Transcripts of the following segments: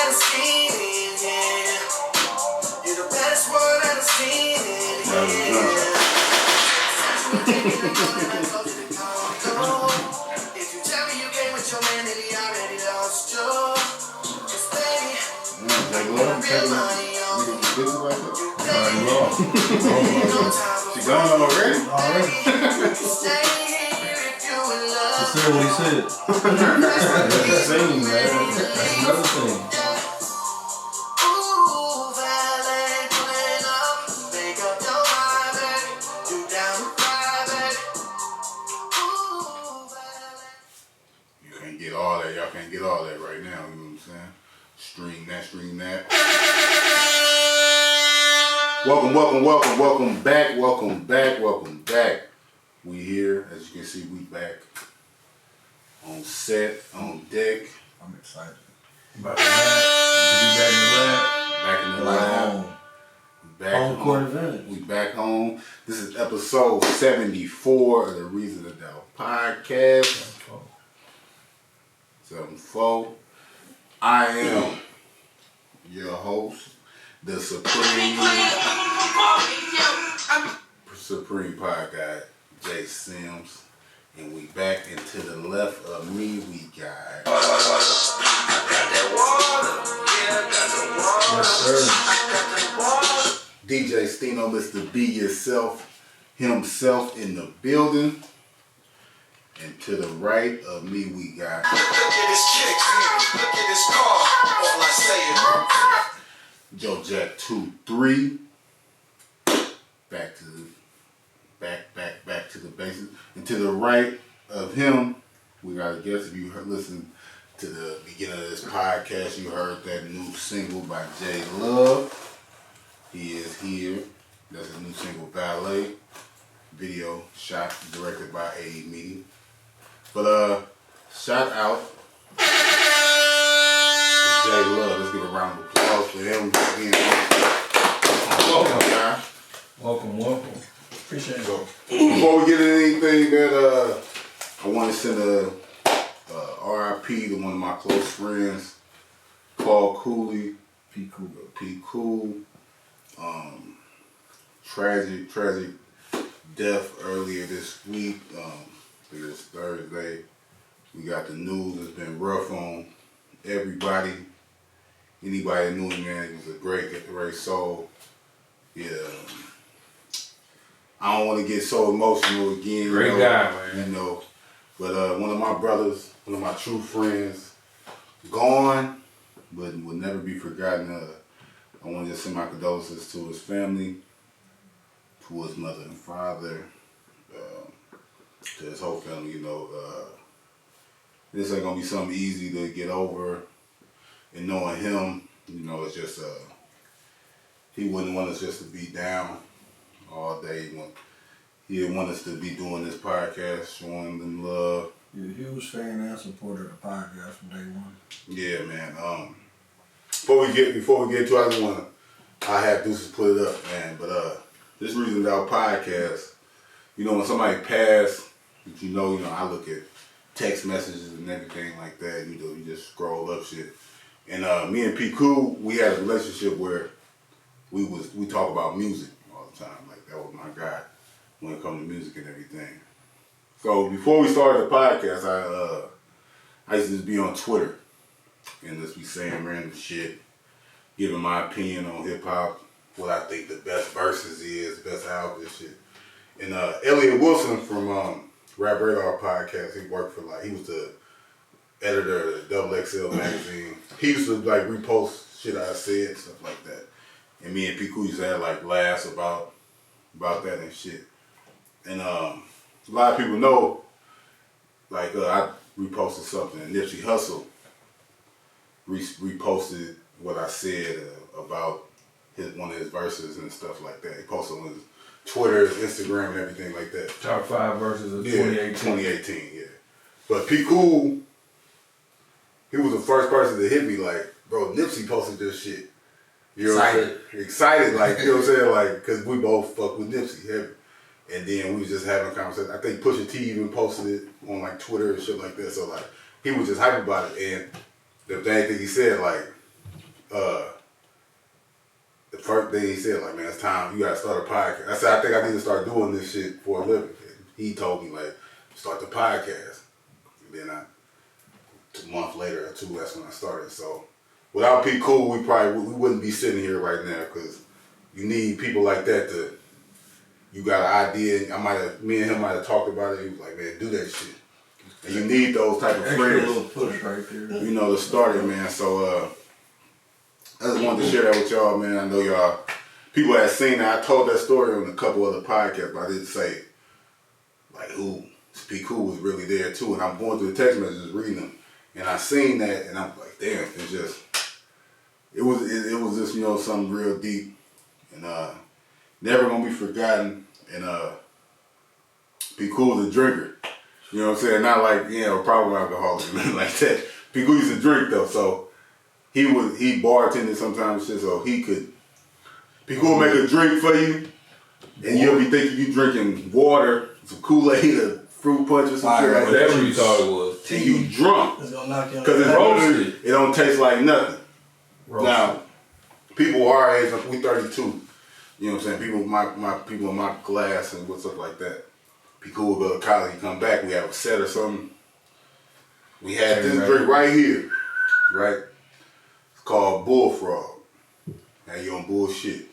She gone already? He said what he said. That's singing, man. That's another thing. You can't get all that. Y'all can't get all that right now. You know what I'm saying? Stream that. Welcome back. We here, as you can see, we back on set, on deck. I'm excited. Back in the Like lab. home. Back home court advantage. We back home. This is episode 74 of the Reason to Doubt podcast. 74. I am your host, the Supreme Pod Guy, Jay Sims. And we back, and to the left of me, we got... Yes, sir. DJ Stino, Mr. Be Yourself, himself in the building. And to the right of me, we got... Look at his kicks, look at his car, all I say is... Joe Jack 2-3. Back to the basics. And to the right of him, we got a guest. If you listened to the beginning of this podcast, you heard that new single by J Love. He is here. That's a new single, Ballet. Video shot, directed by A. Media. But shout out to J Love. Let's give a round of applause for him. Welcome, guys. Welcome. Appreciate it. So, before we get into anything, that I want to send a RIP to one of my close friends, Paul Cooley. P. Cool. Tragic death earlier this week. I think it was Thursday. We got the news. It's been rough on everybody. Anybody that knew him, man, he was a great soul. Yeah. I don't want to get so emotional again. Great guy, man. You know, but one of my brothers, one of my true friends, gone, but will never be forgotten. I want to just send my condolences to his family, to his mother and father, to his whole family. You know, this ain't gonna be something easy to get over. And knowing him, you know, it's just he wouldn't want us just to be down all day. He didn't want us to be doing this podcast, showing them love. You're a huge fan and supporter of the podcast from day one. Yeah, man. Before we get to it, I have Deuces put it up, man. But this Reason to Doubt podcast, you know, when somebody passed, you know, I look at text messages and everything like that. You know, you just scroll up shit. And me and P. Cool, we had a relationship where we talk about music all the time. Like, that was my guy when it comes to music and everything. So before we started the podcast, I used to just be on Twitter and just be saying random shit, giving my opinion on hip hop, what I think the best verses is, best album and shit. And Elliot Wilson from Rap Radar podcast, he was the editor of the Double XL magazine. He used to like repost shit I said and stuff like that. And me and P. Cool used to have like laughs about that and shit. And a lot of people know, like I reposted something, and Nipsey Hussle reposted what I said about one of his verses and stuff like that. He posted on his Twitter, his Instagram, and everything like that. Top 5 verses of 2018. 2018, yeah. But P. Cool, he was the first person to hit me like, bro, Nipsey posted this shit. You know what I'm saying? Excited, like, you know what I'm saying? Like, because we both fuck with Nipsey heavy. And then we was just having a conversation. I think Pusha T even posted it on like Twitter and shit like that. So like, he was just hype about it. And the thing that he said, like, the first thing he said, like, man, it's time, you gotta start a podcast. I said, I think I need to start doing this shit for a living. And he told me, like, start the podcast. And then 2 months later or two, that's when I started. So without P Cool, we wouldn't be sitting here right now, because you need people like that to, you got an idea. Me and him might have talked about it. He was like, man, do that shit. And you need those type of Extra friends, little push right there. you know, to start it, man. So I just wanted to share that with y'all, man. I know y'all, people have seen that. I told that story on a couple other podcasts, but I didn't say, like, who, P Cool was really there too. And I'm going through the text messages, reading them. And I seen that, and I'm like, damn, it's just, it was just, you know, something real deep. And never gonna be forgotten. And P Cool was a drinker. You know what I'm saying? Not like, you know, problem alcoholic or nothing like that. P Cool used to drink though, so he bartended sometimes shit, so he could, P Cool make a drink for you, and you'll be thinking you drinking water, some Kool-Aid, or fruit punch or some shit like that. Whatever you thought it was. And you drunk. It's gonna knock you on Because it's roasted. It don't taste like nothing. Roasted. Now, people our age, like we 32. You know what I'm saying? People in my class and what's up like that. P Cool would go to college, he come back, we have a set or something. We had this drink right here, right? It's called Bullfrog. Now you on bullshit.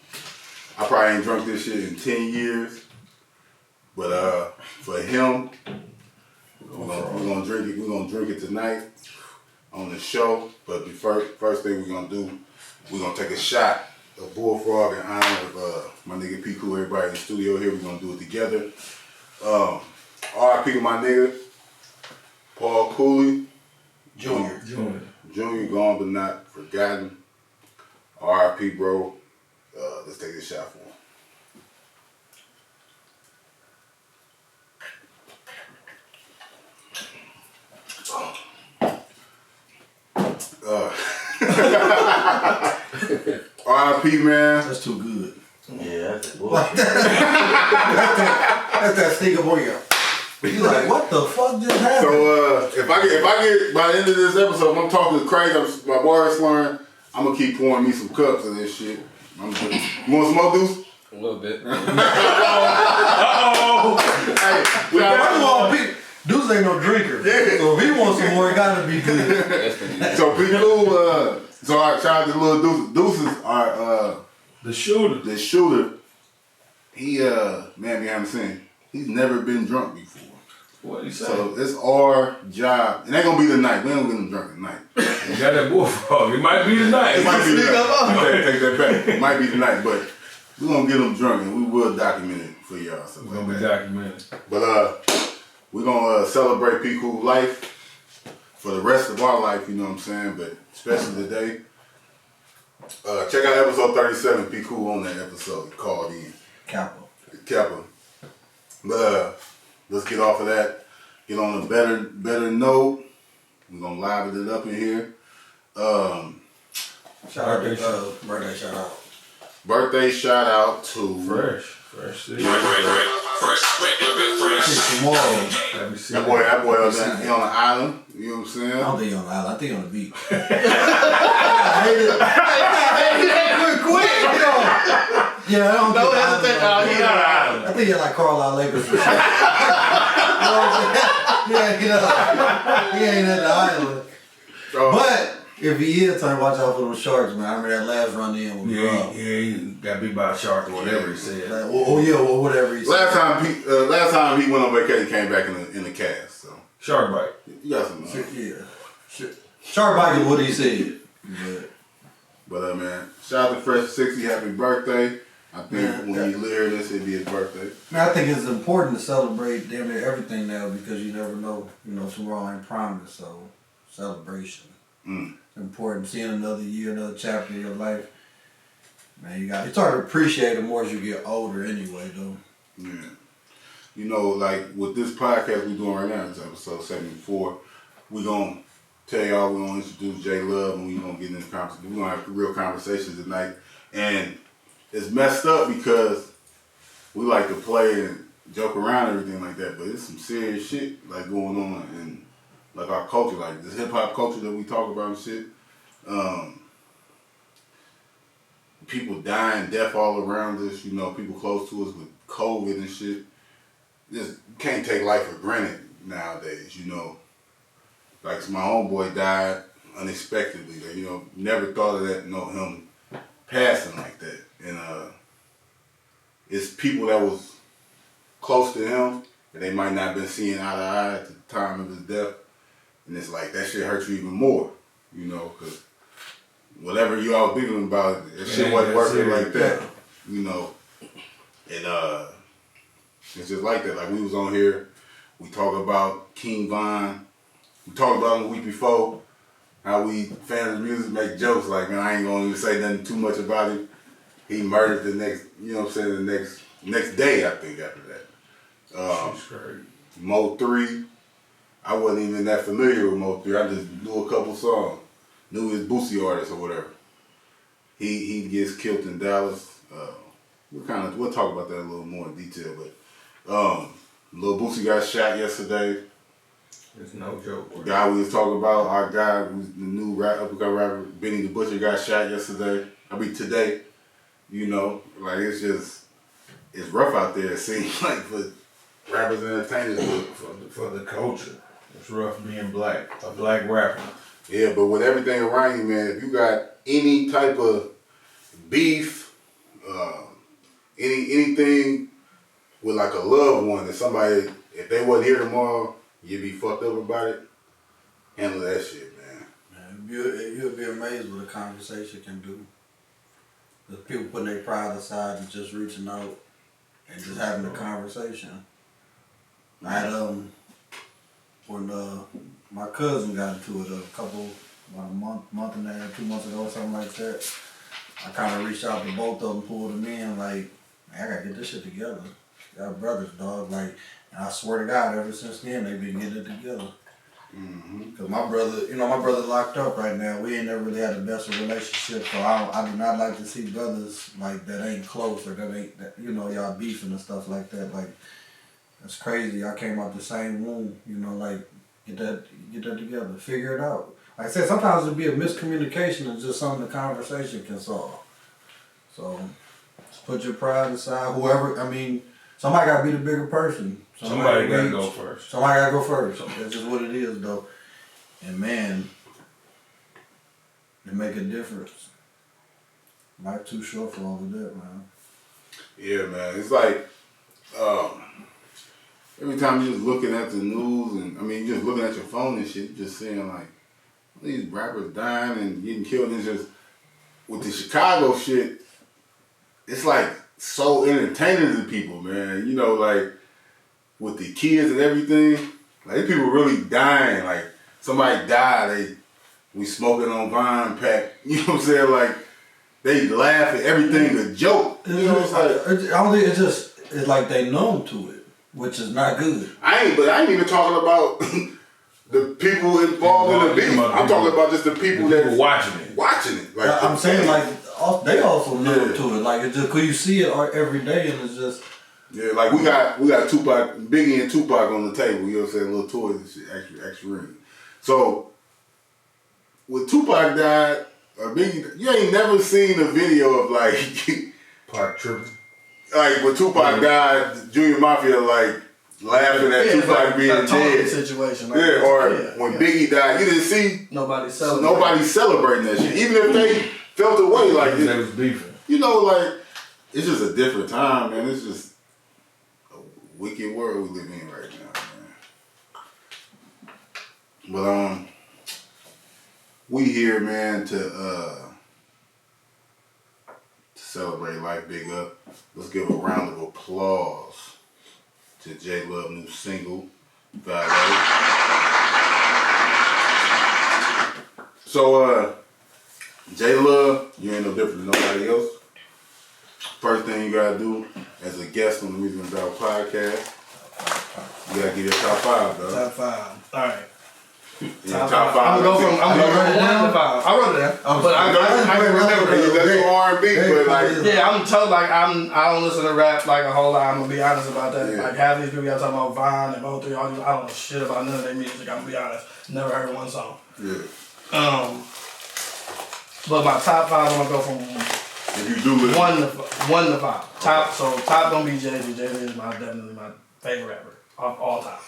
I probably ain't drunk this shit in 10 years. But for him, we're gonna drink it. We're gonna drink it tonight on the show. But the first thing we're gonna do, we're gonna take a shot of Bullfrog in honor of my nigga P Cool. Everybody in the studio here, we're gonna do it together. R.I.P. to my nigga Paul Cooley Junior, gone but not forgotten. R.I.P. bro. Let's take this shot for him. R.I.P. man. That's too good. Yeah, that's bullshit. That's that sneak up on you. You like, what the fuck just happened? So if I get by the end of this episode, if I'm talking crazy, my bar slurring, I'm gonna keep pouring me some cups of this shit. You want some more, Deuce? A little bit. Hey, Deuce ain't no drinker. Yeah. So if he wants some more, it gotta be good. so P Cool, so I shout out to little Deuce. Deuce is our The shooter. the shooter. He man behind the scene. He's never been drunk before. What you say? So it's our job. It ain't gonna be tonight. We ain't gonna get him drunk tonight. You got that bullfrog. It might be tonight. It might be tonight. Take that back. It might be tonight, but we're gonna get him drunk and we will document it for y'all. It's gonna be documented. But we're gonna celebrate P Cool life for the rest of our life, you know what I'm saying? But especially today. Check out episode 37, P Cool on that episode called in. Kappa. But let's get off of that. Get on a better note. We're gonna liven it up in here. Shout out to birthday shout out. Birthday shout out to Fresh shit. Tomorrow. Let me see. that boy he on the island. You know what I'm saying? I don't think he on the island. I think he on the beach. Quick. Yeah, I don't think he on the island. I think he like Carlisle Lakers. You know what I'm saying? He ain't at the island. But if he is, trying to watch out for those sharks, man. I remember that last run in with he got beat by a shark or whatever he said. Like, whatever he said. Last time he went on vacation, he came back in the cast. So Shark bite. you got some. Yeah. Shark bite is what he said. But man, shout out to Fresh 60, happy birthday. I think when he hear this, it'd be his birthday. Man, I think it's important to celebrate damn near everything now because you never know. You know, tomorrow ain't promised, so celebration. It's important. Seeing another year, another chapter in your life. Man, you start to appreciate it more as you get older anyway, though. Yeah. You know, like with this podcast we're doing right now, it's episode 74, we're going to tell y'all we're going to introduce J Love and we're going to get into conversation. We're going to have real conversations tonight. And it's messed up because we like to play and joke around and everything like that, but it's some serious shit like going on in like our culture, like this hip hop culture that we talk about and shit. people dying, death all around us, you know, people close to us with COVID and shit. Just can't take life for granted nowadays, you know. Like my homeboy died unexpectedly. You know, never thought of that, him passing like that. And it's people that was close to him that they might not have been seeing eye to eye at the time of his death. And it's like, that shit hurts you even more, you know, because whatever you all thinking about, that shit wasn't working like that, you know. And it's just like that. Like, we was on here, we talk about King Von. We talked about him the week before, how we fans of music make jokes like, man, I ain't gonna even say nothing too much about him. He murdered the next, you know what I'm saying, the next day, I think, after that. She's great. Mo 3, I wasn't even that familiar with Mo 3. I just knew a couple songs. Knew his Boosie artist or whatever. He gets killed in Dallas. We'll talk about that a little more in detail, but Lil Boosie got shot yesterday. It's no joke. The guy we was talking about, our guy, who's the new uppercut rapper, Benny the Butcher, got shot yesterday. Today. You know, like, it's rough out there, it seems like, for rappers and entertainers. For the culture. It's rough being black, a black rapper. Yeah, but with everything around you, man, if you got any type of beef, anything with like a loved one, that somebody, if they wasn't here tomorrow, you'd be fucked up about it. Handle that shit, man. You'll be amazed what a conversation can do. The people putting their pride aside and just reaching out and just having a conversation. I had when my cousin got into it about a month and a half, 2 months ago or something like that. I kind of reached out to both of them, pulled them in, like, man, I gotta get this shit together. Y'all brothers, dog. Like, and I swear to God, ever since then, they've been getting it together. Cause my brother locked up right now. We ain't never really had the best of relationship, so I do not like to see brothers like that ain't close or that ain't, that, you know, y'all beefing and stuff like that. Like, that's crazy. Y'all came out the same womb, you know, like, get that together, figure it out. Like I said, sometimes it'll be a miscommunication and just something the conversation can solve. So, just put your pride aside. Somebody gotta be the bigger person. Somebody gotta go first. Somebody gotta go first. That's just what it is, though. And man, it make a difference. Life too short for all of that, man. Yeah, man. It's like, every time you're just looking at the news and, you're just looking at your phone and shit, you're just seeing like, these rappers dying and getting killed. And it's just, with the Chicago shit, it's like so entertaining to people, man. You know, like, with the kids and everything, like, these people really dying. Like, somebody died, we smoking on Vine Pack. You know what I'm saying? Like, they laugh at everything, a joke. You know, it's like, I don't think it's like they numb to it, which is not good. I ain't even talking about the people involved in the beef. I'm talking about just the people that watching it. Like, I'm saying, like, they also numb to it. Like, it's just cause you see it every day, and it's just. Yeah, like we got Tupac, Biggie and Tupac on the table. You know what I'm saying? Little toys and shit, extra ring. So when Tupac died, Biggie, you ain't never seen a video of like Pac tripping. Like when Tupac died, Junior Mafia like laughing at Tupac like being dead. Situation. Like when Biggie died, you didn't see nobody celebrating that shit. Even if they felt the way like they was beefing. You know, like, it's just a different time, man. It's just a wicked world we live in right now, man. But we here, man, to celebrate life big up. Let's give a round of applause to J Love new single, Valet. So J Love, you ain't no different than nobody else. First thing you gotta do as a guest on the Music and Battle podcast, you gotta give your top 5, dog. Top 5. All right. Top 5. I'm gonna go from 1 to 5. I wrote it down, but I can remember it. That's R&B, but like, yeah, I'm told like I don't listen to rap like a whole lot. I'm gonna be honest about that. Yeah. Like half these people y'all talking about Vine and Mo 3, all these, I don't know shit about none of their music. I'm gonna be honest. Never heard one song. yeah. But my top 5, I'm gonna go from If you do listen. 1 to 5. Top gonna be Jay-Z. Jay-Z is definitely my favorite rapper of all time.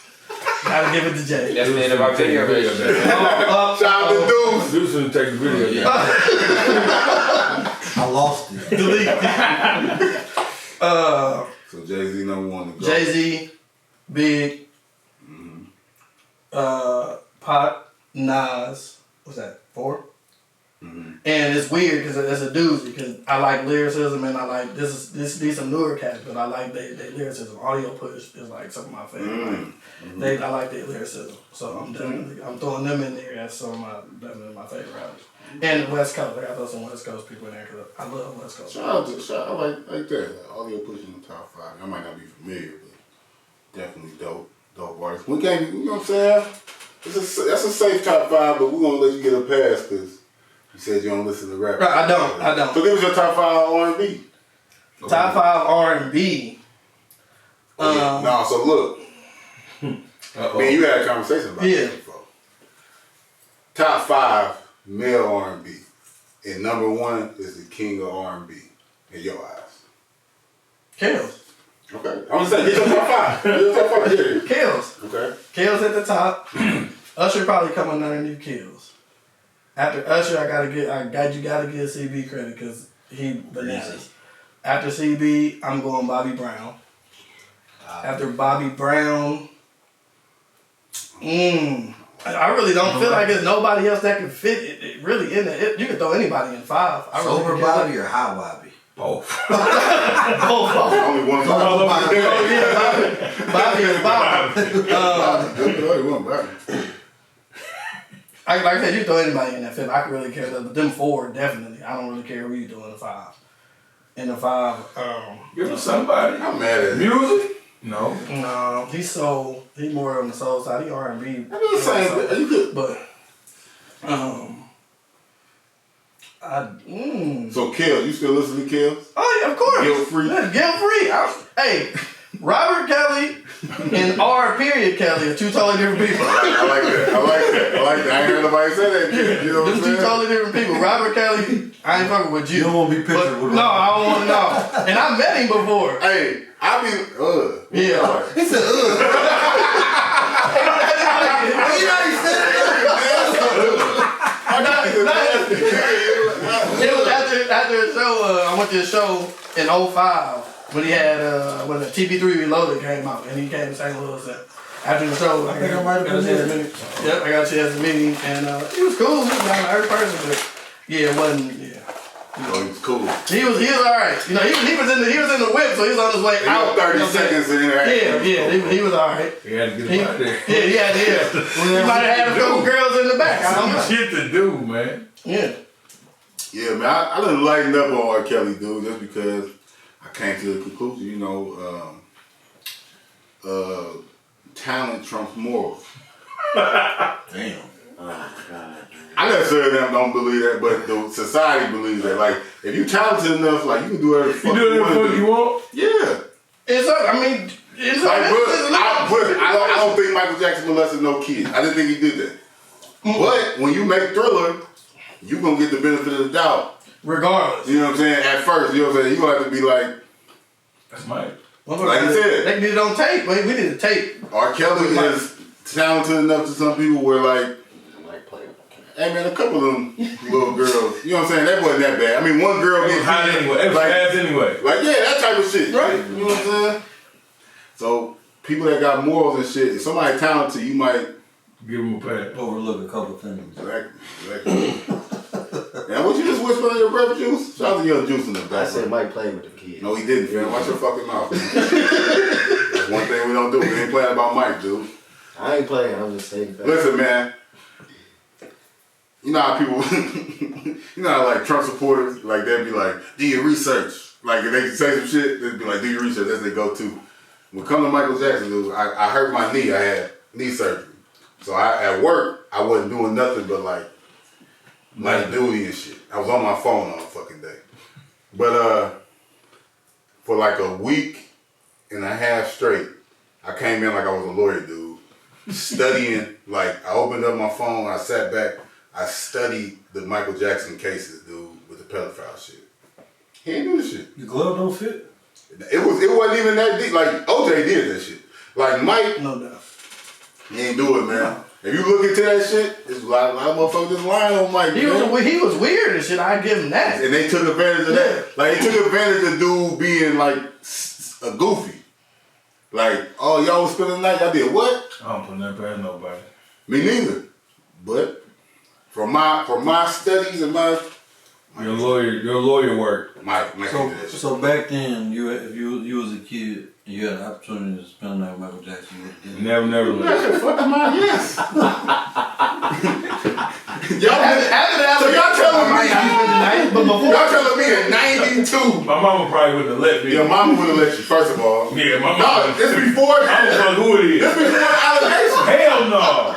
Gotta give it to Jay. That's the end of our video. Shout out to Deuce. Deuce didn't take the video down. I lost it. Delete. So Jay-Z number 1 to go. Jay-Z, Big, Pot, Nas. What's that? 4? And it's weird because it's a doozy because I like lyricism and I like these some newer cats, but I like their lyricism. Audio Push is like some of my favorite. I like their lyricism, so I'm throwing them in there as some of definitely my favorite rappers. And the West Coast, I got to throw some West Coast people in there because I love West Coast. Shout out, I like that. Like, Audio Push in the top 5. I might not be familiar, but definitely dope artists. We can't, you know what I'm saying? That's a safe top 5, but we're gonna let you get a pass because you said you don't listen to rap. Right, I don't. So give us your top 5 R&B. Top 5 R&B. No, so look. Man, you had a conversation about Yeah. that before. Top 5 male R&B. And number 1 is the king of R&B in your eyes. Kills. Okay. I'm gonna say, get your top 5. Get your top 5. Yeah. Kills. Okay. Kills at the top. Usher probably coming underneath Kills. After Usher, you gotta give CB credit because he bananas. After CB, I'm going Bobby Brown. After Bobby Brown, I really don't feel like there's nobody else that can fit it really in there. You can throw anybody in 5. Sober Bobby or high Bobby? Both. Both. Only one Bobby. Bobby is Bobby. Like I said, you throw anybody in that 5. I could really care, but them 4 definitely. I don't really care who you do in the 5. In the 5, Give us somebody. I'm mad at it. Music? No. no, he's more on the soul side. He R&B. I'm just saying, you could. But So Kill, you still listen to Kill? oh yeah, of course. Guilt free. Yeah, guilt free. Hey, Robert Kelly and R. Kelly are 2 totally different people. I like that. I ain't heard nobody say that. You know what I'm Them 2 saying? totally different people. Robert Kelly, I ain't fucking with you. You don't want to be pictured with No, I don't want to know. And I met him before. Hey, I be Yeah. He said, ugh. You know he said It was after a show, I went to a show in 05 when he had, when the TP3 Reloaded came out and he came to St. Louis. And after the show, I think I might have been there. Yep, I got a chance to meet him and he was cool. He was down to earth person, but yeah, it wasn't, Oh, he was cool. He was alright. You know, he was in the whip, so he was on his way He out. got 30 seconds in there. Yeah, he was alright. He had to get him out there. Yeah, he had. He might have had a couple girls in the back. I don't know. Some shit to do, man. Yeah. Yeah, man, I done lightened up on R. Kelly, dude, just because I came to the conclusion, you know, talent trumps morals. damn. I necessarily don't believe that, but the society believes that. Like, if you talented enough, like, you can do whatever the fuck You do whatever the fuck you want? Yeah. It's up. I don't think Michael Jackson molested no kid. I didn't think he did that. But when you make Thriller, you gonna get the benefit of the doubt. Regardless. You know what I'm saying? At first, you know what I'm saying? You gonna have to be like, That's Mike. like you said, They did it on tape. We did a tape. R. Kelly is talented enough to some people where like, hey man, a couple of them little girls, you know what I'm saying? That wasn't that bad. I mean, one girl It was gets hot anyway. It was fast anyway. like, yeah, that type of shit. Right. You know what I'm saying? So, people that got morals and shit, if somebody talented, you might Give him a pass. Overlook a couple of things. Exactly. Now, what you just whisper in your brother Juice? Shout out to Young Juice in the back. I said Mike played with the kids. No, he didn't, fam. Watch your fucking mouth. That's one thing we don't do. We ain't playing about Mike, dude. I ain't playing, I'm just saying that. Listen, man. You know how people, you know how like Trump supporters, like they'd be like, do your research. Like if they say some shit, they'd be like, do your research. That's their go-to. When it comes to Michael Jackson, dude, I hurt my knee. I had knee surgery. So at work, I wasn't doing nothing but like duty and shit. I was on my phone all fucking day. But for like a week and a half straight, I came in like I was a lawyer, dude. Studying, like I opened up my phone, I sat back, I studied the Michael Jackson cases, dude, with the pedophile shit. He ain't do the shit. The glove don't fit. It wasn't even that deep. Like OJ did that shit. Like Mike, No doubt. he ain't do it, man. If you look into that shit, there's a lot of motherfuckers that's lying on Mike. He man. was weird and shit. I give him that. And they took advantage of that. Like, they took advantage of dude being, like, a goofy. Like, oh, y'all was spending the night. Y'all did what? I don't put nothing past nobody. Me neither. But from my studies and my Your lawyer work. Mike did that shit. So back then, if you was a kid and you had the opportunity to spend the night with Michael Jackson, you would have did it. Never left. Fuck am I? Yes. After that, So y'all telling me, but before y'all telling me in '92, My mama probably wouldn't have let me. your mama would have let you. First of all, Yeah, my no, mama. this before. I don't know who it is. This before allegation. Hell no.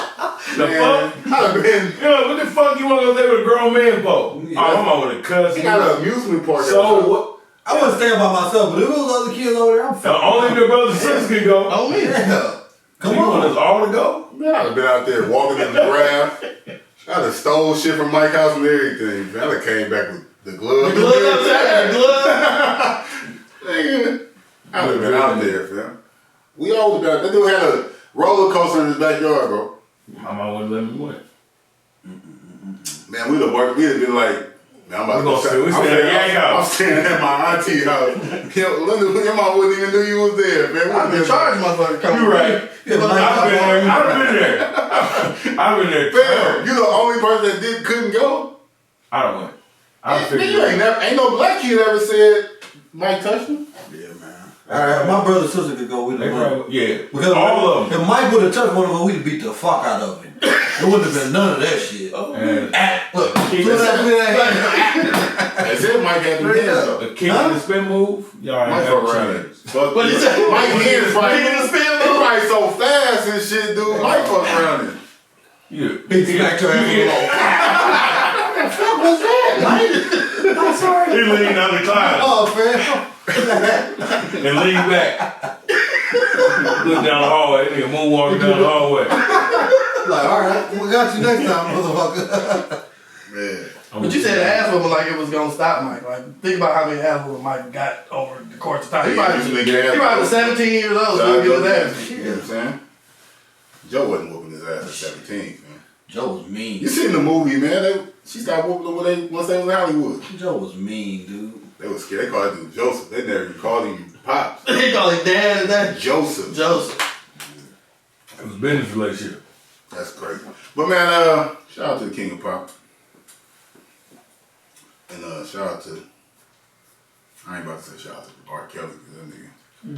The Man, fuck? I'd have been. You know, what the fuck you want to go there with a grown man for? Yeah. Oh, my mama would have cussed He me. got an amusement park. So what? I wouldn't stay by myself, but if it was other kids over there, I'm fucking. Only if your brothers and sisters can go. on me. Yeah. Come Come you want on. us all to go? Man, I'd have been out there walking in the grass. I'd have stole shit from Mike's house and everything. Man, I'd have came back with the glove. The glove. Nigga, I'd have been out there, fam. We all would have been. That dude had a roller coaster in his backyard, bro. My mama wouldn't let me win. Man, we'd have worked. We'd have been like, man, I'm about We gonna to stay- we staying at Yang I'm house. staying at my auntie house. Your mom wouldn't even know you was there, man. I've been charged, motherfucker. Come You right. Yeah, I've been there. I've been there. Fam, you the only person that couldn't go? I don't win. I Man, figured you it out. ain't no black kid ever said Mike touched him. Yeah, man. Alright, my brother and sister could go with They the probably, yeah. Because all of them. if Mike would have touched one of them, we'd have beat the fuck out of him. There wouldn't have been none of that shit. And Look, Keep put it that in that That's it, Mike had them hands though. the king of the spin move, y'all ain't Mike never fuck around seen it. it. But What you say? Mike hands probably, King of the spin he move? probably so fast and shit, dude. Mike fuck around it. Yeah. Beat back to What was that, Mike? I'm sorry. He leaned on the cloud Oh, fam. and leaned back. Look down the hallway. Nigga moonwalking down the hallway. Like, alright, we got you next time, motherfucker. Man. But you said ass whooping like it was gonna stop Mike. Like, think about how many ass whooping Mike got over the course of time. He probably was 17 years old, still get his ass. You know what I'm saying? Joe wasn't whooping his ass at 17, man. Joe was mean. You seen the movie, man? She stopped whooping him once they was in Hollywood. Joe was mean, dude. They was scared. They called him Joseph. They never even called him Pops. He call him dad and that. Joseph. Joseph. It was a business relationship. That's crazy. But man, shout out to the King of Pop. And shout out to, I ain't about to say shout out to R. Kelly, because that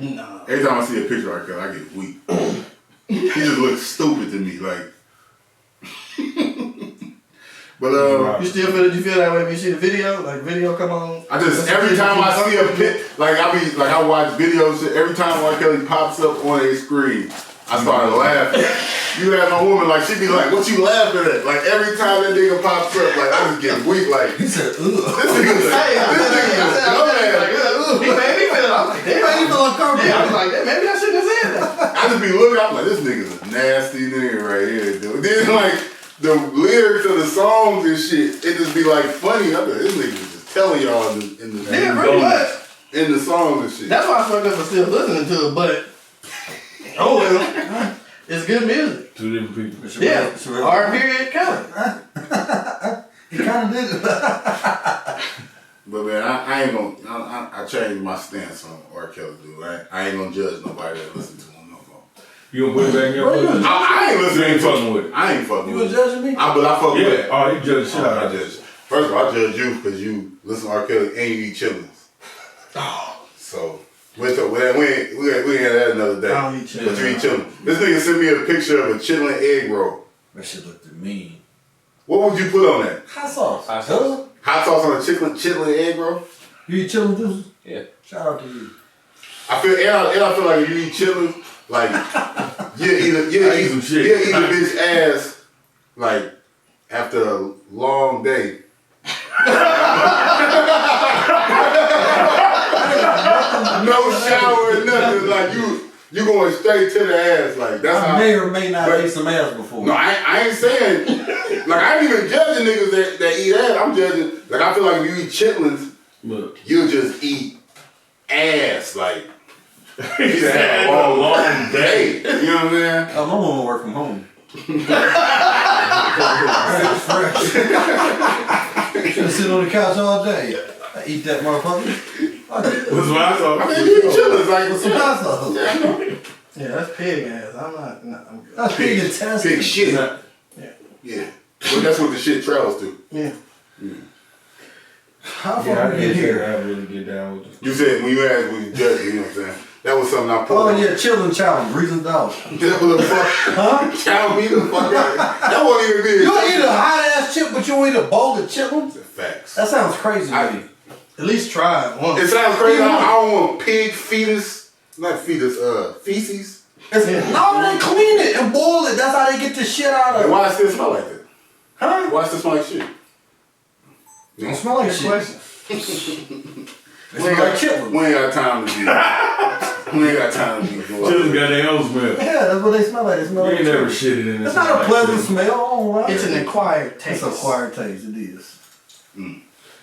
nigga. Nah. Every time I see a picture of R. Kelly, I get weak. He just looks stupid to me, like. But You still feel? Did you feel that way when you see the video? Like video come on. I just every time I see a pic, I watch videos. Every time R. Kelly pops up on a screen, I start laughing. You have my woman like she be like, "What you laughing at?" Like every time that nigga pops up, like I just get weak. Like He said, ugh. this nigga, Hey, dumbass. he made me feel. I was like, damn. He feel uncomfortable. Yeah, I was like, maybe I shouldn't have said that. I just be looking. I'm like, this nigga's a nasty nigga right here, dude. Then like the lyrics of the songs and shit, it just be like funny. I be like, this nigga's just telling y'all Yeah, pretty much. in the songs and shit. That's why I fucked up for still listening to it, but oh well. It's good music. Two different people. Yeah. R. Period Kelly. He kind of did it. But man, I ain't gonna. I changed my stance on R. Kelly, dude. I ain't gonna judge nobody that listen to him no more. You gonna put it back in your pocket? I ain't listening You ain't to fucking with it. I ain't fucking You with was it. judging me? But I fuck with Yeah. it. Oh, you judge shit out I of judge. First of all, I judge you because you listen to R. Kelly and you eat chitlins. So we ain't had that another day. I don't eat chitlins. But you eat chitlins. This nigga sent me a picture of a chitlin egg roll. That shit looked mean. What would you put on that? Hot sauce. Hot sauce. Hot sauce on a chitlin egg roll? You eat chillin' juices? Yeah. Shout out to you. I feel like if you eat chitlins, like you eat some shit. eat a bitch ass like after a long day. No shower or nothing. Like you going straight to the ass. Like that's how. I may or may not but- ate some ass before. No, I ain't saying. Like I ain't even judging niggas that eat ass. I'm judging. Like I feel like if you eat chitlins, Look. you'll just eat ass like. He had a long day. You know what I'm saying? Oh, my woman work from home. Should sit on the couch all day. I eat that motherfucker. That's what I thought. I mean, you chillin' like With some hot sauce. Yeah, that's pig ass. I'm good. That's pig intestine. big shit. Yeah. But that's what the shit travels to. Yeah. How Yeah, far I we get can't here? say I really get down with this. You said when you asked when you judged, you know what I'm saying? That was something I put. Oh yeah, chillin' challenge, reason dog. That was a fuck. Huh? Child me the fuck out. That won't even be. You don't eat a hot ass chip, but you eat a bowl of chitlins? Facts. That sounds crazy to me. At least try it once. It sounds crazy. I don't want pig fetus, not fetus, feces. No, they clean it and boil it. That's how they get the shit out of And it. why does it still smell like that? Huh? Why does it smell like shit? Don't smell like Good shit. question. It smell like chitlins. We ain't got time to be. We ain't got time to be. Children got their own smell. Yeah, that's what they smell like. They smell You like ain't never chitlins. shitted in this. It's not a pleasant smell. I don't lie. It's an acquired It's taste. an acquired taste. It is.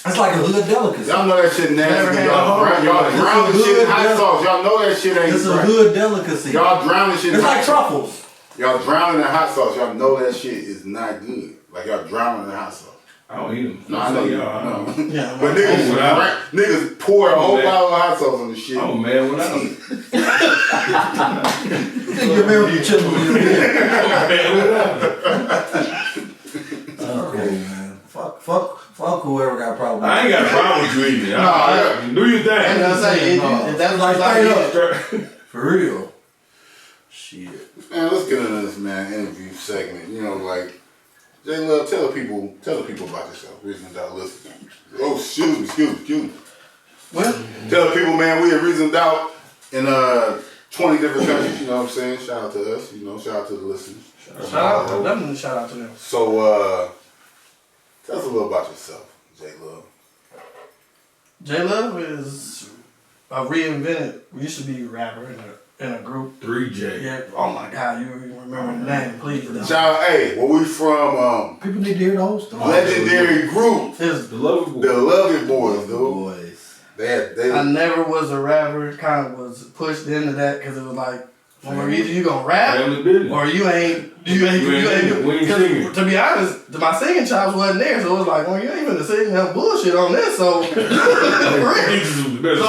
It's like a hood delicacy. Y'all know that shit Never nasty. had Y'all a drown It's a the shit in hood hot deli- sauce. Y'all know that shit ain't It's a right. hood delicacy. Y'all drowning shit in It's hot like sauce. truffles. Y'all drowning in hot sauce. Y'all know that shit is not good. Like y'all drowning in hot sauce. I don't eat them. No, I know you. y'all. No. Yeah, But niggas, without- niggas pour a whole man. bottle of hot sauce on the shit. I'm a man without them. You think your American chitlins is good? I'm a man without them. Okay, man. Fuck whoever got a problem. I ain't got a problem with you eating. Do your And thing. I say, if that's Like like straight it. up. For real. Shit. Man, let's get into this interview segment. You know, like J Love, tell the people about yourself. Reason Doubt listening. Oh, excuse me. Well, Tell the people, man, we at Reason Doubt in 20 different countries. You know what I'm saying? Shout out to us. You know, shout out to the listeners. shout out. Definitely shout out to them. So, tell us a little about yourself, J Love. J Love is a reinvented. We used to be a rapper in a group. 3J. Yeah. Oh my God, you remember the name? Please. don't. Shout out, hey, where we from? People need to hear the whole story. Legendary group, It's- The love the Love It Boys, dude. Boys. They I never was a rapper. Kind of was pushed into that because it was like, well, either you gonna rap family business. or you ain't. We ain't singing. 'Cause to be honest, my singing chops wasn't there, so it was like, well, you ain't even sing no bullshit on this, so so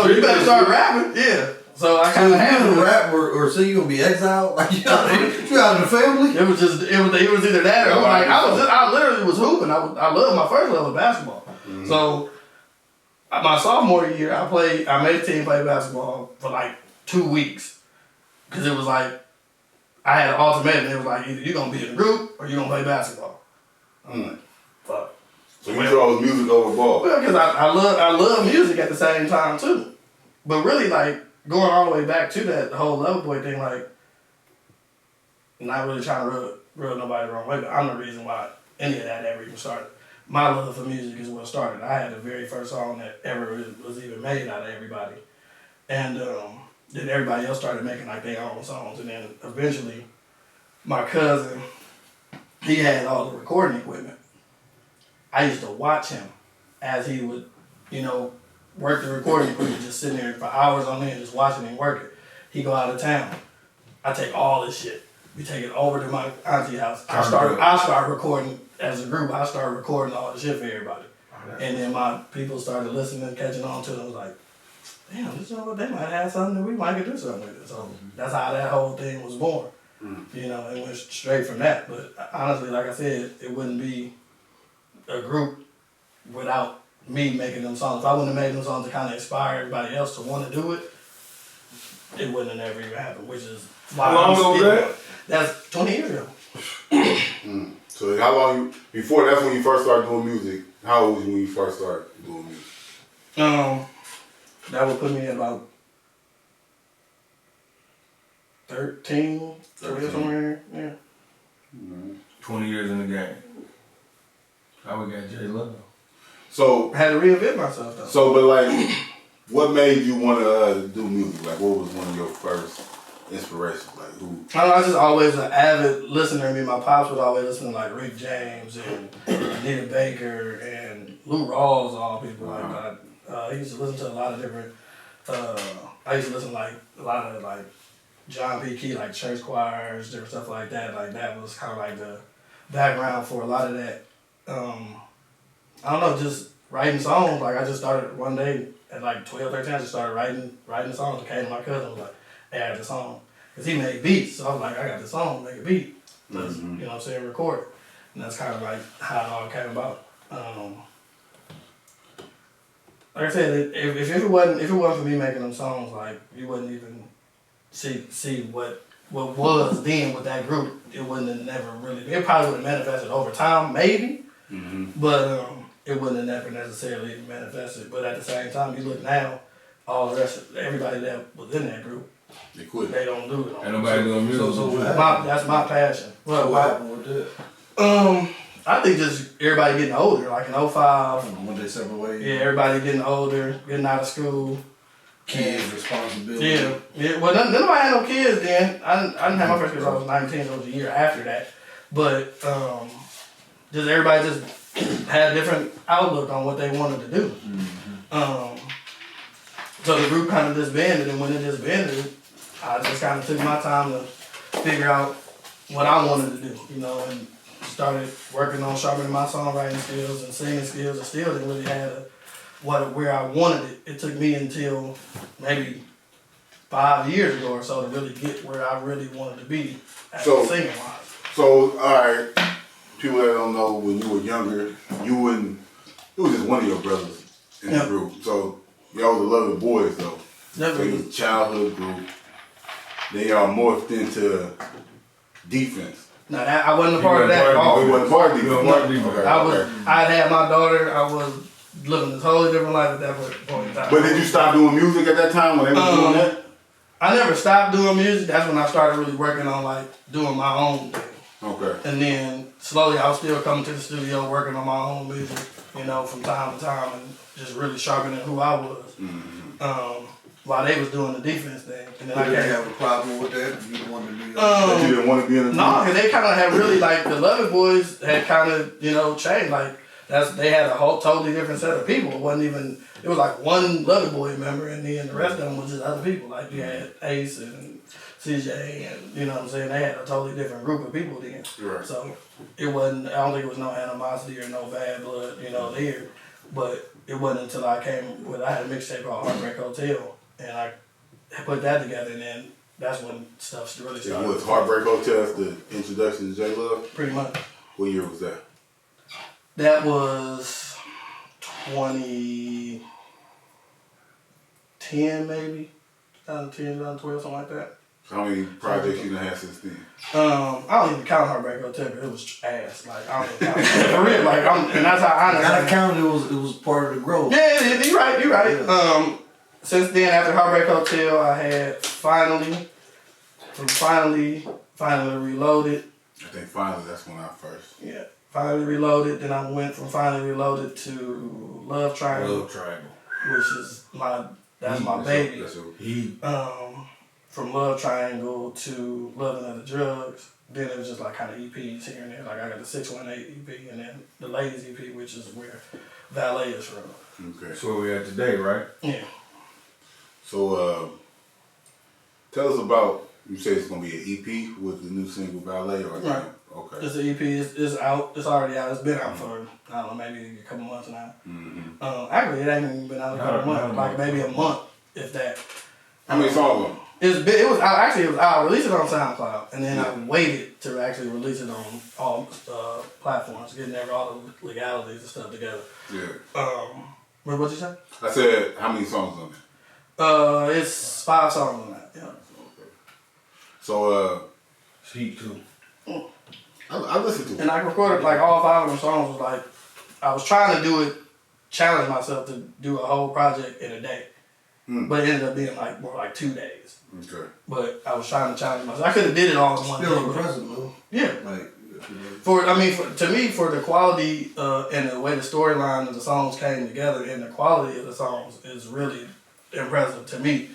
you better start rapping, yeah. So I So kind of if had you to. rap or say you gonna be exiled, like you out of the family. It was just it was either that or like I literally was hooping. I loved my first love of basketball. So my sophomore year, I made a team play basketball for like 2 weeks because it was like I had an ultimatum. It was like either you gonna be in a group or you gonna play basketball. I'm like, fuck. So you chose music over ball. Well, because I love music at the same time too, but really like going all the way back to that whole Lover Boy thing, like not really trying to rub nobody the wrong way, but I'm the reason why any of that ever even started. My love for music is what started. I had the very first song that ever was even made out of everybody, and then everybody else started making like their own songs, and then eventually my cousin, he had all the recording equipment. I used to watch him as he would, work the recording equipment, just sitting there for hours on end, just watching him work it. He go out of town. I take all this shit. We take it over to my auntie house. I start recording as a group. I started recording all the shit for everybody. And then my people started listening, catching on to it. I was like, damn, this is what they might have something that we might could do something with it. So that's how that whole thing was born. It went straight from that. But honestly, like I said, it wouldn't be a group without me making them songs. If I wouldn't have made them songs to kind of inspire everybody else to want to do it, it wouldn't have never even happened, which is why How long ago was that? That's 20 years ago. So how long before that's when you first started doing music? How old was you when you first started doing music? That would put me at about 13, 12, somewhere. Yeah. 20 years in the game. How we got J Love? So I had to reinvent myself though. but like, what made you want to do music? Like, what was one of your first inspirations? Like, who? I don't know, I was just always an avid listener. Me and my pops would always listen to like Rick James and Anita Baker and Lou Rawls, all people like that. He used to listen to a lot of different. I used to listen to like a lot of like John P. Key, like church choirs, different stuff like that. Like that was kind of like the background for a lot of that. I don't know, just writing songs. Like I just started one day at like 12, 13. I just started writing songs. I came to my cousin, was like, "Hey, I got this song," because he made beats. So I was like, "I got this song, make a beat." Let's, you know what I'm saying, record it. And that's kind of like how it all came about. Like I said, if it wasn't for me making them songs, like you wouldn't even see what was then with that group. It wouldn't have never really. It probably would have manifested over time, maybe, but it wouldn't have never necessarily manifested. But at the same time, you look now, all the rest, everybody that was in that group, They quit. they don't do it. Ain't nobody doing music. So That's my passion. What happened with that? I think just everybody getting older, like in 05. When they separate ways. Yeah, everybody getting older, getting out of school. Kids responsibility. Yeah. Well, none of I had no kids then. I didn't have my first kid until I was 19, so it was a year after that. But just everybody just had a different outlook on what they wanted to do. So the group kind of disbanded, and when it disbanded, I just kind of took my time to figure out what I wanted to do, you know, and started working on sharpening my songwriting skills and singing skills, and still didn't really have where I wanted it. It took me until maybe 5 years ago or so to really get where I really wanted to be singing wise. So, alright, people that don't know, when you were younger, it was just one of your brothers in the group. So, y'all were the Loving Boys though. So it was a childhood group. Then y'all morphed into defense. No, I wasn't a part of that at all. You wasn't part of defense. I had my daughter. I was living a totally different life at that point in time. But did you stop doing music at that time when they were doing that? I never stopped doing music. That's when I started really working on like doing my own thing. Okay. And then slowly I was still coming to the studio working on my own music, you know, from time to time, and just really sharpening who I was. While they was doing the defense thing. And then Did they have a problem with that? You didn't want to be But you didn't want to be in the no, because they kind of had really, like, the Loving Boys had kind of, you know, changed. Like, they had a whole totally different set of people. It wasn't even, it was like one Loving Boy member, and then the rest of them was just other people. Like, you had Ace and CJ, and, you know what I'm saying? They had a totally different group of people then. Right. So, it wasn't, I don't think it was no animosity or no bad blood, you know, there. But it wasn't until I came with, I had a mixtape called Heartbreak Hotel, and I put that together, and then that's when stuff really started. It was Heartbreak Hotel, that's the introduction to J Love? Pretty much. What year was that? That was 2010 maybe, 2010, 2012, something like that. How many projects you done had since then? I don't even count Heartbreak Hotel, but it was ass. Like, I don't even count it. For real, like, and that's how I I counted it was part of the growth. Yeah, you're right. Yeah. Since then, after Heartbreak Hotel, I had Finally Reloaded. I think finally that's when I first. Yeah, Finally Reloaded. Then I went from Finally Reloaded to Love Triangle, which is my baby. That's a, From Love Triangle to Loving Other Drugs. Then it was just like kind of EPs here and there. Like I got the 618 EP, and then the Ladies EP, which is where Valet is from. okay. That's where we at today, right? Yeah. So, tell us about, you say it's going to be an EP with the new single Ballet, or Right. Okay. It's the EP. It's out. It's already out. It's been out for, I don't know, maybe a couple months now. Actually, it ain't even been out a couple months. Like maybe a month, if that. How many songs on it? It was out. Actually, it was out. I released it on SoundCloud, and then I waited to actually release it on all platforms, getting all the legalities and stuff together. Yeah. What'd you say? I said, how many songs on it? It's 5 songs on that. Yeah. Okay. So, Heat too. I listened to it. And I recorded like all 5 of them songs. Was like, I was trying to do it, challenge myself to do a whole project in a day, but it ended up being like more like 2 days. Okay. But I was trying to challenge myself. I could have did it all in one Still day. impressive, though. Yeah. Like, To me, for the quality and the way the storyline of the songs came together and the quality of the songs is really impressive to me.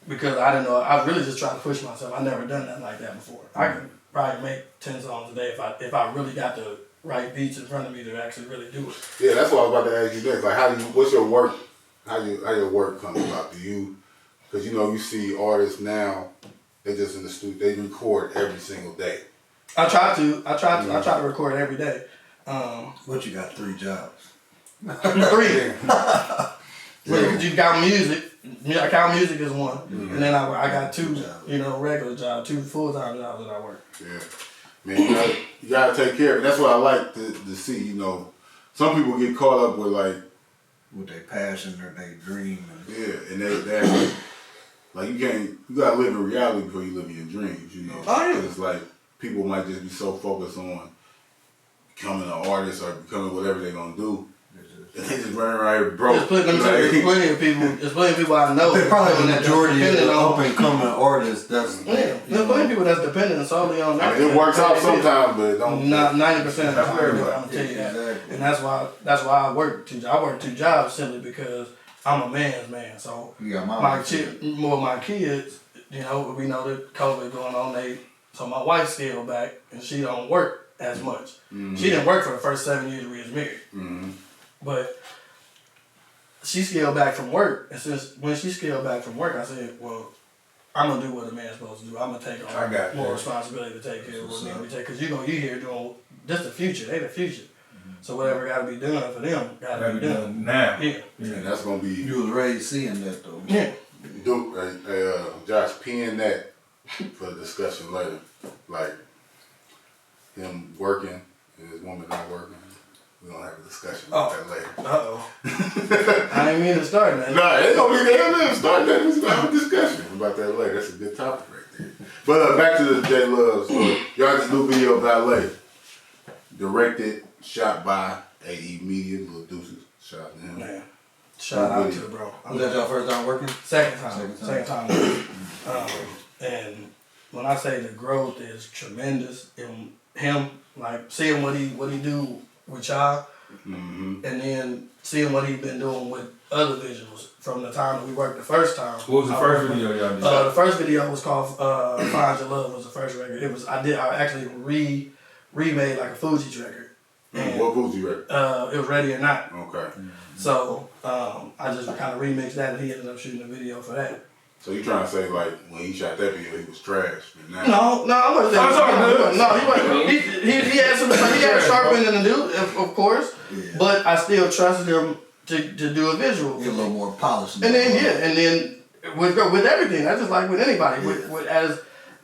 Because I didn't know, I really just tried to push myself. I never done nothing like that before. I could probably make 10 songs a day if I really got the right beats in front of me to actually really do it. Yeah, that's what I was about to ask you next. Like, what's your work? How your work comes about? Because you see artists now, they just in the studio, they record every single day. I try to record every day. What you got? 3 jobs. 3. Because you got music. I count music as one, and then I got 2, regular jobs, 2 full-time jobs that I work. Yeah, man, you gotta take care of it. That's what I like to see. Some people get caught up with like their passion or their dream. And they like you gotta live in reality before you live in your dreams. Oh, yeah. It's like people might just be so focused on becoming an artist or becoming whatever they're gonna do. And they just running around here broke. There's plenty of people I know. They're probably the majority of the on. up and coming artists. There's plenty of people that's dependent solely on that. It works out sometimes, but it don't. Not 90% of the time. I'm Everybody. gonna tell you that, Exactly. and that's why I work 2 jobs. I work 2 jobs simply because I'm a man's man. So you got my kids, we know that COVID going on. So my wife's still back, and she don't work as much. She didn't work for the first 7 years we was married. But she scaled back from work, and when she scaled back from work, I said, well, I'm going to do what a man's supposed to do. I'm going to take on more responsibility to take care of what we take. Because you here doing this the future. They the future. So whatever got to be done for them, got to be done. Now. Yeah. And that's gonna be. You was raised seeing that though. Yeah. Josh, pin that for the discussion later. Like him working and his woman not working. We're gonna have a discussion about that later. I ain't mean to start that. Nah, it's gonna be there. Start that. We're gonna have a discussion about that later. That's a good topic right there. But back to the J Love story. Y'all just new video of Valet. Directed, shot by AE Media, Lil Deuces. Shout out to him. Man. Shout out to the bro. Was that your first time working? Second time. And when I say the growth is tremendous in him, like seeing what he do with y'all, and then seeing what he's been doing with other visuals from the time that we worked the first time. What was the first video y'all did? The first video was called "Find Your Love" was the first record. I actually remade like a Fuji's record. And, what Fuji record? It was Ready or Not. Okay. So I just kind of remixed that, and he ended up shooting a video for that. So you trying to say like when he shot that video he was trash, but now No, I wasn't saying no, he wasn't. He had some. He had a sharp end in the dude, of course. Yeah. But I still trusted him to do a visual. Get a little more polished. And then with everything, that's just like with anybody. With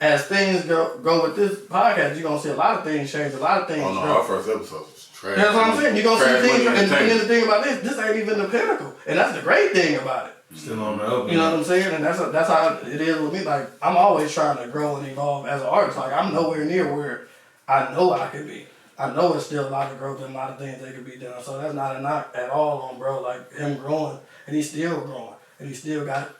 as things go with this podcast, you're gonna see a lot of things change. A lot of things. Oh no, grow. our first episode was trash. That's what I'm saying. You're gonna Trash see things, money and then the entertainment. thing about this ain't even the pinnacle, and that's the great thing about it. Still on the up. You know what I'm saying? And that's how it is with me. Like, I'm always trying to grow and evolve as an artist. Like, I'm nowhere near where I know I could be. I know it's still a lot of growth and a lot of things that could be done. So that's not a knock at all on bro. Like, him growing, and he's still growing. And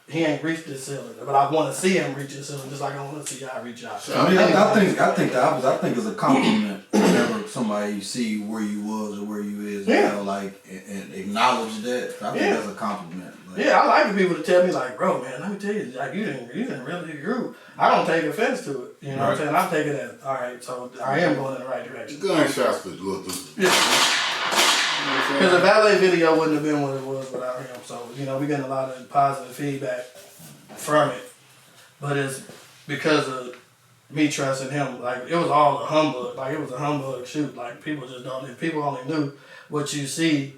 he ain't reached his ceiling. But I want to see him reach his ceiling just like I want to see y'all reach y'all. I mean, I think it's a compliment whenever somebody see where you was or where you is now, like, and acknowledge that. I think that's a compliment. Like, Yeah, I like for people to tell me like, bro, man, let me tell you, like you didn't really groove. I don't take offense to it. You know what I'm saying? I'm taking it as, all right, so I am going in the right direction. Gunshots for Lil Deuces. Because the Valet video wouldn't have been what it was without him. So, we getting a lot of positive feedback from it. But it's because of me trusting him. Like, it was all a humbug. Like, it was a humbug shoot. Like, people just don't, if people only knew what you see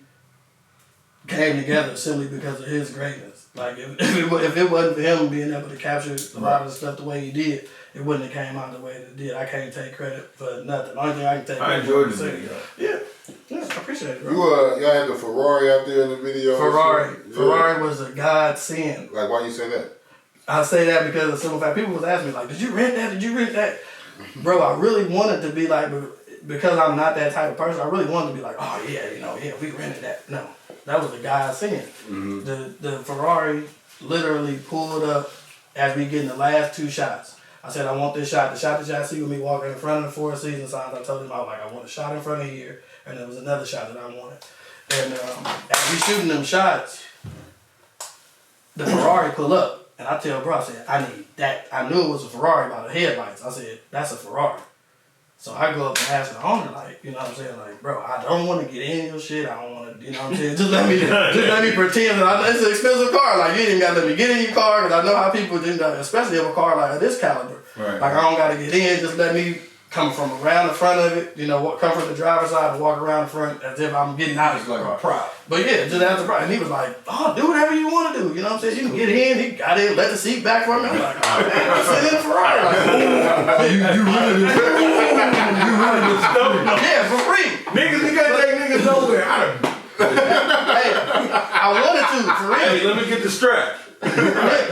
came together simply because of his greatness. Like, if it wasn't for him being able to capture a lot of the stuff the way he did, it wouldn't have came out the way that it did. I can't take credit for nothing. The only thing I can take I credit enjoyed for the is video. Yeah, I appreciate it, bro. Y'all had the Ferrari out there in the video. Ferrari was a godsend. Like, why you say that? I say that because of the simple fact, people was asking me like, did you rent that? Did you rent that? Bro, I really wanted to be like, because I'm not that type of person, I really wanted to be like, oh yeah, we rented that. No, that was a godsend. The Ferrari literally pulled up as we getting the last 2 shots. I said, I want this shot. The shot that y'all see with me walking in front of the 4 season signs, I told him, I was like, I want a shot in front of here, and there was another shot that I wanted. And as we shooting them shots, the Ferrari pull up, and I tell bro, I said, I need that. I knew it was a Ferrari by the headlights. I said, that's a Ferrari. So I go up and ask the owner, like, you know what I'm saying, like, bro, I don't want to get in your shit. I don't want to, you know what I'm saying. Just let me pretend that it's an expensive car. Like, you ain't got to let me get in your car, because I know how people do that, especially of a car like this caliber. Right. Like, I don't got to get in. Just let me come from around the front of it, you know, come from the driver's side and walk around the front as if I'm getting out of the car. prop. But yeah, just as a prop. And he was like, oh, do whatever you want to do. You know what I'm saying? You can get in. He got in, let the seat back for me. I'm like, oh, man, I'm sitting in the Ferrari. Like, You really just yeah, for free. Niggas, you gotta take niggas nowhere. Hey, I wanted to, for real. Hey, let me get the strap.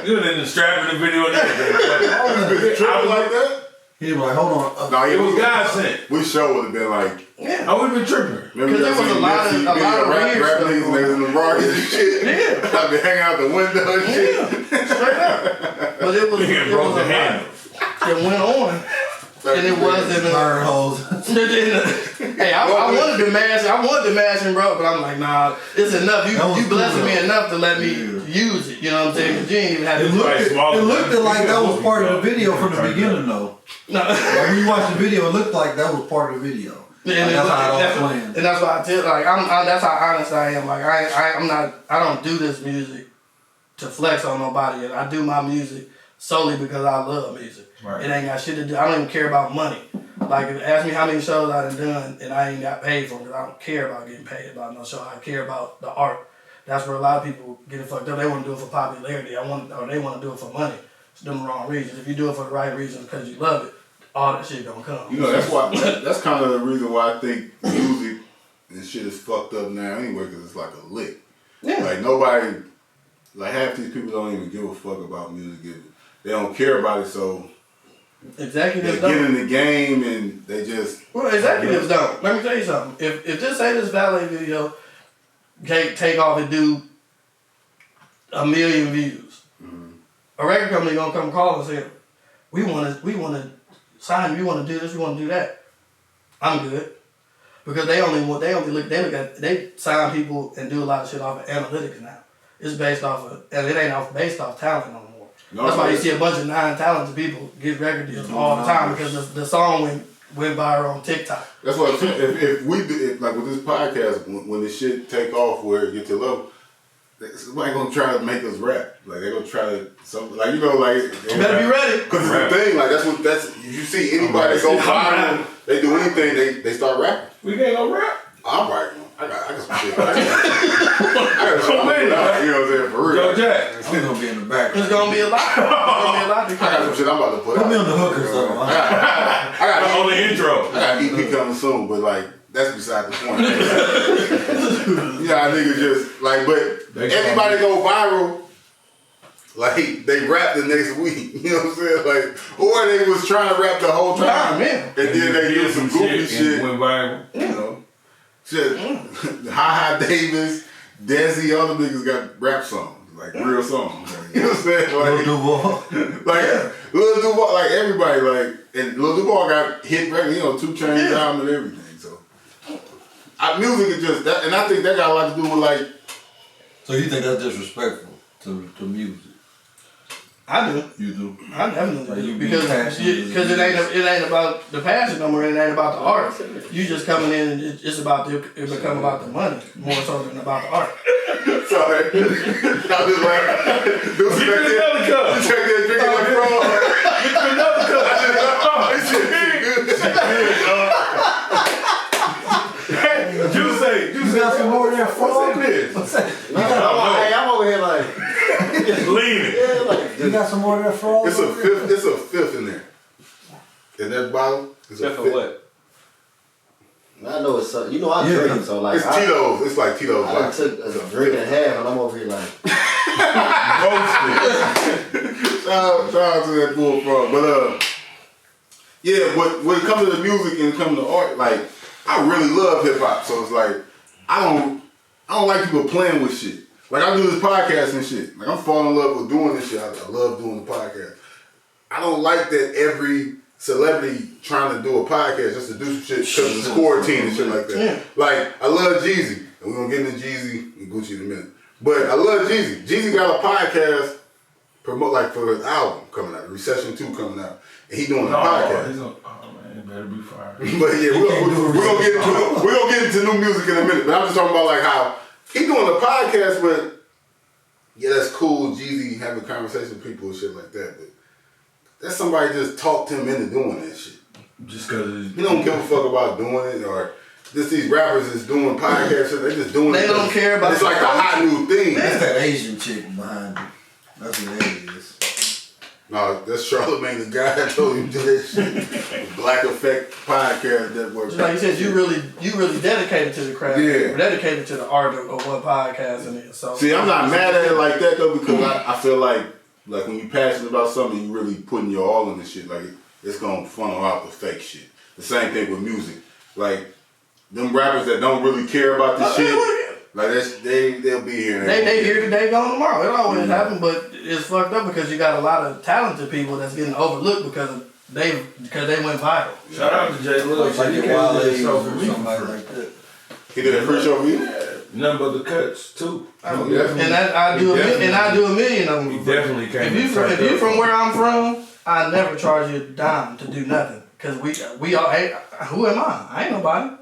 You in the strap in the video and everything. Tripping like that? He was like, hold on. No, It was God sent. We sure would have been like. Yeah. I would have been tripping. Remember Because there was a lot of rap weird stuff niggas going in the Rockies and shit. Yeah. I've been hanging out the window and shit. Yeah, straight up. But it was Nigga a broke lot the handle. that went on. And it wasn't Burn holes. hey, I wanted to mash him, bro, but I'm like, nah, it's enough. You blessing me enough to let me use it. You know what I'm saying? 'Cause you ain't even have to It do looked, it. it looked like that was part of the video from the beginning, though. No. Like when you watch the video, it looked like that was part of the video. Like, And that's how it all planned. and that's why I tell, like, that's how honest I am. Like, I don't do this music to flex on nobody. And I do my music solely because I love music. Right. It ain't got shit to do. I don't even care about money. Like, if ask me how many shows I done and I ain't got paid for it, I don't care about getting paid about no show. I care about the art. That's where a lot of people get it fucked up. They want to do it for popularity. They want to do it for money. It's them the wrong reasons. If you do it for the right reasons because you love it, all that shit gonna come. You know, that's why. That's kind of the reason why I think music and shit is fucked up now anyway, because it's like a lick. Yeah. Like nobody, like half these people don't even give a fuck about music. They don't care about it, so Executives they get don't. in the game and they just. Well, executives don't. Let me tell you something. If this say this valet video take off and do 1 million views, a record company gonna come call and say, we wanna sign you, we wanna do this, we wanna do that. I'm good. Because they sign people and do a lot of shit off of analytics now. It's based off of, and it ain't based off talent no more. No, That's why you see a bunch of non-talented people get record deals all the time because the song went viral on TikTok. That's what I'm saying. If we do, like with this podcast, when this shit take off where it get to level, somebody gonna try to make us rap. Like they gonna try to something like You better be ready. Because it's the thing, like that's if you see anybody go viral, they do anything, they start rapping. We can't go rap. I'm writing. I got some shit. I got some shit. You know what I'm saying? For real. Joe Jack. I'm gonna be in the back. There's gonna be a lot. There's gonna be a lot to I got some shit I'm about to put Put me out. on the hook or something. I got On the intro. I got EP coming soon, but like that's beside the point. Yeah, niggas just like, but everybody go viral. Like they rap the next week, you know what I'm saying? Like, or they was trying to rap the whole time, Yeah. and then they did some goofy shit. And went viral. You know, shit. Ha Davis, Desi, all the niggas got rap songs, like real songs. You know what I'm saying? Like, Lil Duval. like Lil Duval, like everybody, like, and Lil Duval got hit record, 2 Chainz album and everything. So, music is just that, and I think that got a lot to do with like. So you think that's disrespectful to music? I do. You do. I definitely Like, do. you being Because passionate. it ain't about the passion no more. It ain't about the art. You just coming in and it's about it become about the money more so than about the art. Sorry. I was like, Give me another cup. You check that drinking like frog. Give me another cup. This shit good. Juice got some more of that frog? What's in this? I'm over here like, Leaning. yeah, like, You got some more of that frog? It's a fifth in there. In that bottle, it's a Except for fifth. what? I know it's I Yeah. drink, so like, It's Tito's. It's like Tito's I vodka. took a drink and a half, and I'm over here like, Shout out to that bullfrog. But yeah, when it comes to the music and it comes to art, like I really love hip hop. So it's like I don't like people playing with shit. Like I do this podcast and shit. Like I'm falling in love with doing this shit. I love doing the podcast. I don't like that every celebrity trying to do a podcast just to do some shit because it's quarantine and shit like that. Yeah. Like I love Jeezy, and we're gonna get into Jeezy and Gucci in a minute. But I love Jeezy. Jeezy got a podcast promote like for his album coming out, Recession 2 coming out, and he doing a podcast. Oh man, it better be fun. fire. But yeah, we're gonna get into new music in a minute. But I'm just talking about like how he doing a podcast, but yeah, that's cool. Jeezy having conversations with people and shit like that. But that's somebody just talked him into doing that shit. Just because He don't give a fuck about doing it, or just these rappers is doing podcasts. They just doing it. They don't care about It's like a hot new thing. That's that Asian chick behind it. That's what that is. No, that's Charlamagne the guy that told you to do that shit. Black Effect podcast that works. Just like you said, you really dedicated to the craft. Yeah. You're dedicated to the art of what podcasting is. So See, I'm not mad at it like that though, because I feel like when you passionate about something, you really putting your all in the shit. Like it's gonna funnel out the fake shit. The same thing with music. Like them rappers that don't really care about the shit, like they'll be here. And They here today, gone tomorrow. It always happens, but it's fucked up because you got a lot of talented people that's getting overlooked because they went viral. shout out to Jay Love. Like He a came Wale to the show for or me. somebody like that. He did a free show for you. Nothing but the cuts too. Oh, yeah. And I do a million of them. He definitely came. If you from where I'm from, I never charge you a dime to do nothing. Cause we all, hey, who am I? I ain't nobody.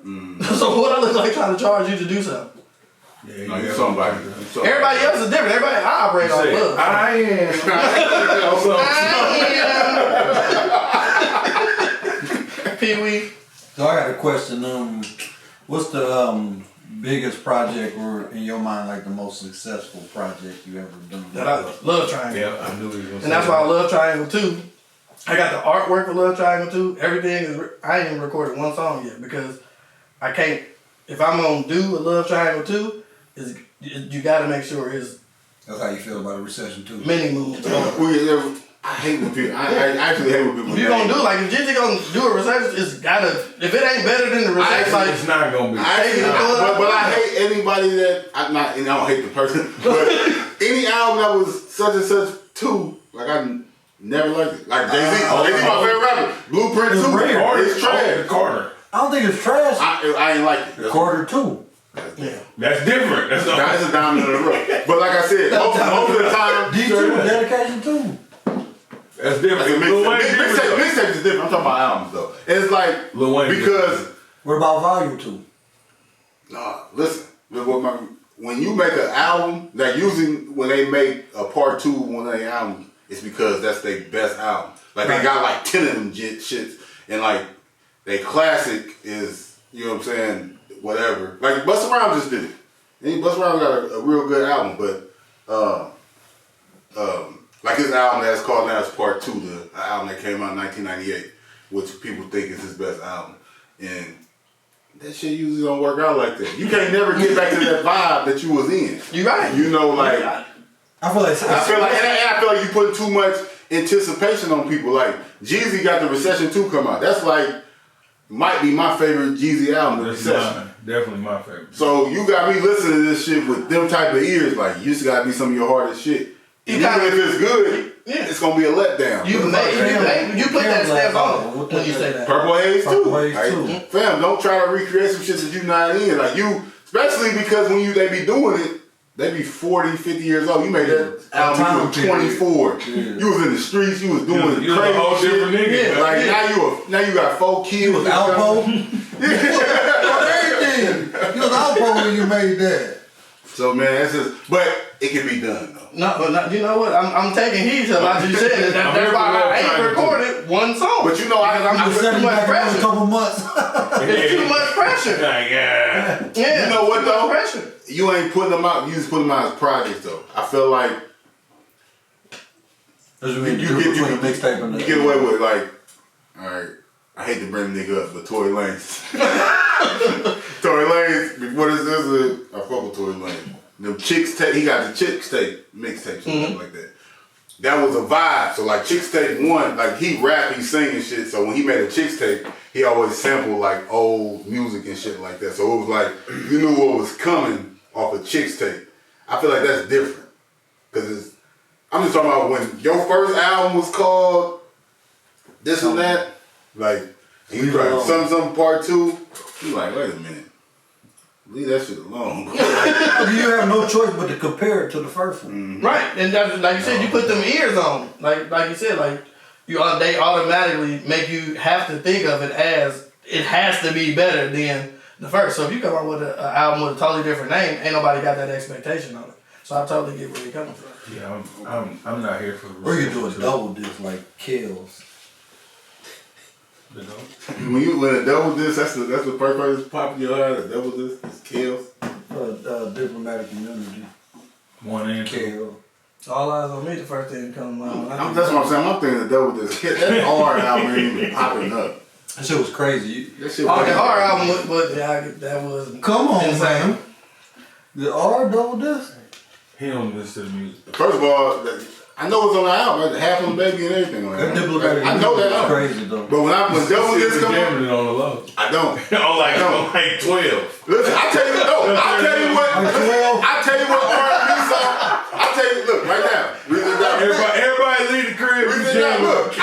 So what I look like trying to charge you to do something? Yeah, No, you're somebody. Everybody else is different. Everybody, I operate on love. I am. Pee Wee. So I got a question. What's the biggest project, or in your mind, like the most successful project you ever done? That I love Triangle. Yeah, I knew he was gonna say And that's why I love Triangle 2. I got the artwork for Love Triangle 2. Everything is, I ain't even recorded one song yet because I can't, if I'm gonna do a Love Triangle 2, you gotta make sure it's That's how you feel about a recession too. many moves. I hate when people. I actually hate when people. If you gonna do like if Jeezy gonna do a recession, it's gotta. If it ain't better than the recession, like it's not gonna be. But I hate anybody that and I don't hate the person, but any album that was such and such 2, like I never liked it. Like Jay-Z, Jay-Z my favorite rapper. Blueprint 2, it's trash. Carter. I don't think it's trash. I ain't like it. Quarter 2. yeah. That's different. That's not. That's a diamond in the rough. But like I said, most of the time, D2 dedication too. That's different. Lil Wayne different. mixtape is different. I'm talking about albums though. And it's like Lil Wayne because What about volume 2? listen, when you make an album, like usually when they make a part 2 of one of their albums, it's because that's their best album. Like they got like 10 of them shits, and like they classic is, you know what I'm saying, whatever. Like Busta Rhymes just did it. And Busta Rhymes got a real good album, but like his album that's called now is Part 2, the album that came out in 1998, which people think is his best album, and that shit usually don't work out like that. You can't never get back to that vibe that you was in. You right. You know, like I feel like I feel like you put too much anticipation on people. Like Jeezy got the Recession 2 come out. That's like might be my favorite Jeezy album, The That's Recession. mine. Definitely my favorite. So you got me listening to this shit with them type of ears. Like you just gotta be some of your hardest shit. You Even gotta- if it's good, Yeah. it's gonna be a letdown. You put that step on when you say that. Purple Haze too. Purple Haze Like, too. fam, don't try to recreate some shit that you not in. Like you, especially because when they be doing it, they be 40, 50 years old. You made that album when you were 24. Yeah. You was in the streets. You was doing You was a whole crazy different shit. nigga. Yeah. Like now you got 4 kids. you was Alpo. Everything. You was Alpo when you made that. So man, it's just, but it can be done though. No, but not, you know what? I'm taking heed to like you said. That's why I ain't recorded one song. But you know, I'm You just set too it much back another pressure. couple months. It's too much pressure. Like, yeah. Yeah, You know what too much though? Pressure. You ain't putting them out. You just put them out as projects though. I feel like You mixtape and you get away with it, like, all right. I hate to bring the nigga up, but Tory Lanez. Tory Lanez, before this, I fuck with Tory Lanez. Them Chicks Tape, he got the Chicks Tape mixtape, something like that. That was a vibe. So like Chicks Tape 1, like he rap, he singing shit. So when he made a Chicks Tape, he always sampled like old music and shit like that. So it was like, you knew what was coming off of Chicks Tape. I feel like that's different. Cause I'm just talking about when your first album was called this and that, like, and you tried something part 2, you like, wait a minute. Leave that shit alone. You have no choice but to compare it to the first one. Right, and that's, like you said, you put them ears on. Like you said, like they automatically make you have to think of it as it has to be better than the first. So if you come out with an album with a totally different name, ain't nobody got that expectation on it. So I totally get where you're coming from. Yeah, I'm not here for the Or you do a reception. double disc like Kills. You know? When a double disc, that's the first part that's popping in your head. A double disc is Kills. Diplomatic Immunity. One and two. Kill. All eyes on me the first thing that comes to mind. That's what I'm saying. I'm thinking a double disc. That hard album ain't even popping up. That shit was crazy. That shit. The R album, that was Come on, insane. man. The R double disc? He don't listen to the music. First of all, I know it's on the album. Half on the Baby and everything on That that. Diplomatic I know that Immunity was album. crazy though. But when double disc come on, jamming it on the low. I don't. On like 12. Listen, I tell you, no, I tell you what, R&B song. I tell you, look, right now. Everybody leave the crib. Look, I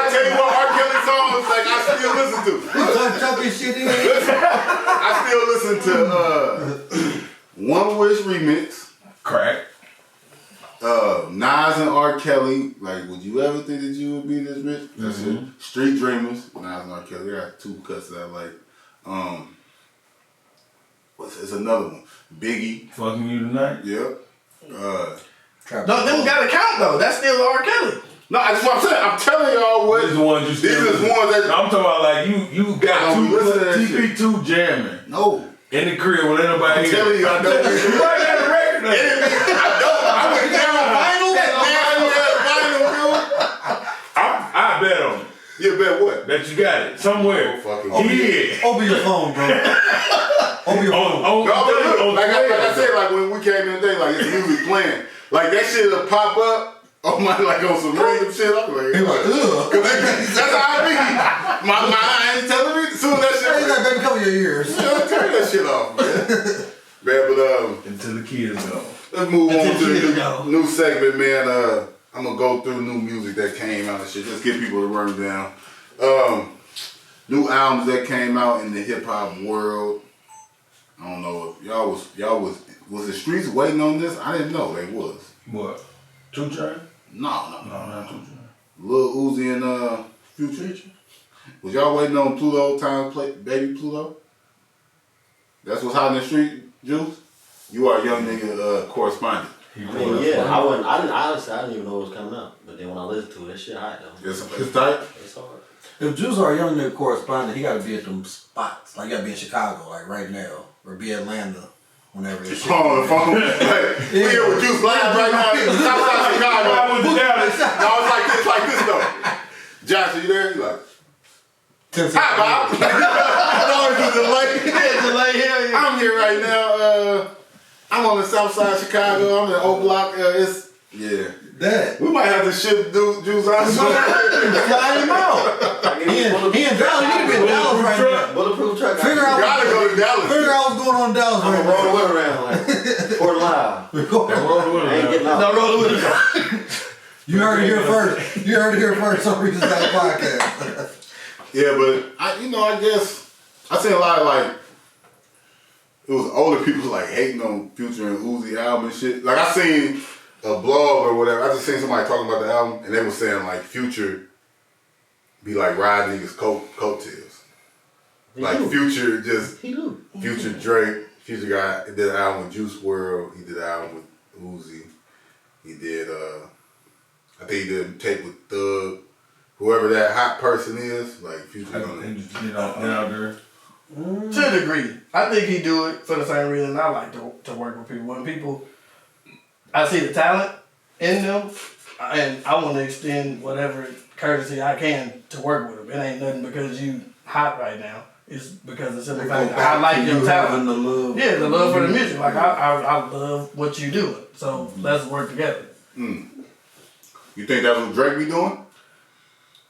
tell you what R. Kelly songs like I still listen to. Stop chucking shit in. Listen, I still listen to One Wish remix. Crack. Nas and R. Kelly, like, would you ever think that you would be this rich? That's it. Street Dreamers, Nas and R. Kelly. They got two cuts that I like. It's another one. Biggie. Fucking You Tonight. Yep. No, them gotta count though. That's still R. Kelly. No, that's what I'm saying. I'm telling y'all what. These are the ones you These still are the ones that. I'm talking about like you got don't listen to that TP2 jamming No. in the crib with anybody. I'm telling you, I don't. You might got a record there. I don't. I went down vinyl. I bet on it. You bet what? That you got it somewhere. Oh, fucking Yeah. Open your phone, bro. Open your phone. On, No, but on, look, like I Twitter. said, like when we came in today, like it's music playing. Like that shit'll pop up on my like on some random shit. I'm like, He like, ugh. that's how I be. My mind is telling me as soon as that Hey, shit. like, baby, cover your ears. Turn that shit off, man. Man, but Until the kids go. let's move on Until to kids the go. new segment, man. I'm gonna go through new music that came out and shit. Just get people to run down. New albums that came out in the hip hop world. I don't know if y'all was the streets waiting on this? I didn't know they was. What? 2 Chainz? No. No, not 2 Chainz. Lil Uzi and Future. Was y'all waiting on Pluto time play Baby Pluto? That's what's hot in the street, Juice? You are a young nigga correspondent. He I was. mean, yeah, I didn't even know it was coming out. But then when I listened to it, that shit hot though. It's tight. It's hard. If Juice are a young nigga correspondent, he gotta be at them spots. Like, he gotta be in Chicago, like right now. Or be Atlanta, whenever it's shit. On the phone. Like, we here with Juice live right now in Southside Chicago. I was down. No, it's like this though. Josh, are you there? He's like, 10 seconds. hi, Bob. No, it's a delay. Yeah, delay here. Yeah. I'm here right now. I'm on the south side of Chicago. I'm in O Block. Yeah. That. We might have to ship Juice out. Fly him out. He in Dallas. He need to be in Dallas right now. Bulletproof truck. Figure out Gotta go to Dallas. what's going on in Dallas I'm right gonna now. roll it around like Fort Live. I ain't getting No, out. roll with it. You heard it here first. You heard it here first. Some reason that podcast. Yeah, but I guess I seen a lot of like it was older people like hating on Future and Uzi album and shit. Like I seen a blog or whatever. I just seen somebody talking about the album and they were saying like Future be like riding niggas coattails. Like Future just He do. Future Drake. Future guy did an album with Juice WRLD. He did an album with Uzi. He did I think he did a tape with Thug. Whoever that hot person is, like Future gonna And just get out there. To a degree. I think he do it for the same reason I like to work with people. When people, I see the talent in them, and I want to extend whatever courtesy I can to work with them. It ain't nothing because you hot right now. It's because it's simple fact I like your talent. The love. Yeah, the love for the music. Like I love what you doing. So let's work together. You think that's what Drake be doing?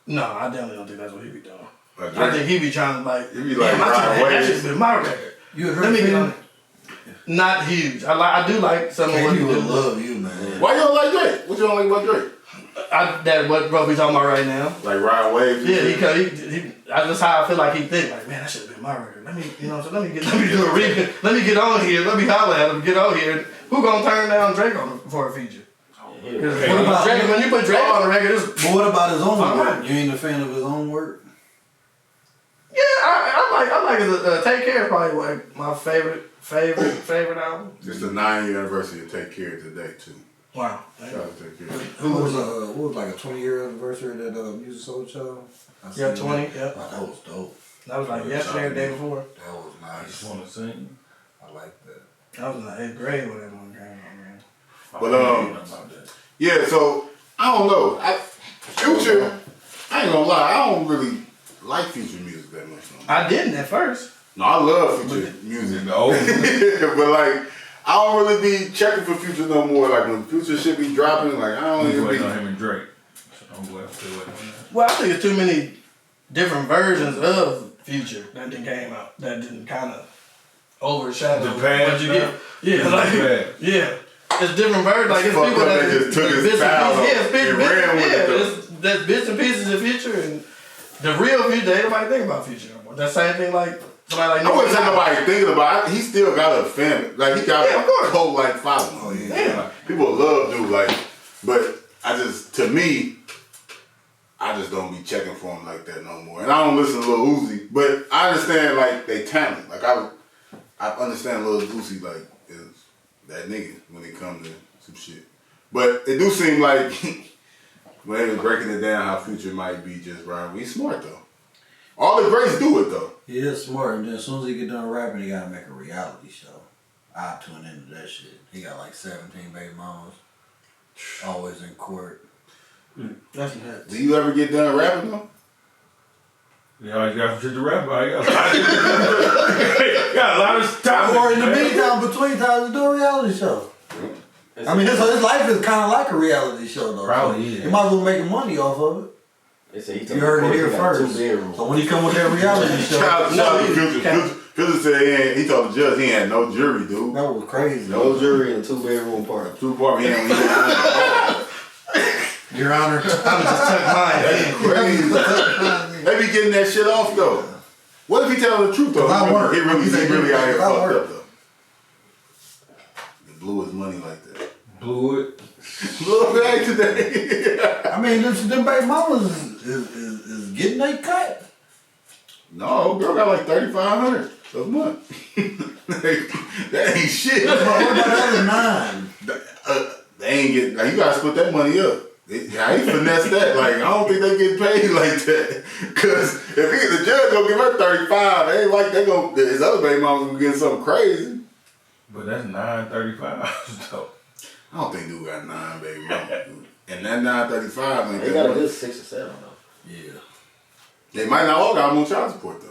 No, I definitely don't think that's what he be doing. Like I think he be trying to like, He be like, damn, I ride tried that waves. shit been my record. You a Let me Drake get on fan? it. Not huge. I do like some of what He he would do. love you, man. Why you don't like Drake? What you don't like about Drake? That what bro we talking about right now. Like Ride Waves? and Yeah, shit? he that's how I feel like he think. Like, man, that should have been my record. Let me, so let me do a remix. Let me get on here. Let me holler at him. Get on here. Who gonna turn down Drake for a feature? Because What about- when you put Drake on the record, it's But what about his own Fine. work? You ain't a fan of his own work? like it. Take Care is probably like my favorite album. It's the 9-year anniversary of Take Care today too. Wow. Shout out to Take Care. Who was what was like a 20-year anniversary of that Music Soul Show? I Yeah, seen 20. that. Yep. Oh, that was dope. That was like yesterday or the day before. That was I nice. just wanna sing. I like that. I was in the 8th grade when that one came out, man. But, I don't know about that. Yeah, so I don't know. Future, I ain't gonna lie, I don't really like Future music that much. No, I didn't at first. no I love Future music, No. but like I don't really be checking for Future no more. Like when Future shit be dropping, like I don't I'm even waiting be. on him and Drake. So I'm glad to waiting on that. Well, I think it's too many different versions of Future that didn't came out that didn't kind of overshadow The past what you now? get. Yeah, The like past. yeah, it's different versions. Like it's Fucked people up, that they just took his bits and style pieces. Yeah, it's and ran with it, though. that's bits and pieces of Future and the real Future. Ain't nobody think about Future no more. That same thing like somebody like I wouldn't say nobody thinking about it. He still got a fan. Like he got Yeah, of a course. cult like following. Oh, yeah. You know, like, people love dude. Like, but I just to me, I just don't be checking for him like that no more. And I don't listen to Lil Uzi, but I understand like they talent. Like I understand Lil Uzi like is that nigga when it comes to some shit. But it do seem like when they was breaking it down how Future might be just right. He's smart though. All the greats do it though. He is smart, and then as soon as he get done rapping, he gotta make a reality show. I tune into that shit. He got like 17 baby mamas, always in court. That's nuts. Do you ever get done rapping though? Yeah, you got some shit to rap about. You got a lot of time. Or in the meantime, between times, do a reality show. I mean, his life is kind of like a reality show, though. Probably so is. You might as well make money off of it. They say he You heard it here first. So when he come with that reality show, Shout out to he- Future. Future said he told the judge he had no jury, dude. that was crazy. No jury in a 2-bedroom apartment. Two apartment, he had Your Honor. I'm just tuck mine in. crazy. They be getting that shit off though. What if he telling the truth though? I work. He really out here I fucked work. up though. He blew his money like that. Blew it. Little bag today. I mean, them baby mamas is getting they cut. No, girl got like 3,500 a month. That ain't shit. But what about the other 9? They ain't getting. Like, you gotta split that money up. How he finesse that? Like I don't think they get paid like that. Cause if the judge gonna give her 35, they ain't like they gonna his other baby mama's gonna get something crazy. But that's 935 though. I don't think dude got 9 baby mamas, dude. And that 935 ain't They that got a much. good 6 or 7 though. Yeah. They might not all got them on child support though.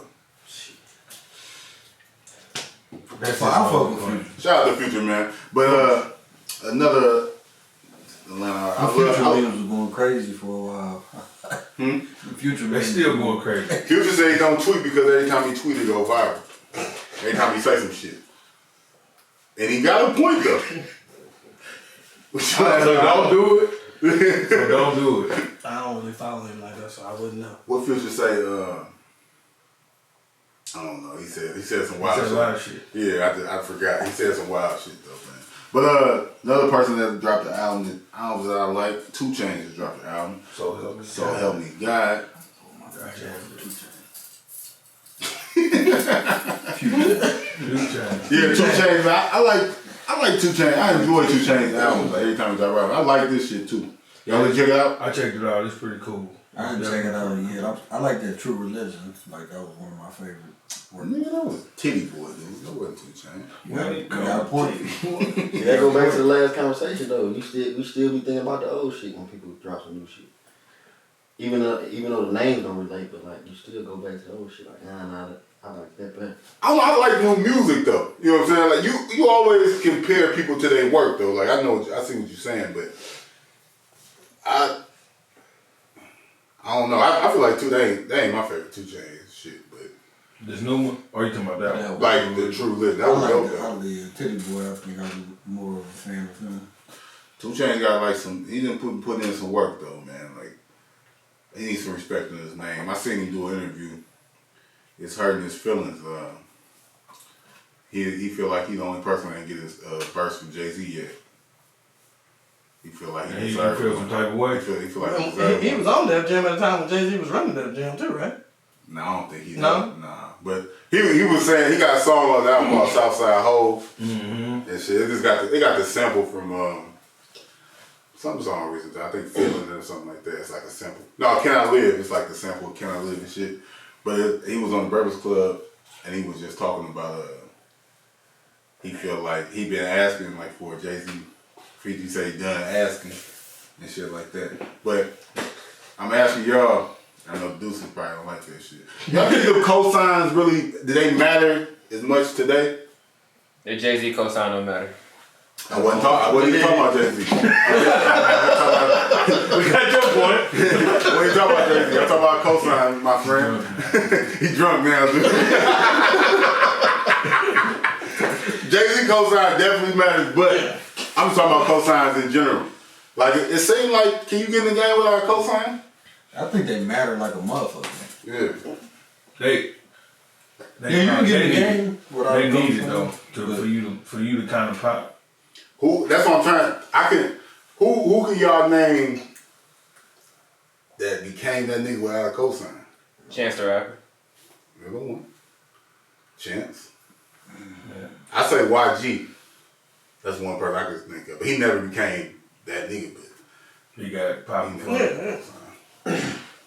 That's So I fuck with Future. Shout out to Future, man. But another The Future memes was going crazy for a while. The Future They memes still going crazy. Future said he don't tweet because every time he tweet it go viral. Every time he say some shit. And he got a point though. So don't do it. So don't do it. I don't really follow him like that, so I wouldn't know. What Future say? I don't know. He said some He wild said shit. a lot of shit. Yeah, I forgot. He said some wild shit though, man. But another person that dropped the album that I like, 2 Chainz just dropped the album. So help me. So Help Me God. Yeah, 2 Chainz. I like 2 Chainz. I enjoy 2 Chainz albums. Like, every time he drop album, I like this shit too. Y'all wanna check it out? I checked it out. It's pretty cool. I didn't check it out yet. I like that True Religion. Like that was one of my favorite. Nigga, that was Titty Boy, dude. That wasn't 2 Chainz. You got a point. See, that go back to the last conversation though. We still be thinking about the old shit when people drop some new shit. Even though the names don't relate, but like you still go back to the old shit. Like nah, I like that better. I like new music though. You know what I'm saying? Like you always compare people to their work though. Like I see what you're saying, but I don't know. I feel like they ain't my favorite 2 Chainz shit, but This new one? Or you talking about that one? like the True Religion. I That was like dope the though. Titty Boy. I think I'm more of a fan of him. 2 Chainz got like he didn't put in some work though, man. Like he needs some respect in his name. I seen him do an interview. It's hurting his feelings. He feel like he the only person that can get his verse from Jay-Z yet. He feel like And he he deserves feel some type of way. He feel like he deserves He was on Def Jam at the time when Jay-Z was running Def Jam too, right? Nah, I don't think he No? does. Nah. But he was saying he got a song on the album called Southside Hove Mm-hmm. and shit. It just got they got the sample from some song recently. I think Feeling It or something like that. It's like a sample. No, Can I Live? It's like the sample of Can I Live and shit. But he was on the Breakfast Club and he was just talking about he felt like he been asking like for Jay-Z. Fiji say he done asking and shit like that. But I'm asking y'all, I know Deuces probably don't like that shit. Y'all think the cosigns really, do they matter as much today? The Jay-Z cosign don't matter. I wasn't even talking about Jay-Z. We got your point. What are you talking about, Jay-Z? I'm talking about cosigns, my friend. He drunk now, dude. Jay-Z cosign definitely matters, but I'm just talking about cosigns in general. Like, it seemed like, can you get in the game without a cosign? I think they matter like a motherfucker. Yeah. They Yeah, you can get in the need it. game without They a need it cosign. though for you to kind of pop. Who? That's what I'm trying. Who can y'all name that became that nigga without a cosign? Chance the Rapper. Number one. Chance. Yeah. I say YG. That's one person I could think of. But he never became that nigga. He got popping.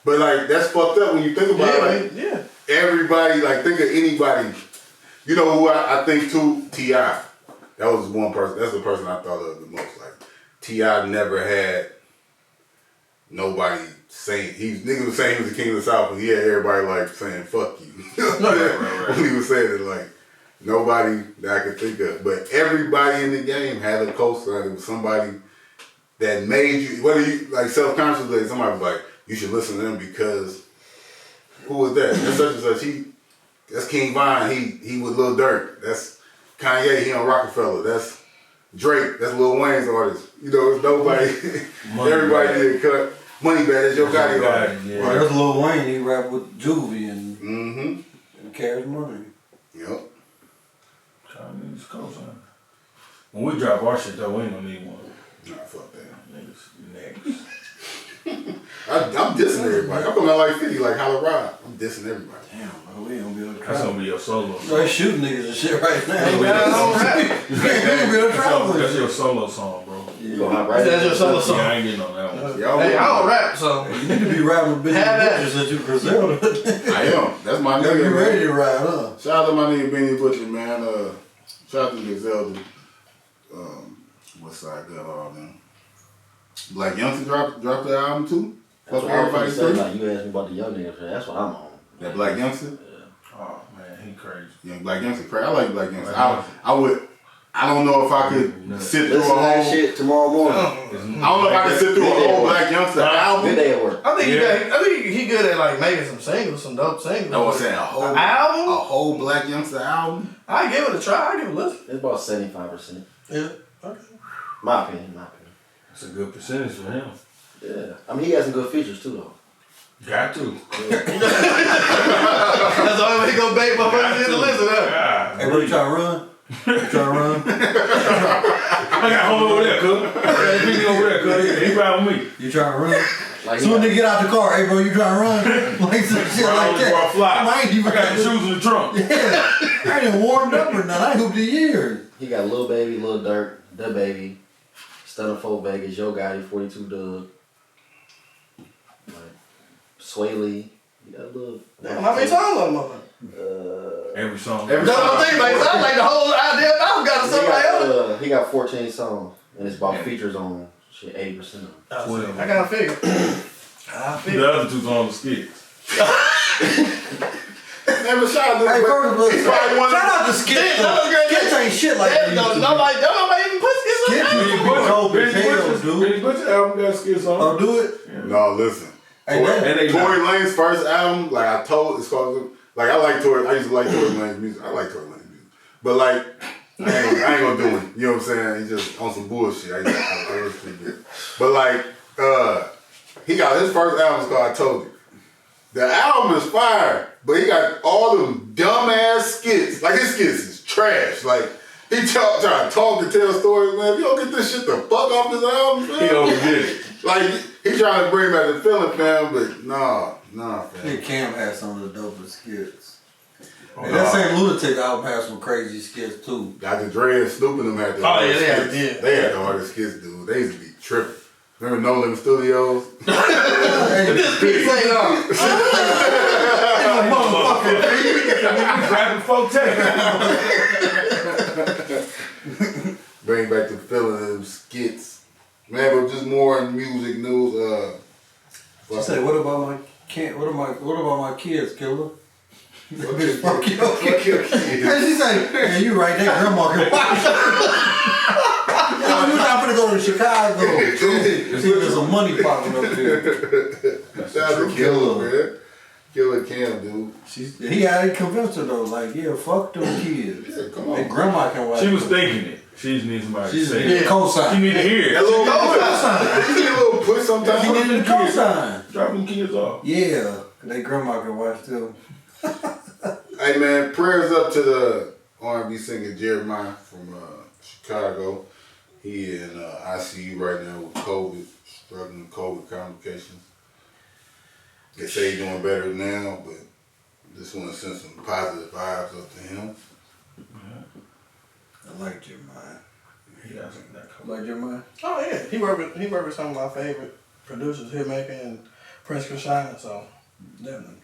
But like that's fucked up when you think about it. Like, Yeah. everybody, like think of anybody. You know who I think too? T.I. That was one person. That's the person I thought of the most. Like T.I. never had nobody saying nigga was saying he was the king of the South, but he had everybody like saying fuck you. Right. When he was saying it, like nobody that I could think of, but everybody in the game had a cosign. It was somebody that made you, whether you like self-consciously, somebody was like, you should listen to them because who was that? That's such and such. That's King Von. He with Lil Durk. That's Kanye. He on Rockefeller. That's Drake. That's Lil Wayne's artist. You know, it's nobody. Everybody did cut. Moneybag. That's your guy. Yeah. Right. There's Lil Wayne. He rap with Juvie and Mm-hmm. Cash Money. Yep. Chinese cosign. When we drop our shit though, we ain't gonna need one. Nah, fuck that. Niggas next. I'm dissing everybody. I'm coming out like 50, like Hollow Rod. I'm dissing everybody. Damn, bro, we ain't gonna be able to That's travel. gonna be your solo. They shooting niggas and shit right now. Hey, man, I don't rap. We ain't gonna be able to travel. That's your solo song, bro. You gonna hop right That's your solo Yeah, song. I ain't getting on that one. Y'all Hey, will. I don't rap, so. You need to be rapping with Benny Have that. Butcher since you Griselda. I am. That's my Yo, nigga. you man. ready to ride, huh? Shout out to my nigga Benny Butcher, man. Shout out to Griselda. What's side good all them? Black Youngster dropped the album too. That's Fuck what I was everybody gonna say. too. Like you asked me about the young niggas. That's what I'm on. That Black Youngster. Oh man, he crazy. Yeah, Black Youngster. Crazy. I like Black Youngster. Black I don't know if I could sit through a Listen to that whole. shit tomorrow morning. I don't know if I could sit through a whole Black Youngster Good album. day at work. I think Yeah. I think he good at like making some singles, some dope singles. I was saying a whole album. Black Youngster album. I give it a try. I give it a listen. It's about 75%. Yeah. Okay. My opinion. That's a good percentage for him. Yeah. I mean, he got some good features too, though. Got to. That's the only way he gonna bait my friends in to listen. Huh? God, Hey, bro, you trying to run? You trying to run? I got home over there, cuz. I got me over there, cuz. He ride with me. You trying to run? Like, Soon as they get out the car, hey bro, you trying to run? Like some shit like Before I that. fly. I ain't even I got the shoes in the trunk. Yeah. I ain't even warmed up or nothing. I ain't hooped a year. he got Lil Baby, Lil Durk, Da Baby, Stunner 4 Vegas, Yo Gotti, 42 Doug, like, Sway Lee. He got a little. Damn, how many songs on the motherfucker? Every song. Every That's what I'm thinking. Like, it sounds like the whole idea I got to somebody else. He got 14 songs, and it's about features on shit 80% of them. I gotta figure. I figure. The other two songs are skits. Never shout out to Hey, first, He's probably one of shout out to Skip. that was great. Skits ain't shit like that. Don't nobody even put skits on Skits that. used to be dope as hell, dude. Benny Butcher album got skits on. Oh, do it? No, listen. Hey, Tory, that- they Tory Lane's first album, like I told, it's called, like I like Tory, I used to like Tory Lane's music. I like Tory Lane's music. But like, I ain't gonna do it. You know what I'm saying? He just on some bullshit. I really think it. But like, he got his first album called I Told You. The album is fire, but he got all them dumbass skits. Like his skits is trash. Like he trying to talk and tell stories, man. If you don't get this shit the fuck off this album, man. He overdid it. Like he trying to bring back the feeling, fam, but nah. Nah, I fam. think Cam had some of the dopest skits. Oh, And that same Lunatic album had some crazy skits too. Dr. Dre and Snoop and them had the Oh, yeah, hardest they had- skits. yeah. They had the hardest skits, dude. They used to be tripping. Remember Nolan Studios? This piece ain't on. Rapping folk tech. Bring back the feeling of them skits. Man, but just more in music news. She said, "What about my kids, killer?" Bitch, fuck your kids. And she said, "Yeah, you right there, grandma can watch." You're not gonna go to Chicago. See, there's some money popping up there. Shout out to Killer, man. Killer Cam, dude. He had convinced her though, like, yeah, fuck them kids. Yeah, come on. And grandma can watch. She was them. thinking it. She just needs somebody to She's say needed it. a cosign. She need to hear That it. little push. You need a little push sometimes. She needed a cosign. Dropping kids off. Yeah, they grandma can watch too. Hey man, prayers up to the R&B singer Jeremiah from Chicago. He in ICU right now with COVID, struggling with COVID complications. They say he's doing better now, but just want to send some positive vibes up to him. I like Jeremiah. He got something that cool. Like Jeremiah? Oh yeah, he worked with some of my favorite producers, Hitmaker and Prince Krishna. So definitely.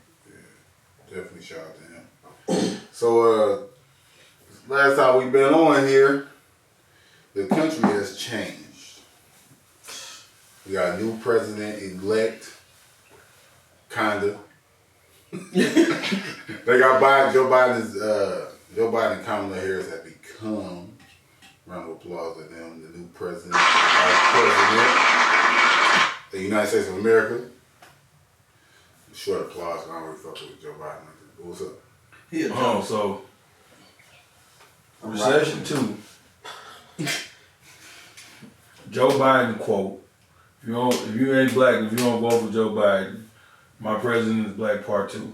Definitely shout out to him. So last time we've been on here, the country has changed. We got a new president-elect, kinda. They got Biden. Joe Biden and Kamala Harris have become, round of applause to them, the new president, vice president of the United States of America. Short applause. I don't really fuck with Joe Biden like that. But what's up? He a Oh, judge. so recession 2. Joe Biden quote: if you ain't black, if you don't vote for Joe Biden, my president is black part 2.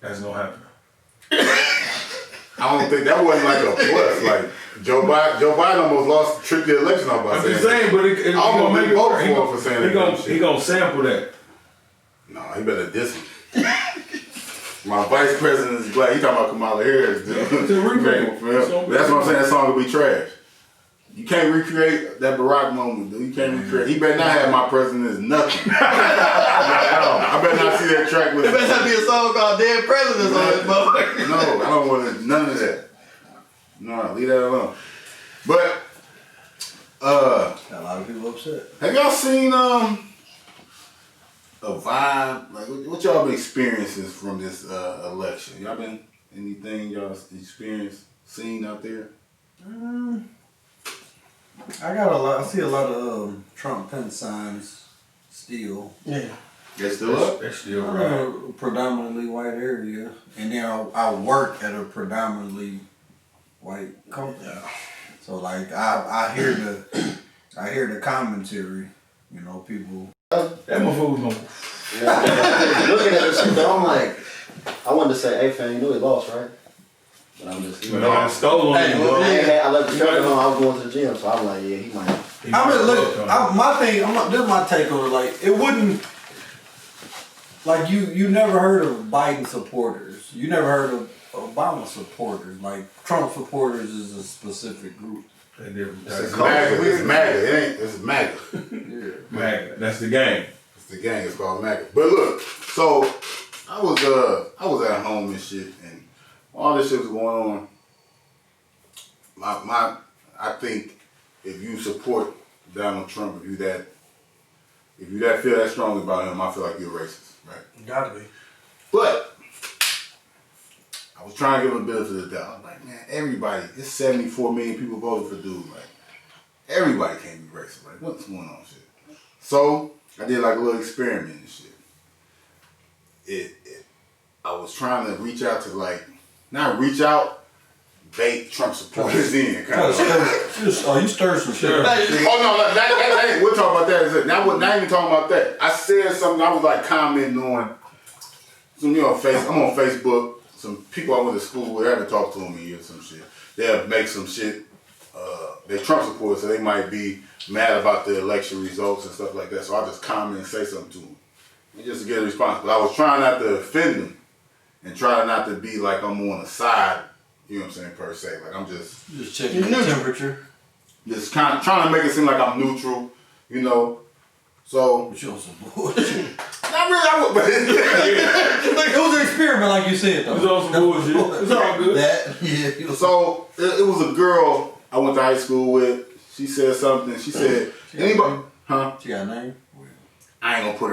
That's gonna happen. I don't think that wasn't like a plus. Like Joe Biden almost lost, tricked the election off by I'm saying just saying, but it I'm gonna gonna make it vote work. for him for saying that dumb shit. He gonna sample that. No, he better diss him. My vice president is black. He talking about Kamala Harris, dude. It's a remake. That's what I'm saying. That song will be trash. You can't recreate that Barack moment, dude. You can't recreate. He better not have my president is nothing. I better not see that track with. There better not be a song called "Dead Presidents" on this motherfucker. No, I don't want none of that. No, leave that alone. But Got a lot of people upset. have y'all seen a vibe? Like what y'all been experiencing from this election? Y'all been anything y'all experienced, seen out there? I see a lot of Trump pen signs still. Yeah. They still up? That's still I'm right. in a predominantly white area, and then I work at a predominantly white company. So like I hear the commentary. You know, people. That motherfucker was gonna. Looking at this shit though, I'm like, I wanted to say, hey fam, you know he lost, right? But I'm just, You know, I stole on Hey, him, well, bro. I left the shirt on, I was going to the gym, so I'm like, yeah, he might. I mean, look, this is my take on it. Like, it wouldn't, like, you never heard of Biden supporters. You never heard of Obama supporters. Like, Trump supporters is a specific group. They different It's types. MAGA. It's MAGA. It ain't. It's MAGA. Yeah. Man, that's the game. It's the gang. It's called MAGA. But look, so I was at home and shit, and all this shit was going on. I think if you support Donald Trump, if you feel that strongly about him, I feel like you're racist, right? Gotta be. But I was trying to give him a benefit of the doubt. I'm like, man, everybody, it's 74 million people voted for dude. Like, everybody can't be racist. Like, what's going on, shit? So I did like a little experiment and shit. I was trying to reach out to not reach out, bait Trump supporters in. Kind of like. You stirred some shit. Sure. Oh no, that ain't. We'll talk about that. Not even talking about that. I said something. I was like commenting on some. I'm on Facebook. Some people I went to school with haven't talked to them in years. Some shit. They'll make some shit. They're Trump supporters, so they might be mad about the election results and stuff like that. So I just comment and say something to them. and just to get a response. But I was trying not to offend them and trying not to be like I'm on the side, you know what I'm saying, per se. Like I'm just checking the temperature. just kind of trying to make it seem like I'm neutral, you know. So But you on some bullshit. not really. I would, but It was an experiment, like you said, though. It's on some bullshit. It's all good. That, so it was a girl I went to high school with. She said something. She said, "Anybody, huh?" She got a name? I ain't gonna put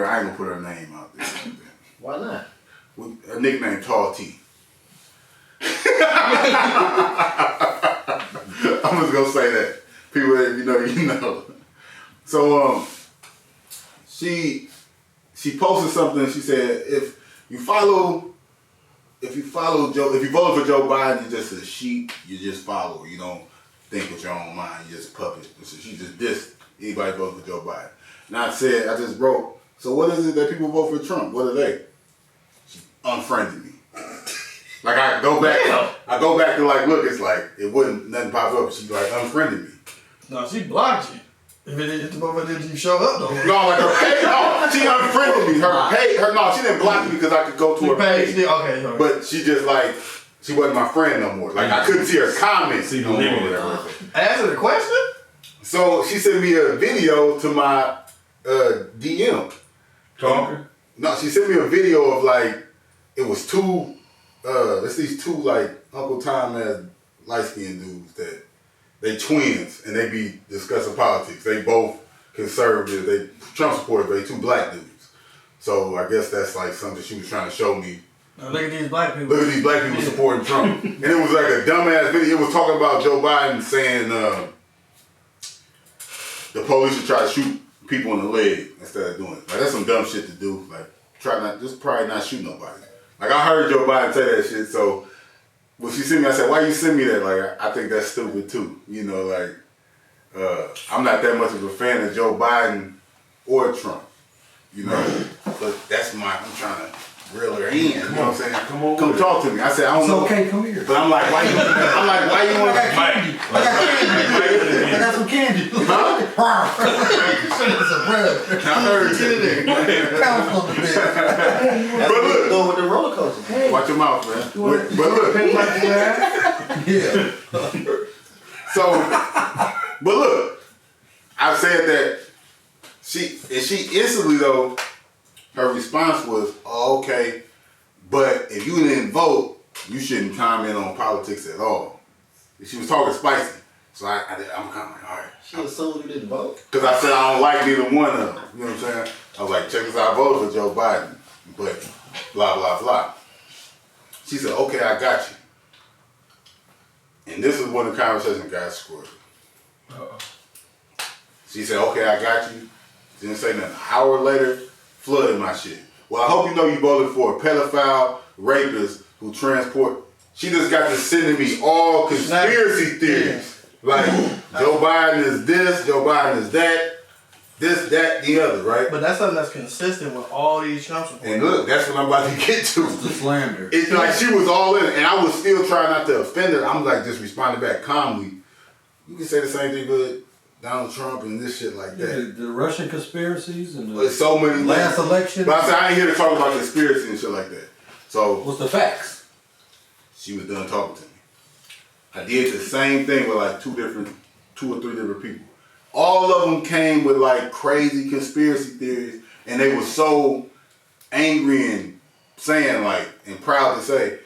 her name out there. Why not? With a nickname, Tall T. I'm just gonna say that. People, if you know, you know. So she posted something. She said, if you voted for Joe Biden, you're just a sheep. You just follow. You don't think with your own mind. You just puppet. So she just dissed anybody vote for Joe Biden. And I just wrote, so what is it that people vote for Trump? What are they? She unfriended me. Like I go back to like, look, it's like, it wouldn't, nothing pops up. She like unfriended me. No, she blocked you. If the motherfucker didn't show up though. No, like her page, no, she unfriended me. She didn't block me because I could go to her page. Okay, right. But she just like, she wasn't my friend no more. Like I couldn't see her comments See the no more. limit. Whatever. Answer the question? So she sent me a video to my DM. Talking. No, she sent me a video of like, it was it's these two like Uncle Tom ass light skinned dudes that they twins and they be discussing politics. They both conservative, they Trump supporters, but they two black dudes. So I guess that's like something she was trying to show me. Now look at these black people. Look at these black people supporting Trump. And it was like a dumbass video. It was talking about Joe Biden saying the police should try to shoot people in the leg instead of doing it. Like that's some dumb shit to do. Like just probably not shoot nobody. Like I heard Joe Biden say that shit, so when she sent me, I said, why you send me that? Like I think that's stupid too. You know, like I'm not that much of a fan of Joe Biden or Trump. You know, but I'm trying to reel her in. You know what I'm saying? Come talk to me. I said, I don't know. It's okay, come here. But I'm like, why you want to Mike. I got some candy. Send us some bread. I heard you. Pounce on the bed. That's But what look. you doing with the roller coaster. Watch your mouth, man. But look. Yeah. But look, I said that she instantly though, her response was, oh, okay, but if you didn't vote, you shouldn't comment on politics at all. She was talking spicy. So I'm kind of like, all right. She assumed you didn't vote. Because I said I don't like neither one of them. You know what I'm saying? I was like, check this out, I voted for Joe Biden. But blah, blah, blah. She said, okay, I got you. And this is when the conversation got squirrely. She said, okay, I got you. Didn't say nothing. An hour later, flooded my shit. Well, I hope you know you voted for a pedophile rapist who transport. She just got to sending me all conspiracy theories. Like, Joe Biden is this, Joe Biden is that, this, that, the other, right? But that's something that's consistent with all these Trump supporters. And look, that's what I'm about to get to. The slander. It's like she was all in it, and I was still trying not to offend her. I'm like just responding back calmly. You can say the same thing with Donald Trump and this shit like that. The Russian conspiracies and There's so many last election. But I said I ain't here to talk about conspiracy and shit like that. So What's the facts? she was done talking to me. I did the same thing with like two or three different people. All of them came with like crazy conspiracy theories, and they were so angry and saying like, and proud to say,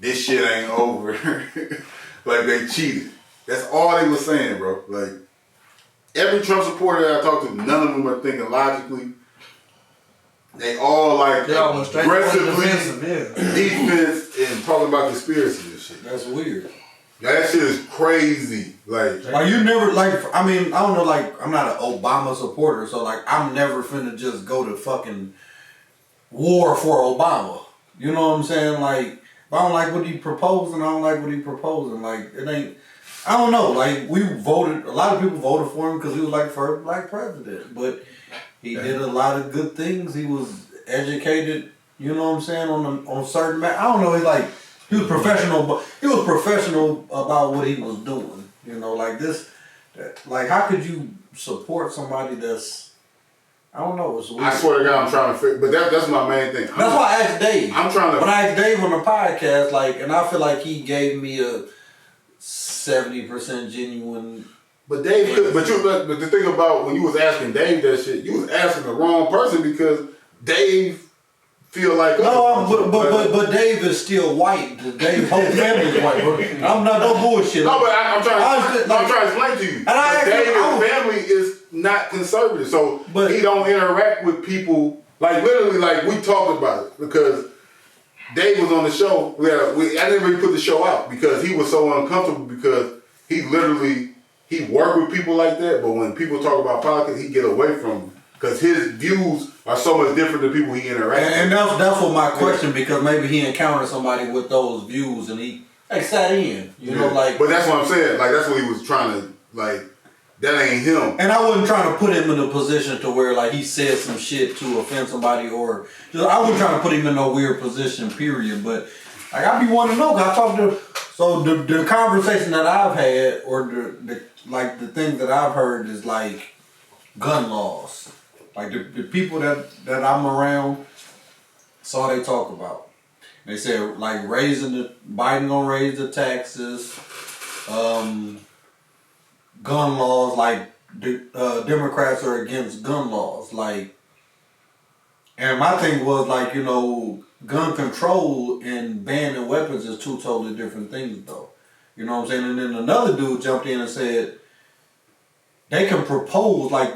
this shit ain't over. Like they cheated. That's all they were saying, bro. Like every Trump supporter that I talked to, none of them are thinking logically. They all like They all went straight for the aggressively defensive, yeah. defense and talking about conspiracy and shit. That's weird. That shit is crazy. Like You never I mean, I don't know, like I'm not an Obama supporter, so like I'm never finna just go to fucking war for Obama. You know what I'm saying? Like if I don't like what he proposing, I don't like what he proposing. Like it ain't. I don't know. Like we voted. A lot of people voted for him because he was like first black president, but he did a lot of good things. He was educated. You know what I'm saying on certain. I don't know. He was professional, but he was professional about what he was doing. You know, like this. Like how could you support somebody that's I don't know. It's weird. I swear to God, I'm trying to figure. But that's my main thing. That's why I asked Dave. I'm trying to. When I asked Dave on the podcast, like, and I feel like he gave me a 70% genuine. But Dave, but the thing about when you was asking Dave that shit, you was asking the wrong person because Dave feel like No, but Dave is still white. Dave whole family is white. Bro. I'm not no bullshit. No, but I'm trying to explain to you. And I Dave's family is not conservative, so But- he don't interact with people like literally like we talked about it because Dave was on the show. I didn't really put the show out because he was so uncomfortable because he literally worked with people like that, but when people talk about politics, he get away from them because his views are so much different than people he interacts with. And that's what my question, because maybe he encountered somebody with those views and he sat in, you know, like. But that's what I'm saying. Like that's what he was trying to like. That ain't him. And I wasn't trying to put him in a position to where like he said some shit to offend somebody, or I wasn't trying to put him in no weird position. Period. But like I be wanting to know. 'Cause I talked to the conversation that I've had, or the things that I've heard is like gun laws. Like the people that I'm around, that's all they talk about. They said like Biden gonna raise the taxes, gun laws, like Democrats are against gun laws, like. And my thing was like, you know, gun control and banning weapons is two totally different things, though. You know what I'm saying? And then another dude jumped in and said they can propose like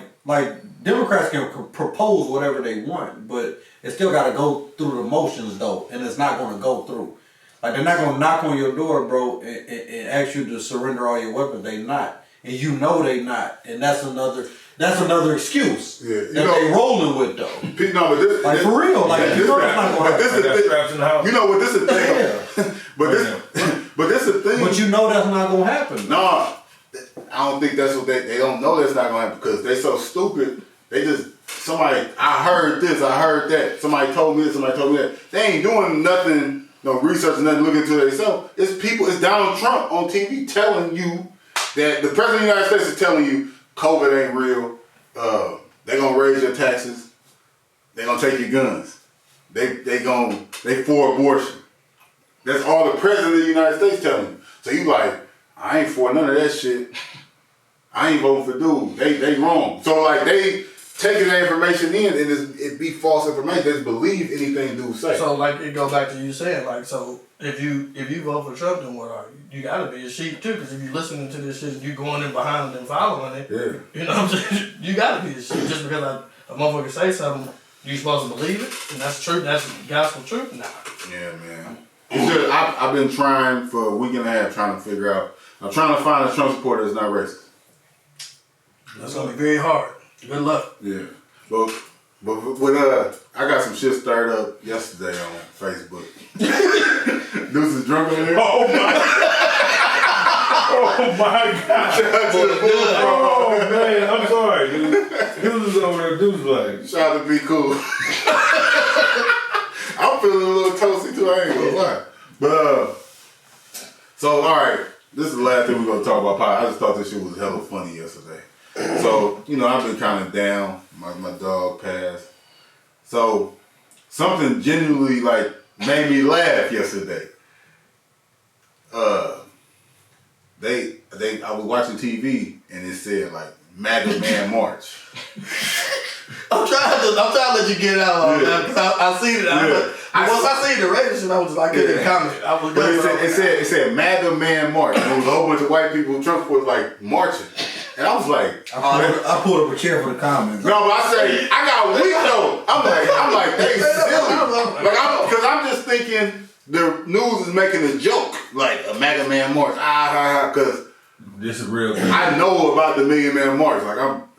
Democrats can propose whatever they want, but it still got to go through the motions though, and it's not going to go through. Like they're not going to knock on your door, bro, and ask you to surrender all your weapons. They not, and you know they not, and that's another excuse that they rolling with though. No, but this like for real, like you know that's not going to happen. This is the thing. You know what? This is the thing. But this is the thing. But you know that's not going to happen. No, I don't think that's what they don't know that's not going to happen because they so stupid. They just, I heard this, I heard that. Somebody told me this, somebody told me that. They ain't doing nothing, no research, nothing looking into it themselves. It's Donald Trump on TV telling you that the president of the United States is telling you COVID ain't real. They're going to raise your taxes. They're going to take your guns. They for abortion. That's all the president of the United States telling you. So you like, I ain't for none of that shit. I ain't voting for dude. They wrong. So like they taking that information in and it be false information. They just believe anything dude say. So like it go back to you saying like, so if you vote for Trump, then what are you? You gotta be a sheep too, because if you listening to this shit and you going in behind it and following it, Yeah. you know what I'm saying? You gotta be a sheep. Just because a motherfucker say something, you supposed to believe it, and that's true. That's gospel truth. Nah. Yeah, man. It's just, I've been trying for a week and a half trying to figure out. I'm trying to find a Trump supporter that's not racist. That's gonna be very hard. Good luck. Yeah, but with I got some shit stirred up yesterday on Facebook. Deuce is drunk in here. Oh my! Oh my God! Oh man, I'm sorry, dude. Deuce is over there. Deuce like. Shout out to Be Cool. I'm feeling a little toasty too. I ain't gonna lie. But so all right, this is the last thing we're gonna talk about. I just thought this shit was hella funny yesterday. So, you know, I've been kind of down. My dog passed. So, something genuinely, like, made me laugh yesterday. I was watching TV, and it said, like, MAGA Man March. I'm trying to let you get it out on that, because I seen it. Yeah. Once I seen the radio shit, I was like, I couldn't comment. I was But it said MAGA Man March. And there was a whole bunch of white people, Trump was like marching. And I was like, I pulled up a chair for the comments. no, but I say, I got weak though. I'm like, they silly. Like, because I'm just thinking the news is making a joke, like a MAGA Man March. Because This is real. I know about the Million Man March.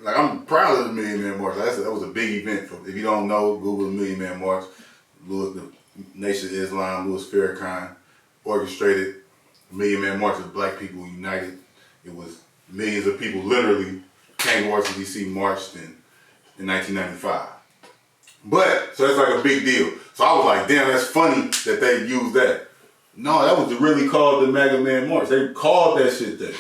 I'm proud of the Million Man March. That was a big event. If you don't know, Google the Million Man March. The Nation of Islam, Louis Farrakhan orchestrated the Million Man March of Black people united. It was millions of people literally came to Washington, D.C., marched in 1995. But, so that's like a big deal. So I was like, damn, that's funny that they used that. No, that was really called the Mega Man March. They called that shit that.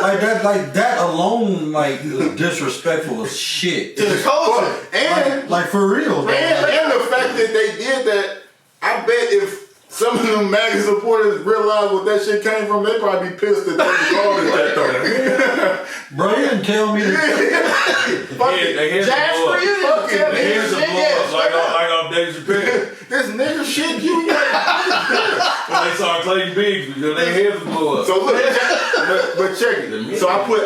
Like that alone, like is disrespectful as shit. To the culture. And Like for real, though. and the fact that they did that, I bet if some of them MAGA supporters realized what that shit came from, they probably be pissed that they called it that though. Bro, you didn't tell me that. Fuck it. They hear Jax the blow for up. you. Fuck it. Tell me They hear this the shit, blow yeah, up straight up. like on Dave Chappelle. This nigga shit you got. When they saw Clayton Biggs because they hear the blow up. So look, but check it. So I put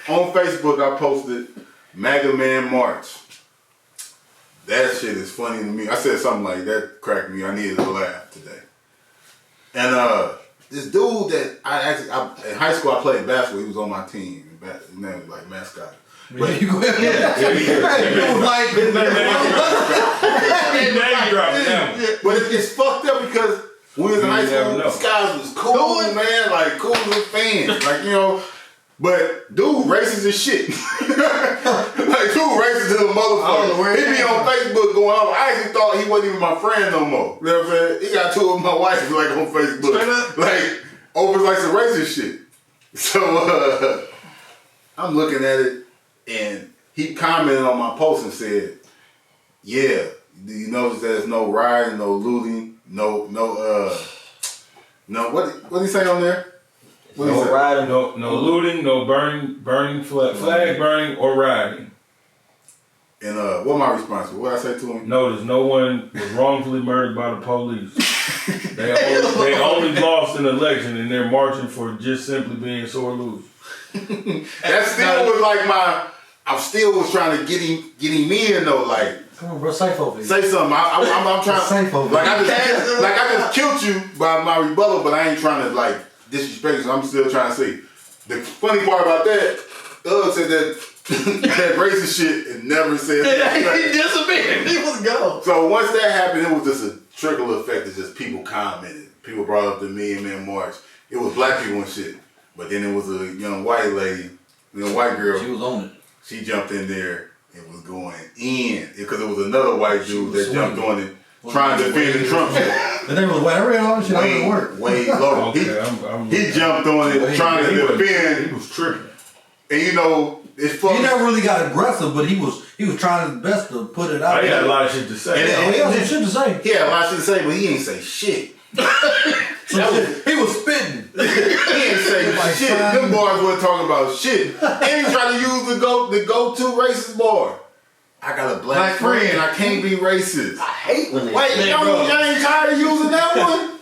on Facebook, I posted MAGA Man March. That shit is funny to me. I said something like that cracked me. I needed a laugh today. And this dude that in high school I played basketball. He was on my team. His name was like mascot. But You go ahead. It was like Name dropping now. But it's fucked up because when we was in high You never school, know. these guys was cool, man, like cool as fans, like you know. But dude, racist as shit. Like dude, racist as a motherfucker. He be on Facebook going off. I actually thought he wasn't even my friend no more. You know what I'm saying? He got two of my wives like on Facebook, Straight up. like over like some racist shit. So I'm looking at it, and he commented on my post and said, "Yeah, do you notice there's no rioting, no looting, no what did he say on there? What did he No say? riding. No looting, no burning flag burning or rioting. And what my response was? What I say to him? Notice no one was wrongfully murdered by the police. They only lost an election and they're marching for just simply being sore losers. That still was like I still was trying to get him in though, like Come on, bro, safe over here. say something. I'm trying Safe over like I just killed you by my rebuttal, but I ain't trying to like disrespect you. So I'm still trying to say. The funny part about that, Doug said that that racist shit and never said He disappeared. He was gone. So once that happened, it was just a trickle effect of just people commenting. People brought up the Me and Man March. It was black people and shit. But then it was a young white lady, white girl. She was on it. She jumped in there and was going in. Because it was another white dude that jumped on it trying to defend the Trump shit. The name was whatever it all shit. I didn't work. Way low. Okay, He jumped on it trying to defend. He was tripping. And you know, it's He fucking. never really got aggressive, but he was trying his best to put it out I had a there. lot of shit to say. And He had some shit to say. He had a lot of shit to say, but he ain't say shit. He was spitting. He ain't say Like shit. fine. Them boys wasn't talking about shit. And he tried to use the go-to racist bar. I got a black friend and I can't be racist. I hate when they Wait, say y'all ain't tired of using that one?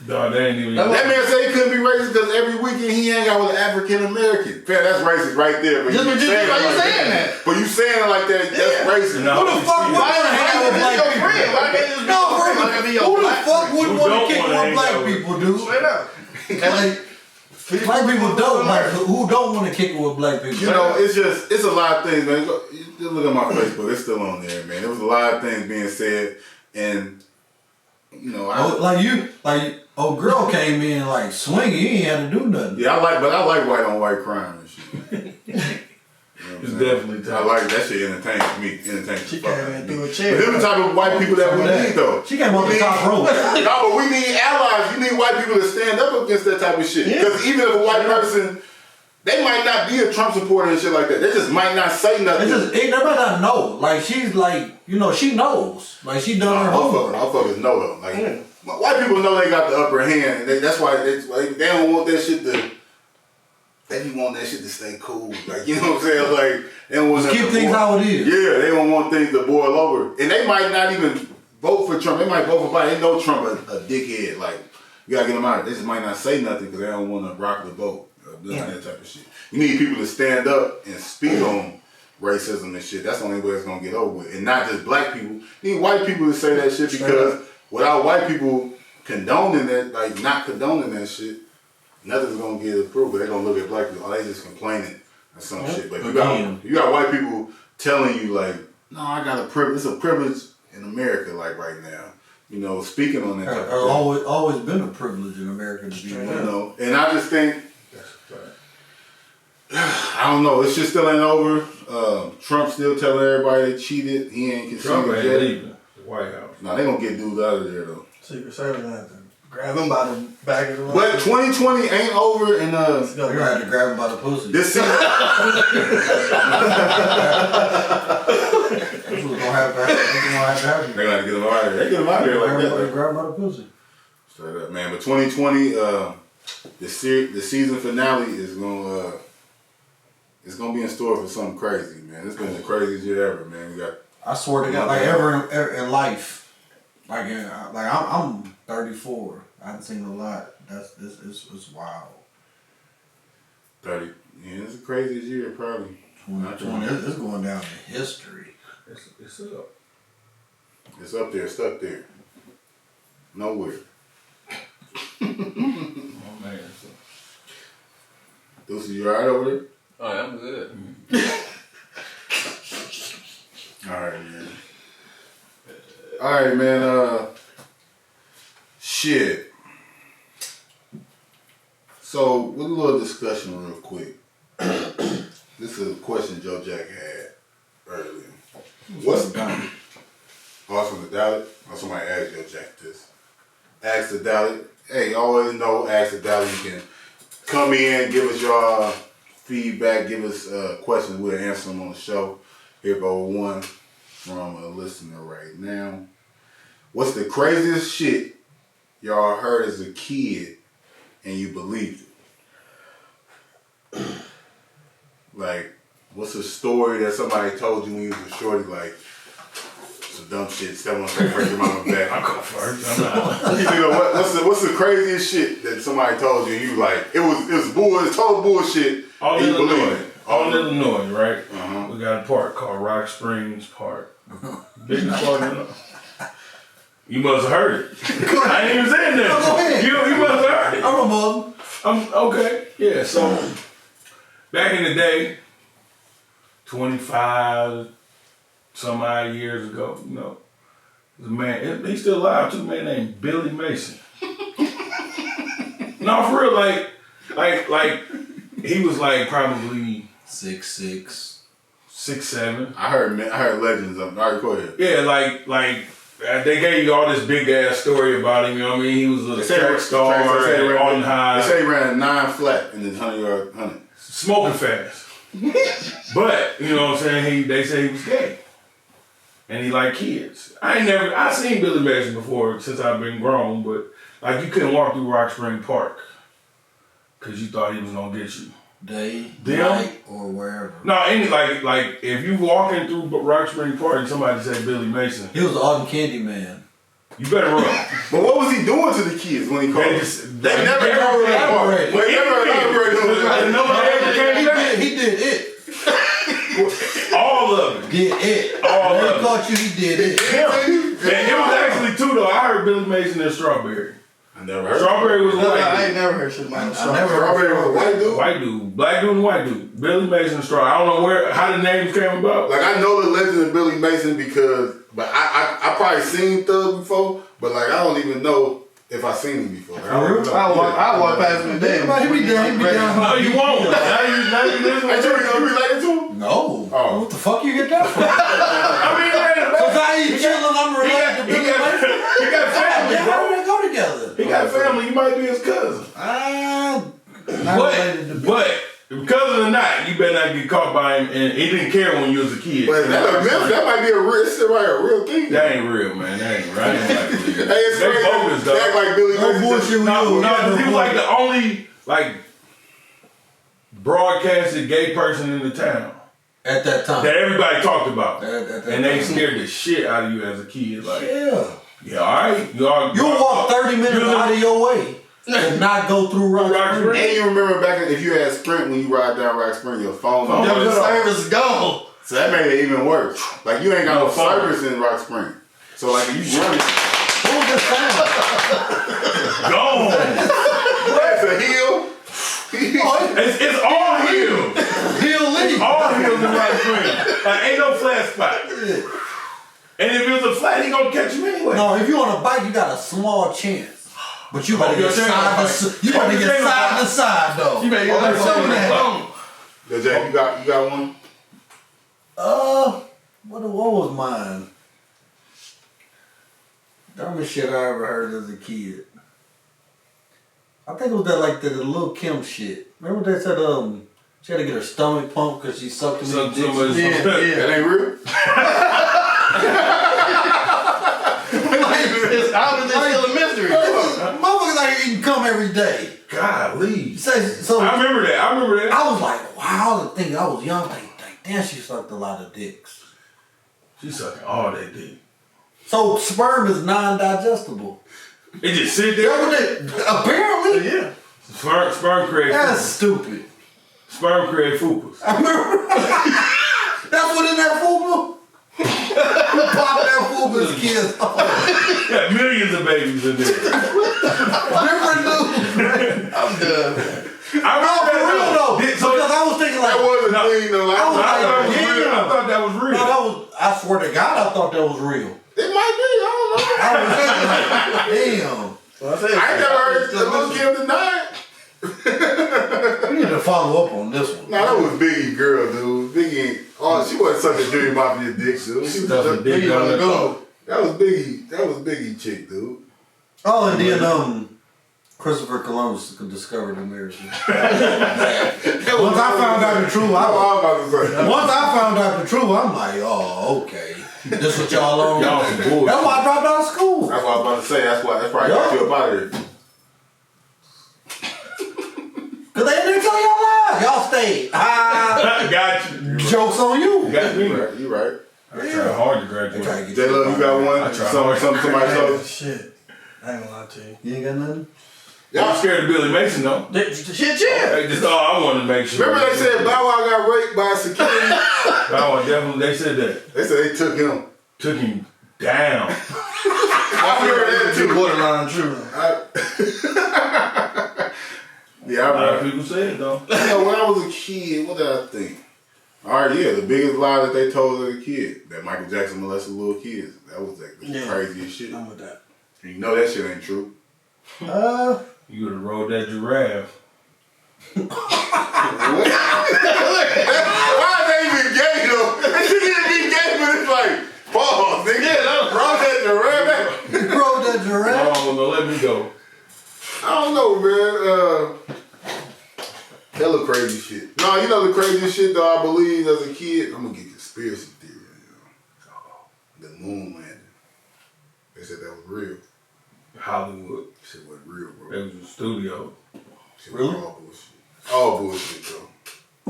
Dog, they ain't even. That man said he couldn't be racist because every weekend he hang out with an African American. Fair, that's racist right there. But Just you saying why it you like saying that. that? But you saying it like that, that's racist. No. Who the fuck would want to hang out with black people? Why can't it just be No, your for friend? real. Why can't it be your Who the black fuck friend? wouldn't Who want to don't kick wanna with hang black out with- people, dude? Straight up. Like, black people don't. Like, who don't want to kick it with black people? You know, it's a lot of things, man. Just look at my Facebook; it's still on there, man. There was a lot of things being said, and you know, old girl came in like swinging. You ain't had to do nothing. I like white on white crime and shit. You know what It's I'm saying? definitely I tough. like that shit. Entertains me. Entertains She the fuck came out in of through me. a But chair. them the type of white people that we need, though. She came on the top rope. No, but we need allies. You need white people to stand up against that type of shit. Because even if a white person, they might not be a Trump supporter and shit like that. They just might not say nothing. It's just, they might not know. Like, she's like, she knows. Like, she done her homework. Motherfuckers know though. Like white people know they got the upper hand. And that's why they don't want that shit to. They be want that shit to stay cool. Like, you know what I'm saying? Like, they don't want Just keep nothing to things boil- how it is. Yeah, they don't want things to boil over. And they might not even vote for Trump. They might vote for Biden. They know Trump a dickhead. Like, you gotta get them out. They just might not say nothing because they don't want to rock the vote. That type of shit. You need people to stand up and speak on racism and shit. That's the only way it's gonna get over with. And not just black people. You need white people to say that shit because without white people condoning that, like not condoning that shit, nothing's gonna get approved. They're gonna look at black people, oh, they just complaining or some shit. But you got white people telling you like, no, I got a privilege. It's a privilege in America, like right now. You know, speaking on that type of thing. Always been a privilege in America to be You white. know, and I just think, I don't know, this shit still ain't over. Trump still telling everybody they cheated. He ain't Trump conceded ain't yet. leaving the White House. Nah, they gonna get dudes out of there though. Secret Service had to grab him by the back of the line. But 2020 ain't over, and Let's go. You're gonna have to grab him by the pussy. this season. That's what's gonna have to happen. That's what's gonna have to happen. They gotta get him out of here. They get him out of here like that. Grab him by the pussy. Straight up, man. But 2020, the season finale is gonna it's gonna be in store for something crazy, man. It's been the craziest year ever, man. We got I swear to God, like ever in life, like I'm 34. I've seen a lot. It's wild. 30. Yeah, it's the craziest year probably. 2020, it's going down in history. It's up. It's up there, stuck there. Nowhere. Oh man. Deuce, you alright over there? Oh, yeah, I'm good. Alright, man. Alright, man. Shit. So, with a little discussion real quick. This is a question Joe Jack had earlier. What's done? From the Dallet? Or somebody asked Joe Jack this. Ask the Dallet. Hey, you always know, ask the Dallet. You can come in, give us your feedback, give us questions. We'll answer them on the show. Here go one from a listener right now. What's the craziest shit y'all heard as a kid and you believed it? Like, what's a story that somebody told you when you was a shorty, like, some dumb shit, step on something, break your mama's back? I'll go first. I'm not. You know, what's the craziest shit that somebody told you and you like, it was total bullshit, All and you believe Illinois. it? All Illinois, right? Uh-huh. We got a park called Rock Springs Park. Biggest park in Illinois. You must have heard it. I ain't even saying Go that. ahead. You must have heard it. I'm a mother. Okay. Yeah, so back in the day, 25 some odd years ago, you know, there's a man, he's still alive too, a man named Billy Mason. No, for real, like he was like probably 6'6". 6'7". I heard legends of. All right, go ahead. Yeah, like they gave you all this big ass story about him. You know what I mean? He was a track star at Alton High. They say he ran 9 flat in the 100-yard 100. Smoking fast. But, you know what I'm saying, they say he was gay. And he liked kids. I seen Billy Mason before since I've been grown, but like you couldn't walk through Rock Spring Park because you thought he was gonna get you. Day, Them? night, or wherever. No, any like if you walking through Rock Spring Park and somebody say Billy Mason, He was the Alton Candy man. you better run. But what was he doing to the kids when he called them? They never elaborated. elaborated. They never elaborated on And nobody ever came back. He did it. All of it. Did it. All When of he it. caught you, he did it. And it was actually two though. I heard Billy Mason and Strawberry. I never heard. Strawberry was I white ain't never heard shit about no I never heard Strawberry was a white dude. White dude, black dude and white dude. Billy Mason and Strawberry. I don't know how the names came about. Like I know the legend of Billy Mason because, but I probably seen Thug before, but like I don't even know if I seen him before. Like, I don't know. I walk past him today. He be down. No, you won't. Now you listen Hey, to you related to him? No. Oh. What the fuck you get that from? I mean, man, So I ain't chilling, I'm related to Billy Mason. he got family, Yeah, how bro. do they go together? He got family. You might be his cousin. Not related to But cousin or not, you better not get caught by him. And he didn't care when you was a kid. But that might be a real, it's right, a real thing. That ain't real, man. That ain't right. Hey, it's They crazy. bogus, dog. Act like Billy No Mason. bullshit with No, you. because he was like the only broadcasted gay person in the town At that time. that everybody talked about, At that and they time. scared the shit out of you as a kid. Like, Yeah. all right, You'll walk 30 minutes You- out of your way and not go through Rock Rock Spring. And you remember back if you had Sprint when you ride down Rock Spring, your phone. Phone Yeah, was the off. service is gone. So that made it even worse. Like you ain't got No no phone. service in Rock Spring. So like if you run it, What was this sound? gone. it's a hill. It's all hills. Hill Lee. All hills in Rock Spring. Like, ain't no flat spot. And if it was a flat, he gonna catch you anyway. No, if you on a bike, you got a small chance. But you better you're get saying side like- to you better get saying side like- to side though. You better get that phone in that. Yo, Jack, you got one? What was mine? Dumbest shit I ever heard as a kid. I think it was that like the Lil Kim shit. Remember they said she had to get her stomach pumped because she sucked too many dicks. That ain't real. It's obviously still a mystery. Motherfuckers out here eating cum every day. Golly. So I remember that. I was like, wow, I was thinking I was young, like damn, she sucked a lot of dicks. She sucking all that dick. So sperm is non-digestible. It just sit there. Apparently. Yeah. Sperm create That's fupas. stupid. Sperm create fupas. I remember. That's what in that fupa. You pop that fupa's kids. Got millions of babies in there. Different news. I'm done. I No, for remember real though. that, though. Because I was thinking like, That wasn't a thing though. I was I thought it was like, real. I damn. thought that was real. No, that was. I swear to God, I thought that was real. It might be. I don't know. I was thinking like, damn. Well, I said, I ain't never heard the Lil Kim deny it. We need to follow up on this one. Nah, that was Biggie girl, dude. Biggie, she wasn't sucking Junior Mafia dick, dude. She was Stuffing dick Biggie down on the there. go. that was Biggie chick, dude. Oh, and then Christopher Columbus discovered America. Once I found out the truth, I was about to say. once I found out the truth, I'm like, oh, okay. This what y'all on? Y'all some bullshit. That's why I dropped out of school. That's what I was about to say. That's probably got you up out of here. Cause they didn't tell y'all lies. Y'all stayed. Got you. Jokes on you. Got me. You right. I tried hard to They try graduate. to get J-Lo, you got one? I tried Something hard. somebody told you? Shit. I ain't gonna lie to you. You ain't got nothing? I'm scared of Billy Mason though. Shit, yeah. Hey, just all I wanted to make sure. Remember they said Bow Wow got raped by security? Oh, definitely. They said that. They said they took him. Took him down. I heard that too. Borderline true. Yeah, A lot I of remember. people said it though. You know, when I was a kid, what did I think? Alright, yeah, the biggest lie that they told as a kid, that Michael Jackson molested little kids. That was like the Yeah. craziest shit. I'm with that. And you know that shit ain't true. You would have rode that giraffe. Why is that even gay though? That shit didn't be gay, but it's like, pause, nigga. Yeah, that brought that giraffe. You rode that giraffe? Oh, no, let me go. I don't know, man. Hella crazy shit. No, you know the craziest shit though I believed as a kid? I'm gonna get conspiracy theory, you know. The moon landing. They said that was real. Hollywood. Shit wasn't real, bro. It was a studio. Shit was all bullshit. All bullshit, bro.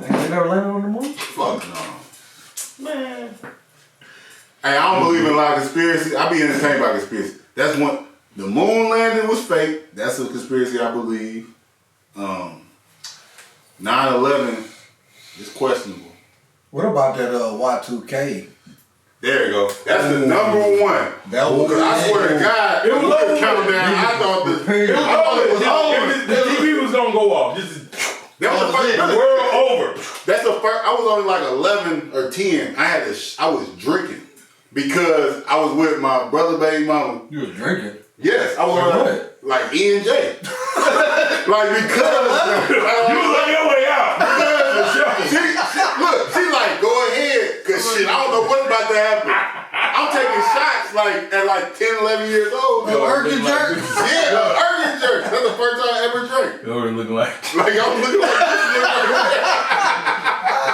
They never landed on the moon? Fuck no. Man. Hey, I don't believe in a lot of conspiracy. I be entertained by conspiracy. That's one. The moon landing was fake. That's a conspiracy I believe. 9/11 is questionable. What about that Y2K? There you go. That's the number one. That was I swear to God, It was look over. countdown. I thought the Repair. I thought it was over. The TV was gonna go off. That was the first. The world over. That's the first. I was only like 11 or 10. I was drinking because I was with my brother, baby mama. You was drinking? Yes, I was like E and J. Like because You was on your way out. she like go ahead, cause shit, I don't know what's about to happen. I'm taking shots like at like 10, 11 years old. The Erkin jerk? Yeah, the Erkin jerk. That's the first time I ever drank. You were looking like. Like I'm looking like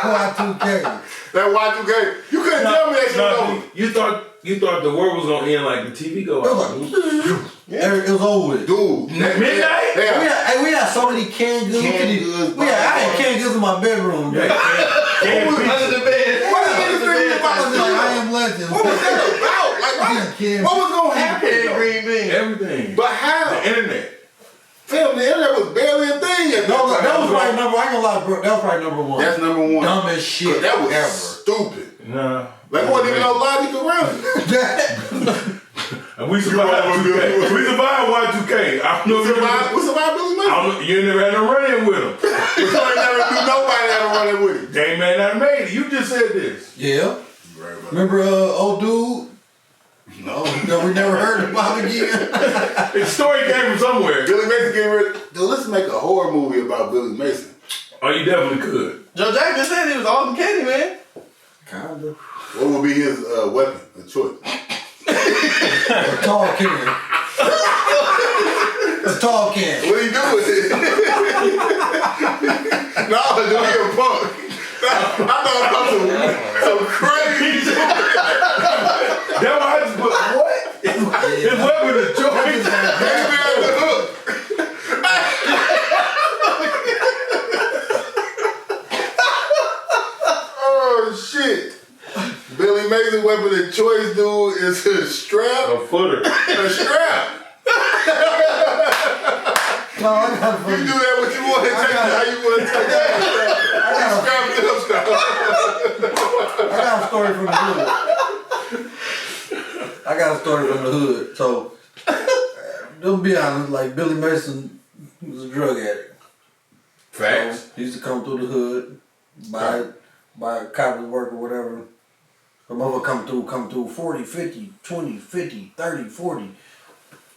Y2K. that Y2K. You couldn't tell me that shit was over. You thought the world was gonna end like the TV go It out. was like, it was over with. Dude, Midnight? We had so many canned goods. Canned goods, I had canned goods in my bedroom. Yeah, What was can't Under the bed. What is this about? I am legend. What was that about? Like, what was gonna happen? And though? green bean. everything. But how? The internet. Fam, the internet was barely a thing at No, that that time. was probably number. I ain't gonna lie, bro. That was probably number one. That's number one. Dumbest shit That was ever. stupid. Nah. Like, there wasn't even no logic around it. And we survived You Y2K. were- We survived Y2K. I don't know if you remember. We survived Billy Mason. You never had no run-in with him. We ain't never do nobody had to run it with him. They may not made it. You just said this. Yeah. Right about Remember old dude? No. That we never heard about again. The story came from somewhere. Billy Mason getting ready. Dude, let's make a horror movie about Billy Mason. Oh, you definitely could. Joe Jackson said he was awesome candy, man. Kinda. What would be his weapon of choice? A tall can. A tall can. What do you do with it? No, do you a punk? I thought about some crazy. That's why I just put what? His weapon of choice. Baby at the hook. Oh shit. Billy Mason weapon of choice, dude, is a strap. A footer. A strap. No, I got You do that what you want to take it, how you want to take that. I got a story from the hood. I got a story from the hood. So, don't be honest, like Billy Mason was a drug addict. Facts. So, he used to come through the hood, buy copper's work or whatever. The mother come through 40, 50, 20, 50, 30, 40.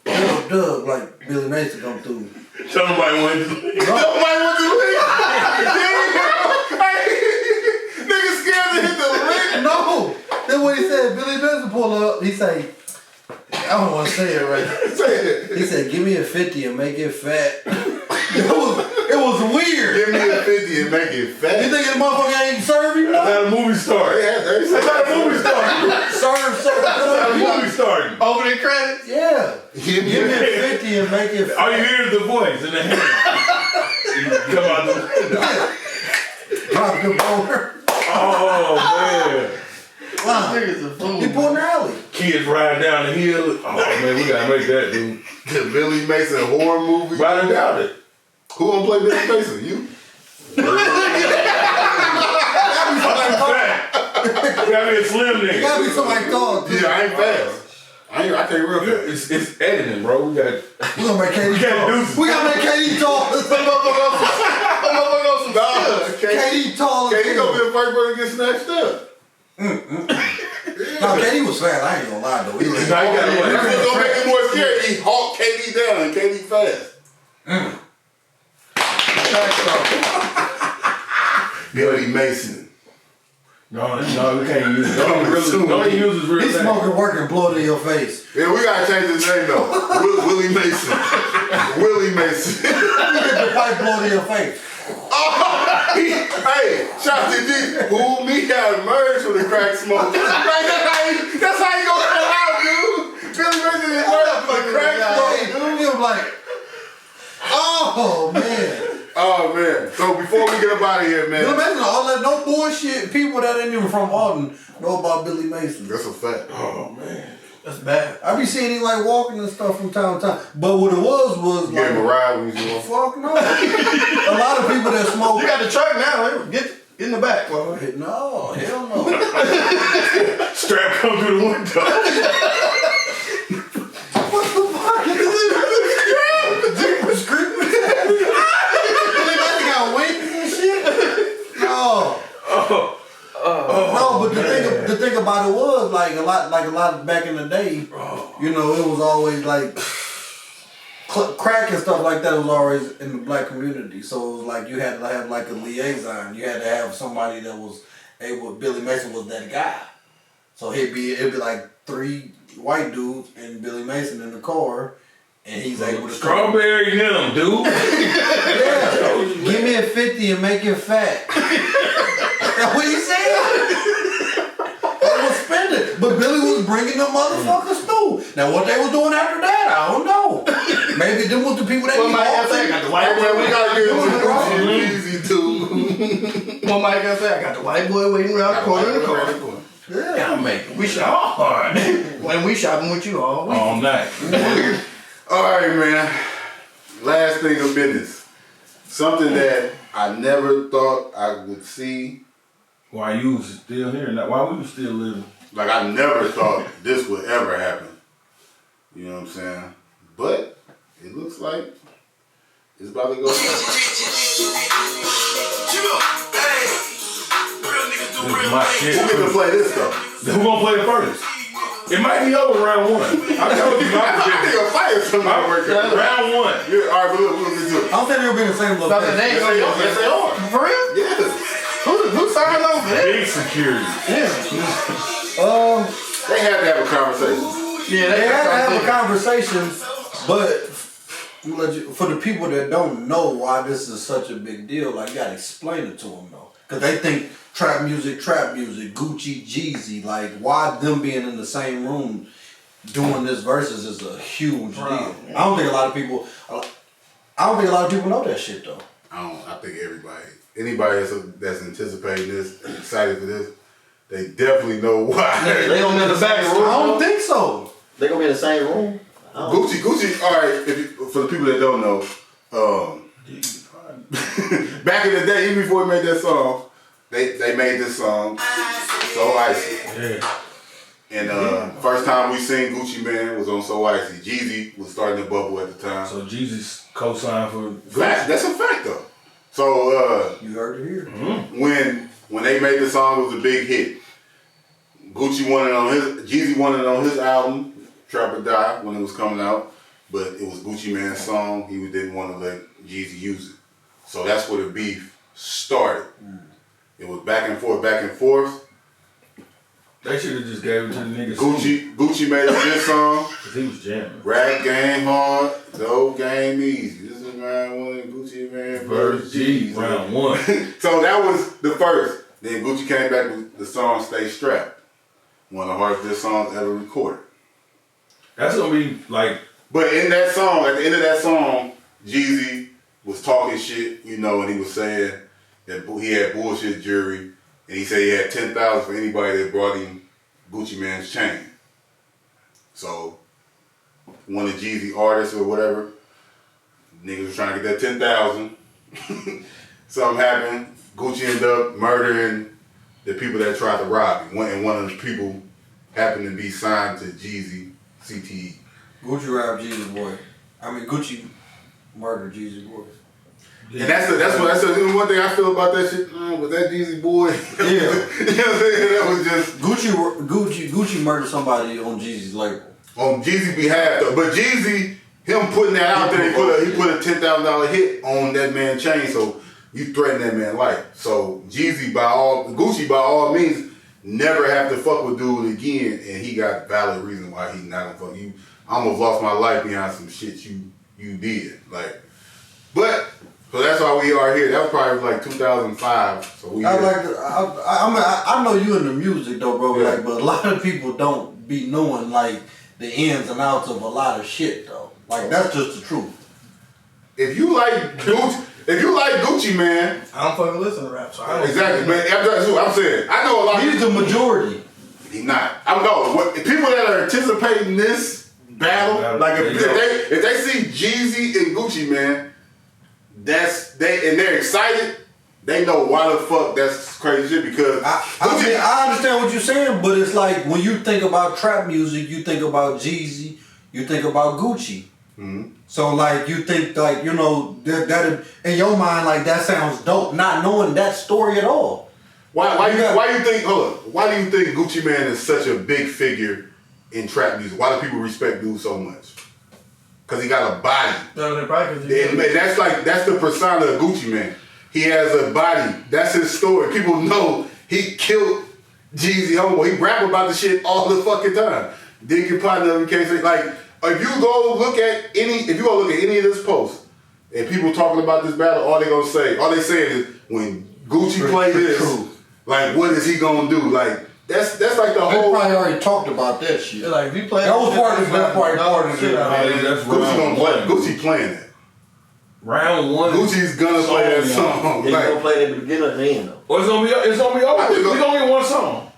Dug like Billy Mason come through. Somebody wanted to leave. Nobody wants to leave. Nigga scared to hit the lick. No! Then what he said, Billy Mason pull up, he say, I don't want to say it right. Say it. He said, give me a 50 and make it fat. It was weird. Give me a 50 and make it You fat. think this motherfucker ain't serving? That's how the movie started. Yeah, That's how the movie started. Serve. That's how the movie started. Opening credits. Yeah. Give me Give me a a 50 and make it All fat. you hear is the voice in the hand. You come out the window. Drop the boulder. Oh man. Wow. Niggas a fool. He pulled in the alley. Kids riding down the hill. Oh man, we gotta make that, dude. The Billy Mason horror movie. Ride it down it. Who gonna play Billy Mason? You? Gotta be a slim You nigga. gotta be somebody tall, too. Yeah, I ain't fast. I can't real fast. It's editing, bro. We got. We gonna make KD We got tall. deuces. We gotta make KD tall. Nah, KD tall. KD gonna be the first person to get snatched up. No, KD was fast. I ain't gonna lie though. He was Now you gotta That's wait. what's gonna make it more scary. He hawk KD down and KD fast. Billy Mason. No, we can't use it. Don't even use his real He's name. smoking work and blow it in your face. Yeah, we gotta change his name though. Willie Mason. Willie Mason. You get the pipe blow it in your face. Hey, shout to D. Who me got emerged from the crack smoke. Like, that's how you gonna come out, dude. Billy Mason emerged from the crack smoke. He was like, oh man. Oh man. So before we get up out of here, Billy man. Mason, all that no bullshit. People that ain't even from Alton know about Billy Mason. That's a fact. Oh man. That's bad. I be seeing him like walking and stuff from time to time. But what it was You gave him a like, ride when you see one. fuck no. A lot of people that smoke. You got the truck now. Right? Get in the back. Well, No, hell no. Strap come through the window. What the fuck is this? Jeepers creepers. Billy Mason got wings and shit. No. No, but the thing about it was like a lot back in the day, you know, it was always like crack and stuff like that was always in the black community. So it was like you had to have like a liaison. You had to have somebody that was able. Billy Mason was that guy. So it'd be like 3 white dudes and Billy Mason in the car, and he's able to Strawberry them, dude. Yeah, give me a 50 and make it fat. That's what he said. They was spending, but Billy was bringing them motherfuckers through. Now what they was doing after that, I don't know. Maybe them was the people that Well, he Mike, I bought. say I got the Hey white man, boy. we gotta get into Easy too. Well, Mike, I say I got the white boy waiting around the corner in the car. Yeah. I'm making We shot hard. when we shopping with you all week. All night. Alright, man. Last thing of business. Something that I never thought I would see. Why you was still here? Why we was still living? Like, I never thought this would ever happen. You know what I'm saying? But it looks like it's about to go. This is my shit. Who gonna play this though? Who gonna play it first? It might be over round 1. I told you I my think I'll fire somebody right there. round 1. Yeah, all right, but look, we're gonna do it. I don't think they'll be in the same Something location. they ain't Yes, they gonna are. Yes, they are. For real? Yes. Who signed on for this? Big security. Yeah. They have to have a conversation. Yeah, They had to have a that's conversation, but for the people that don't know why this is such a big deal, like you gotta explain it to them though, because they think trap music, Gucci, Jeezy, like why them being in the same room doing this versus is a huge deal. I don't think a lot of people know that shit though. I think anybody that's anticipating this, and excited for this, they definitely know why. They gonna be in the same room. I don't think so. They gonna be in the same room. Gucci. All right, for the people that don't know, back in the day, even before he made that song, they made this song, So Icy. Yeah. And first time we seen Gucci Mane was on So Icy. Jeezy was starting to bubble at the time. So Jesus co-signed for That's a fact though. So You heard it here. when they made the song, it was a big hit. Jeezy wanted it on his album, Trap or Die, when it was coming out, but it was Gucci Mane's song. He didn't want to let Jeezy use it. So that's where the beef started. It was back and forth. They should have just gave it to the nigga. Gucci made up this song. Cause he was jamming. Rap game hard, dope game easy. This is round one, Gucci Mane versus Jeezy. Round one. So that was the first. Then Gucci came back with the song Stay Strapped. One of the hardest songs ever recorded. That's gonna be like. But in that song, at the end of that song, Jeezy was talking shit, and he was saying that he had bullshit jewelry, and he said he had 10,000 for anybody that brought him Gucci Mane's chain. So one of Jeezy artists or whatever, niggas was trying to get that 10,000. Something happened. Gucci ended up murdering the people that tried to rob him. And one of the people happened to be signed to Jeezy CTE. Gucci rapped Jeezy boy. Gucci murdered Jeezy boy. And that's the one thing I feel about that shit. With that Jeezy boy, Yeah. you know what I'm saying? That was just Gucci murdered somebody on Jeezy's label. on Jeezy's behalf, though. But Jeezy, him putting that out there, he put a $10,000 hit on that man's chain. So you threaten that man's life. So Gucci by all means never have to fuck with dude again, and he got valid reason why he not gonna fuck you. I almost lost my life behind some shit you did. So that's why we are here. That was probably like 2005. So we. I know you in the music though, bro. Yeah. But a lot of people don't be knowing like the ins and outs of a lot of shit though. Like that's just the truth. If you like Gucci Mane, I don't fucking listen to rap, so I don't. exactly, man. That's what I'm saying. I know a lot. He's the majority. He not. People that are anticipating this battle, like if they see Jeezy and Gucci Mane, and they're excited. They know why the fuck that's crazy shit because I understand what you're saying, but it's like when you think about trap music, you think about Jeezy, you think about Gucci. Mm-hmm. So like you think like that in your mind like that sounds dope, not knowing that story at all. Why do you think Gucci Mane is such a big figure in trap music? Why do people respect dude so much? Because he got a body. No, they're probably And that's the persona of Gucci Mane. He has a body. That's his story. People know he killed Jeezy homeboy. He rap about the shit all the fucking time. Dig your partner in case if you go look at any of this post and people talking about this battle, all they saying is when Gucci play this, like what is he gonna do? Like that's like the They whole. probably already talked about that shit. like if you play That was part of the best part of it. That's Gucci playing that. Round one. Gucci's gonna play that song. He's Like, gonna play that beginning or the end though. Or it's gonna be over. It's gonna be one song.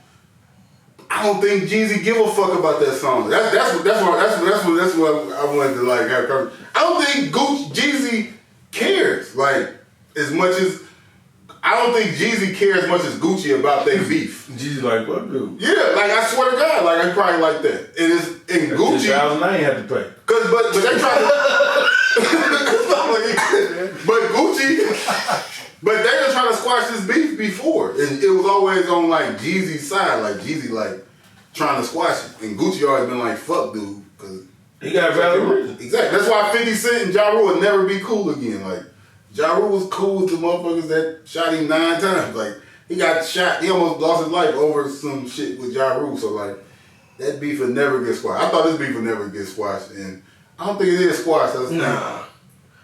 I don't think Jeezy give a fuck about that song. That's what I wanted to like have covered. I don't think Jeezy cares like as much as I don't think Jeezy cares as much as Gucci about their beef. Jeezy like, what dude? Yeah, like I swear to God, like I probably like that. It is in Gucci. 2009 had to pay. But they try to. But Gucci. But they were trying to squash this beef before, and it was always on like Jeezy's side, like Jeezy like trying to squash it, and Gucci always been like, "Fuck, dude," because he got valid reason. Exactly. That's why 50 Cent and Ja Rule would never be cool again. Like Ja Rule was cool with the motherfuckers that shot him 9 times. Like he got shot, he almost lost his life over some shit with Ja Rule. So like that beef would never get squashed. I thought this beef would never get squashed, and I don't think it is squashed. That's the thing. Nah.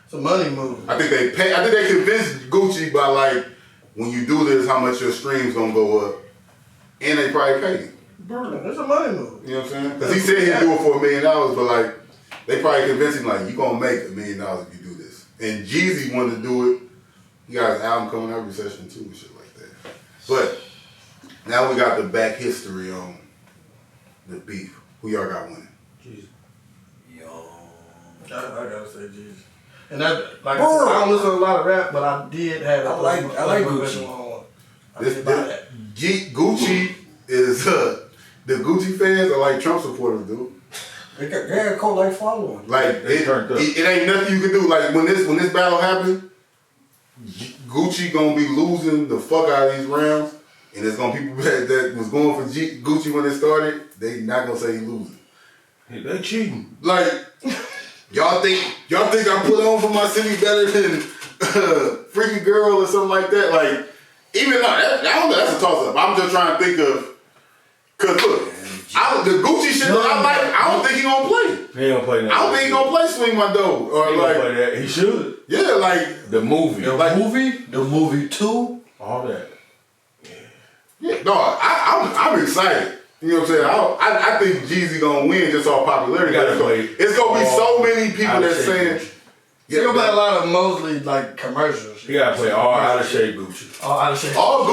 It's a money move. I think they convinced Gucci by like, when you do this, how much your streams gonna go up, and they probably paid him. It's a money move. You know what I'm saying? Because he said he'd do it for $1 million, but like, they probably convinced him like, you gonna make $1 million if you do this. And Jeezy wanted to do it. He got his album coming out, Recession 2 and shit like that. But now we got the back history on the beef. Who y'all got winning? I gotta say Jesus. And that, like I said, I don't listen to a lot of rap, but I did have I like Gucci. Gucci is the Gucci fans are like Trump supporters, dude. They got a cult like following. Like it ain't nothing you can do. Like when this battle happened, Gucci gonna be losing the fuck out of these rounds, and there's gonna people that was going for Gucci when it started. They not gonna say he losing. Hey, they cheating. Like y'all think I put on for my city better than Freaky Girl or something like that. Like even though I don't know, that's a toss up. I'm just trying to think of, cause look, the Gucci shit that I like, I don't think he gonna play. He don't play that. I don't think he gonna play Swing My Dough or He like gonna play that. He should. yeah, like The movie. The movie 2. All that. yeah. No, I'm excited. You know what I'm saying? I think Jeezy gonna win just off popularity. You gotta play It's gonna be so many people out of that's saying. shape. They gonna play a lot of mostly like commercials. He gotta play all out of shape Gucci. All out of shape. All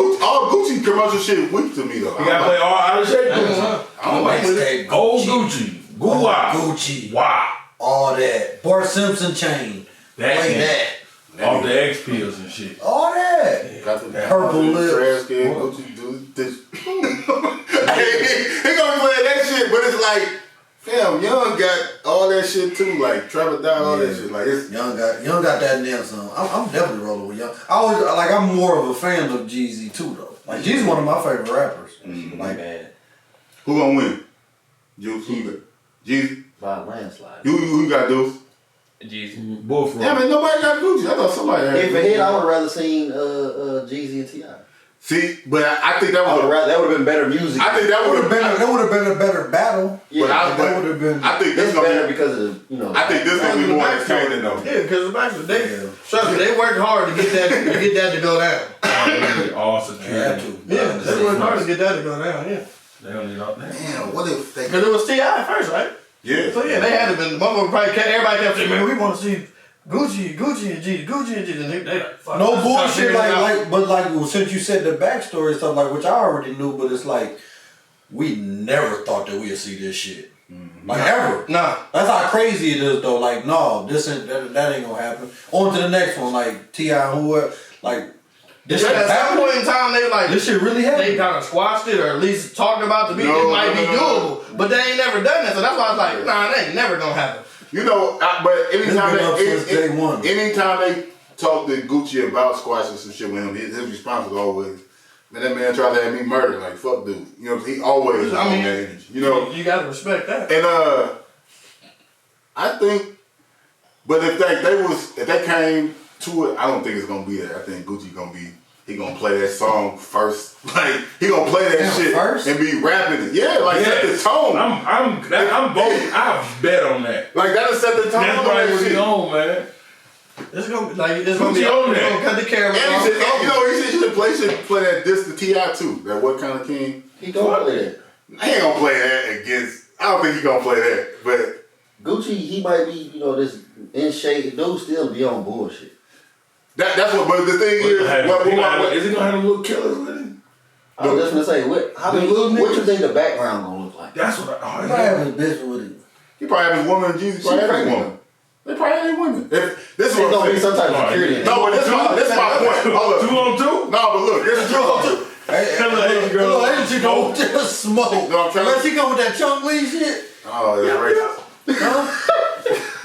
Gucci commercial shit weak to me though. He gotta play all out of shape Gucci. I don't like it. Old Gucci. Goo-wah. Gucci. Wow. All that. Bart Simpson chain. That Play man. that. Off the X pills and shit. All that. Got the Purple lips. trash can Gucci do this. He gonna play that shit, but it's like, fam, Young got all that shit too, like Trevor Down, all that shit. Like it's Young got that nail song. I'm definitely rolling with Young. I'm more of a fan of Jeezy too though. Like Jeezy's one of my favorite rappers. Like who gonna win? Juice, who you got? Jeezy? By a landslide. Who you got, Deuce? Jeezy. Bullfrog. Yeah, man, nobody got Gucci. I thought somebody had If Gucci. it hit, I would have rather seen Jeezy and T.I. See, but I think that I was would have that would have been better music. I think that would have been. that would have been a better battle. yeah, that would have been. I think this it's gonna better be. because of the I think this gonna be more entertaining though. Yeah, because back in the day, trust me, they worked hard to get that to go down. All Had security. to. Yeah, they worked hard to get that to go down. Yeah, They don't need all that. Damn, what if they? because it was T.I. first, right? Yeah. So yeah, they had to been. Motherfucker probably everybody kept saying, man, we want to see Gucci and Jeezy, and they like, fuck. No let's start bullshit, figuring it out. well, since you said the backstory and stuff, like, which I already knew, but it's like, we never thought that we'd see this shit. Like, ever. Nah. That's how crazy it is, though. Like, no, that ain't gonna happen. On to the next one, like, T.I. and whoever, like, this shit At some happened? point in time, they like This shit really they happened? kind of squashed it, or at least talked about the beat. No, It might be no. doable, but they ain't never done it. So that's why I was like, nah, that ain't never gonna happen. You know, but anytime been up since day one. anytime they talk to Gucci about squashing some shit with him, his response was always, "Man, that man tried to have me murdered. Like fuck, dude. You know, he always I mean, on that energy. You know, you gotta respect that. and I think, but if they came to it, I don't think it's gonna be that. I think Gucci he gonna play that song first. Like he gonna play that shit first? and be rapping it. Yeah, like set the tone. I'm voting. I bet on that. Like that'll set the tone. That's on probably that what shit. he on, man. It's gonna be like it's gonna be Gucci on it's that. gonna cut the camera And off. he said, you know, he said you should play that disc to T.I. too. That What Kind of King. He don't play that. I ain't gonna play that against. I don't think he gonna play that. But Gucci, he might be, this in shape. Dude still be on bullshit. that's what. But the thing is, Is he gonna have them little killers with him? I was just gonna say, what you think the background gonna look like? That's what I. He might have his bitch with him. he probably have his woman and Jesus probably have his pregnant. woman. They probably have their women. This It's is what gonna I'm be saying. some type of security. No, but this is my point. Hold up. 2 on 2? No, but look, this is 2 on 2. Hey, Tell the Asian girl. Little Asian go with that smoke. No, I'm trying Unless to. he come with that Chung Lee shit. Oh, that's racist.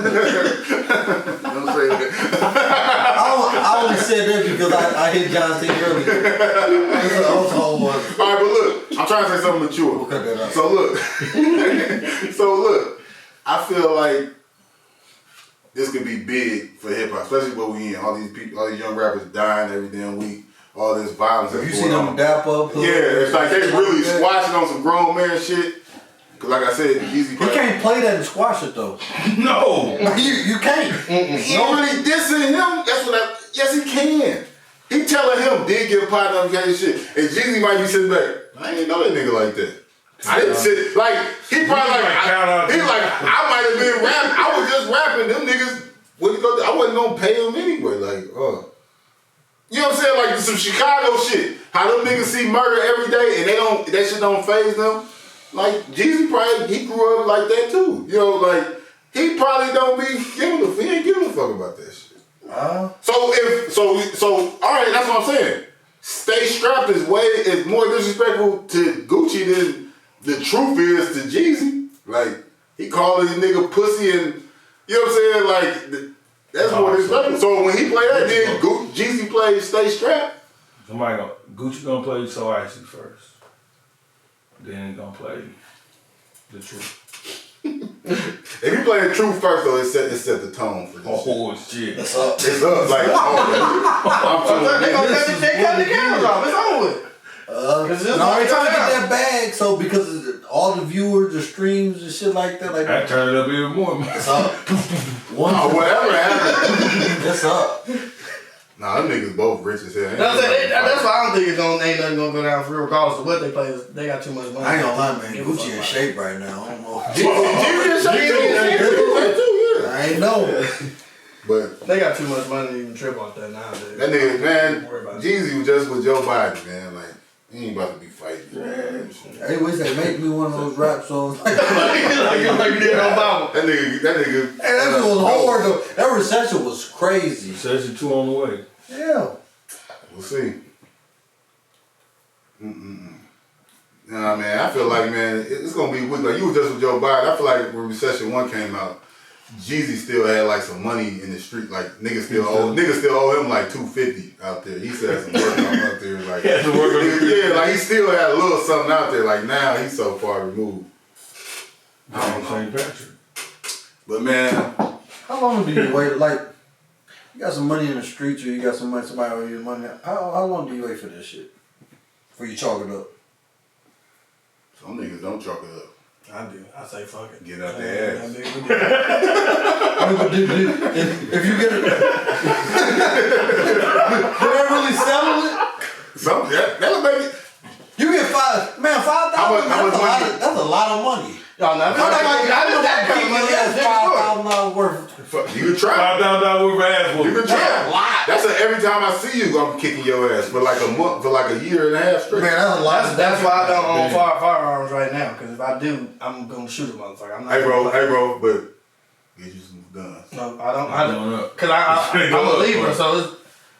Don't say that. I only said that because I hit John Cena earlier. That's what I was home was. All right, but look, I'm trying to say something mature. We'll cut that out. So look, I feel like this could be big for hip hop, especially what we in. All these people, all these young rappers dying every damn week. All this violence. Have you that's seen going them on. dap up? Yeah, it's like they really squashing on some grown man shit. Cause like I said, Jeezy You probably can't play that and squash it though. No. You can't. he ain't really dissing him. That's what I. Yes, he can. He telling him did get a pot notification shit, and Jeezy might be sitting back. I ain't know that nigga like that. I didn't sit like he probably like I might have been rapping. I was just rapping. Them niggas wouldn't go. I wasn't gonna pay them anyway. Like, you know what I'm saying? Like some Chicago shit. How them niggas see murder every day and that shit don't faze them. Like Jeezy probably he grew up like that too. You know, like he probably don't be he ain't giving a fuck about that shit. So all right, that's what I'm saying. Stay Strapped is more disrespectful to Gucci than the truth is to Jeezy. Like he calling the nigga pussy and you know what I'm saying? Like that's more disrespectful. So when he played that, then Jeezy played Stay Strapped. Gucci gonna play So Icy first. Then he gonna play The Truth. If you play the truth first though, it set the tone for this shit. Oh shit. It's up like They gonna cut the cameras off. It's over with. No, they trying to get that bag, so because of all the viewers, the streams and shit like that, like I turn it up even more, man. it's up. whatever happened. It's up. Nah, them niggas both rich as hell. That's why I don't think ain't nothing gonna go down for real. Regardless of what they play, they got too much money. I ain't gonna lie, man. Gucci in shape right now. I don't know. Jeezy in shape too, yeah. I ain't know. But They got too much money to even trip off that nowadays. that nigga, man, Don't worry about it. Jeezy was just with Joe Biden, man. Like, he ain't about to be fighting. Man. Anyways, they make me one of those rap songs. Like, like you did Obama. That nigga. hey, that shit was hard though. That recession was crazy. Recession 2 on the way. Yeah. We'll see. Nah, man, I feel like, man, it's gonna be weak. Like, you was just with Joe Biden. I feel like when Recession 1 came out, Jeezy still had like some money in the street. Like niggas still owe him like $250 out there. He still had some work on out there. Like yeah, like he still had a little something out there. Like now he's so far removed. I don't know. St. Patrick. But man, How long do you wait? Like, you got some money in the streets, or you got some money, somebody owe you money. How long do you wait for this shit? Before you chalk it up? some niggas don't chalk it up. I do. I say fuck it. Get out their ass. I mean, but if you get it, did I really settle it? That'll make it. You get $5,000. That's a lot of money. Y'all know. I just that kind of money. That's $5,000 worth. You can try. $5,000 worth of ass You can whooping. try. That's every time I see you, I'm kicking your ass for like a month, for like a year and a half straight. Man, that's a lot. That's why I don't own firearms right now. Because if I do, I'm gonna shoot a motherfucker. I'm not. Hey bro, but get you some guns. No, I don't. Going up. Cause I'm a Libra, so it's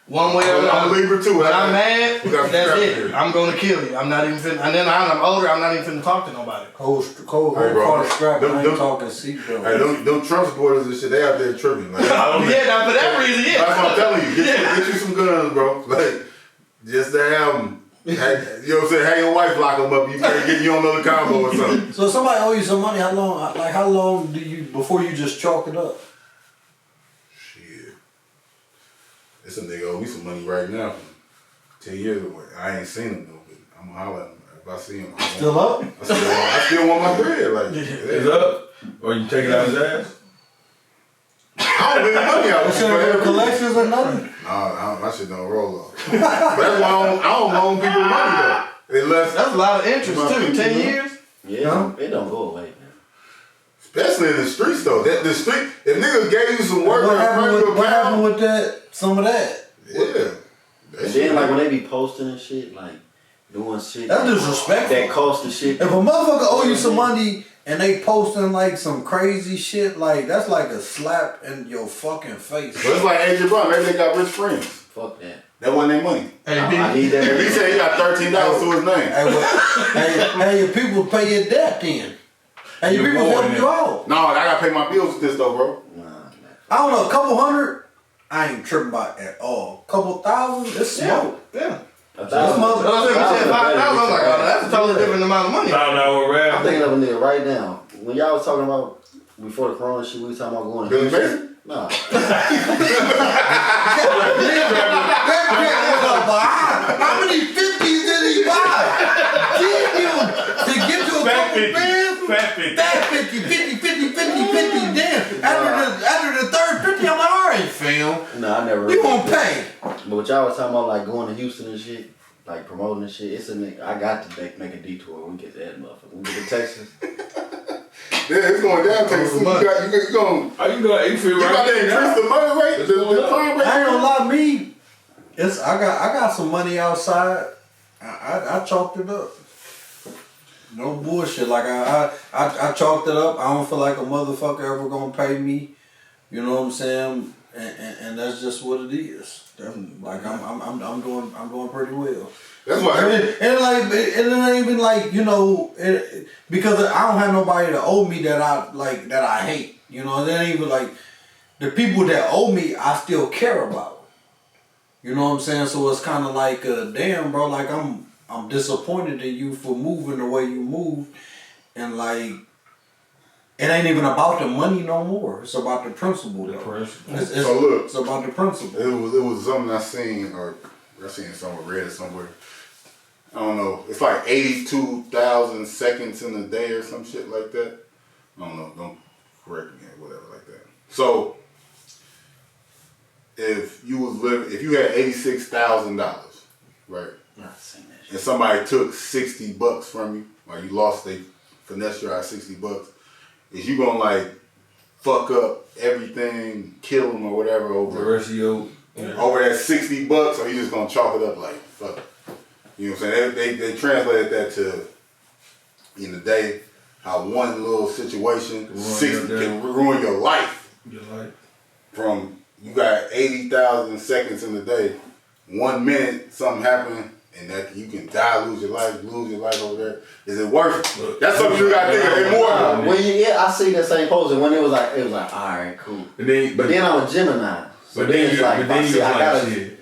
one way or another. I'm a Libra too. When I'm mad, We got some that's crap it. here. I'm gonna kill you. I'm not even finna. And then I'm older. I'm not even finna talk to nobody. Whole Hey, bro. car strap. I Them- ain't talking seatbelt. Hey, them Trump supporters and shit, they out there tripping. Like, Yeah, now for that reason, that's what yeah. I'm telling you. Get you some guns, bro. Like, just to have them. You know what I'm saying? Have your wife lock them up. You better get you on another combo or something. So if somebody owe you some money, how long do you before you just chalk it up? Shit. It's a nigga owe me some money right now. 10 years away. I ain't seen him though, but I'm gonna holler at him. If I see him, Still up? I still want my bread. Like, It's up. Or you take it out his ass. I don't give money out. That shit ain't no collections or nothing? Nah, my shit don't roll off. But that's why I don't loan people money though. Unless, That's a lot of interest too. 10 years. Yeah, it don't go away, man. especially in the streets though. The street, if niggas gave you some work, What and bring you a happened pound, with that? Some of that. yeah. That And shit then like when they be posting and shit, like doing shit That's disrespectful. that cost the shit. If a motherfucker owe you some money and they posting like some crazy shit, like that's like a slap in your fucking face. But it's like AJ Brown, maybe they got rich friends. Fuck that. That wasn't their money. I need that. He said he got $13 to his name. Hey, hey, your people pay your debt then. Hey, your You're people more help than you out. No, I gotta pay my bills with this though, bro. Nah. I don't know, a couple hundred, I ain't tripping about at all. Couple thousand, it's smoke. Yeah. $1,000. That's what I'm saying. We said 5,000. I'm like, oh, that's a totally different amount of money. $5 rap. I'm thinking of a nigga right now. When y'all was talking about before the corona shit, we was talking about going to Billy Houston. Mason? Nah. How many 50s did he buy? To get to a couple bands? Fat 50, damn. After the third 50, I'm like, all right, fam. No, I never. You gonna pay. But what y'all was talking about, like going to Houston and shit, like promoting and shit. It's a nigga. I got to make a detour when we get to that motherfucker. When we get to Texas. Yeah, it's going down, Texas. You got You feel you got to increase the money rate, the crime rate. I ain't gonna lie, me. I got some money outside. I chalked it up. No bullshit. Like I chalked it up. I don't feel like a motherfucker ever gonna pay me. You know what I'm saying? And that's just what it is. Like I'm doing pretty well. That's why. And it ain't even like, you know, because I don't have nobody that owe me that I hate. You know, it ain't even like the people that owe me I still care about. You know what I'm saying? So it's kind of like, damn, bro, like I'm disappointed in you for moving the way you moved, and like it ain't even about the money no more. It's about the principle. So look, it's about the principle. It was something I seen somewhere, read it somewhere. I don't know. It's like 82,000 seconds in a day or some shit like that. I don't know. Don't correct me or whatever like that. So if you had $86,000, right? And somebody took $60 from you, or you lost, they finessed you out $60, is you gonna like fuck up everything, kill them or whatever over the rest of your over that $60, or you just gonna chalk it up like fuck it? You know what I'm saying? They translated that to in the day how one little situation can ruin your life. Your life. From you got 80,000 seconds in the day, 1 minute something happened, and that you can die, lose your life over there. Is it worth it? That's something you gotta think of more. I see that same post, and when it was like, all right, cool. But then I'm a Gemini. So then it's like,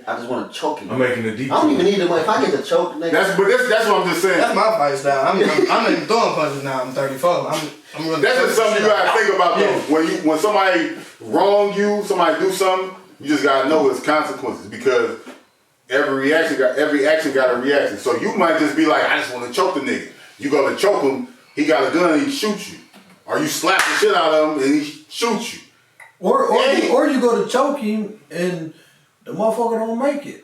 I just want to choke you. I'm making a deep. I don't even need the money. If I get to choke, nigga. That's what I'm just saying. That's my fight style. I'm not even throwing punches now. I'm 34. I'm really. That's just something you gotta think about though. When somebody wrong you, somebody do something, you just gotta know it's consequences, because every action got a reaction. So you might just be like, I just want to choke the nigga. You go to choke him, he got a gun and he shoots you, or you slap the shit out of him and he shoots you. Or you go to choke him and the motherfucker don't make it.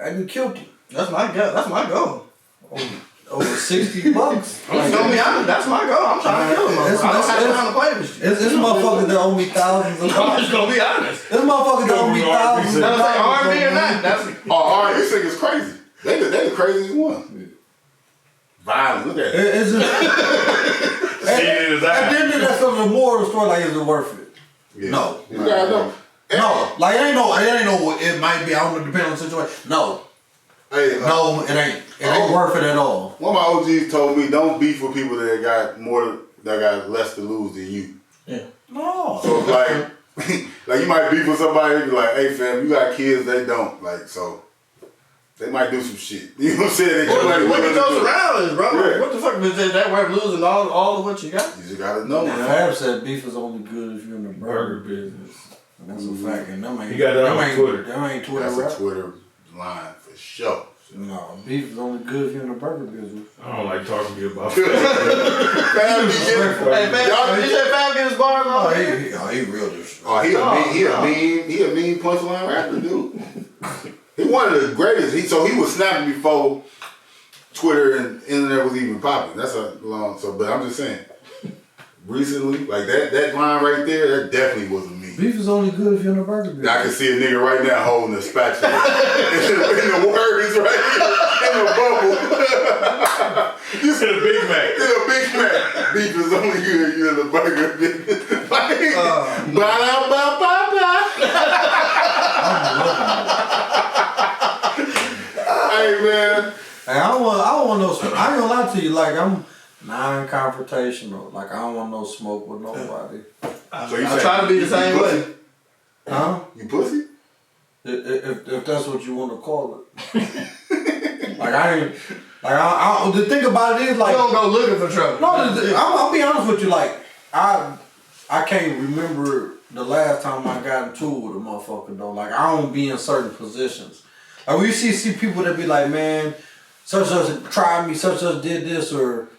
I done killed him. That's my goal. Over $60. I'm gonna be honest. That's my goal. I'm trying to kill him. I don't have time to play with you. It's motherfuckers that owe me thousands of dollars. I'm just gonna be honest. This motherfucker that owe me thousands of That's like dollars. R&B or not. That's R&B singers crazy. They the craziest one. Violent. Look at it. It's just, at the end of that, the moral of the story, like, is it worth it? Yeah. No. You gotta know. No. Like, it ain't no, it might be, I don't know, depending on the situation. No. Hey, No, it ain't. It ain't worth it at all. One of my OGs told me, don't beef with people that got less to lose than you. yeah. No. So like, like you might beef with somebody and be like, hey fam, you got kids, they don't. Like, so they might do some shit. You know what I'm saying? What it goes around is, bro. Yeah. What the fuck is that worth losing all of what you got? You just gotta know. Fab said beef is only good if you're in the burger burger business. That's a fact. And them ain't, You got that on Twitter. Them ain't Twitter That's rap. a Twitter line for sure. No, beef is only good if you're in the burger business. I don't like talking to you about Fam be getting, Hey, man, you said Fab get his bars Oh, on? he real disrespectful. oh, he a mean punchline rapper, dude. He one of the greatest. He was snapping before Twitter and internet was even popping. That's a long. But I'm just saying, recently, like that line right there, that definitely wasn't me. Beef is only good if you're in the burger business. I can see a nigga right now holding a spatula in the words right here, in the bubble. You said a Big Mac. Yeah, a Big Mac. Beef is only good if you're in the burger business. Like, hey man. Hey, I don't want no. I ain't gonna lie to you. Like, I'm non-confrontational. Like, I don't want no smoke with nobody. So you I try to be the same way. Huh? You pussy? If that's what you want to call it. Like, I ain't. Like, I the thing about it is, like, You don't go looking for trouble. no, I'll be honest with you. Like, I can't remember the last time I got into it with a motherfucker though. Like, I don't be in certain positions. Like, we see people that be like, man, such tried me, such did this, or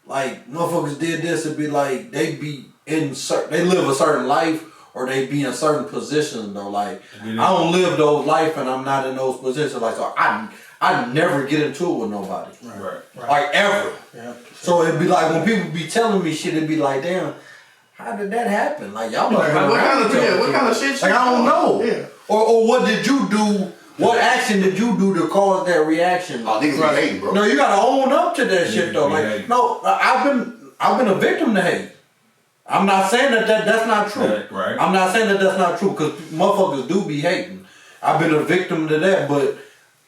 like motherfuckers did this. It'd be like they be they live a certain life or they be in certain positions though. Like I don't live those life and I'm not in those positions. Like so I never get into it with nobody. Right. Like ever. Yeah. So it'd be like when people be telling me shit, it'd be like, damn, how did that happen? Like y'all must have been around what kind of shit? Like I don't know. Yeah. Or what did you do? What action did you do to cause that reaction? Oh, niggas be hating, bro. No, you gotta own up to that shit though. be Like hating. no, I've been a victim to hate. I'm not saying that's not true. Right. I'm not saying that's not true because motherfuckers do be hating. I've been a victim to that, but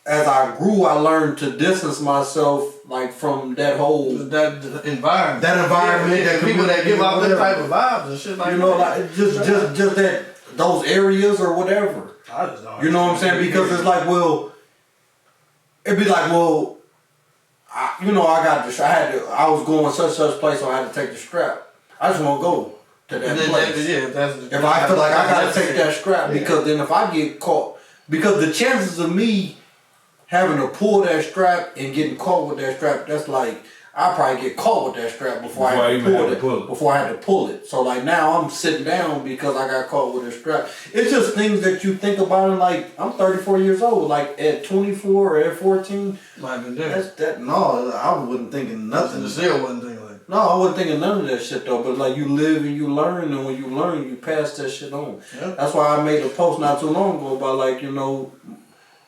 as I grew, I learned to distance myself like from that whole That environment. That environment, that people that give off that whatever. type of vibes and shit like you know that. like just that those areas or whatever. I just don't You know what I'm saying? Because it's like, well, it'd be like, well, I was going such place, so I had to take the strap. I just want to go to that place. If I feel like I gotta take that strap, because then if I get caught, because the chances of me having to pull that strap and getting caught with that strap, that's like I probably get caught with that strap before I had to pull it. Before I had to pull it. So like now I'm sitting down because I got caught with a strap. It's just things that you think about and like I'm 34 years old. Like at 24 or at 14, Might have been different. that's that no, I wasn't thinking nothing. The still wasn't thinking like. No, I wasn't thinking none of that shit though. But like you live and you learn, and when you learn, you pass that shit on. Yeah. That's why I made a post not too long ago about like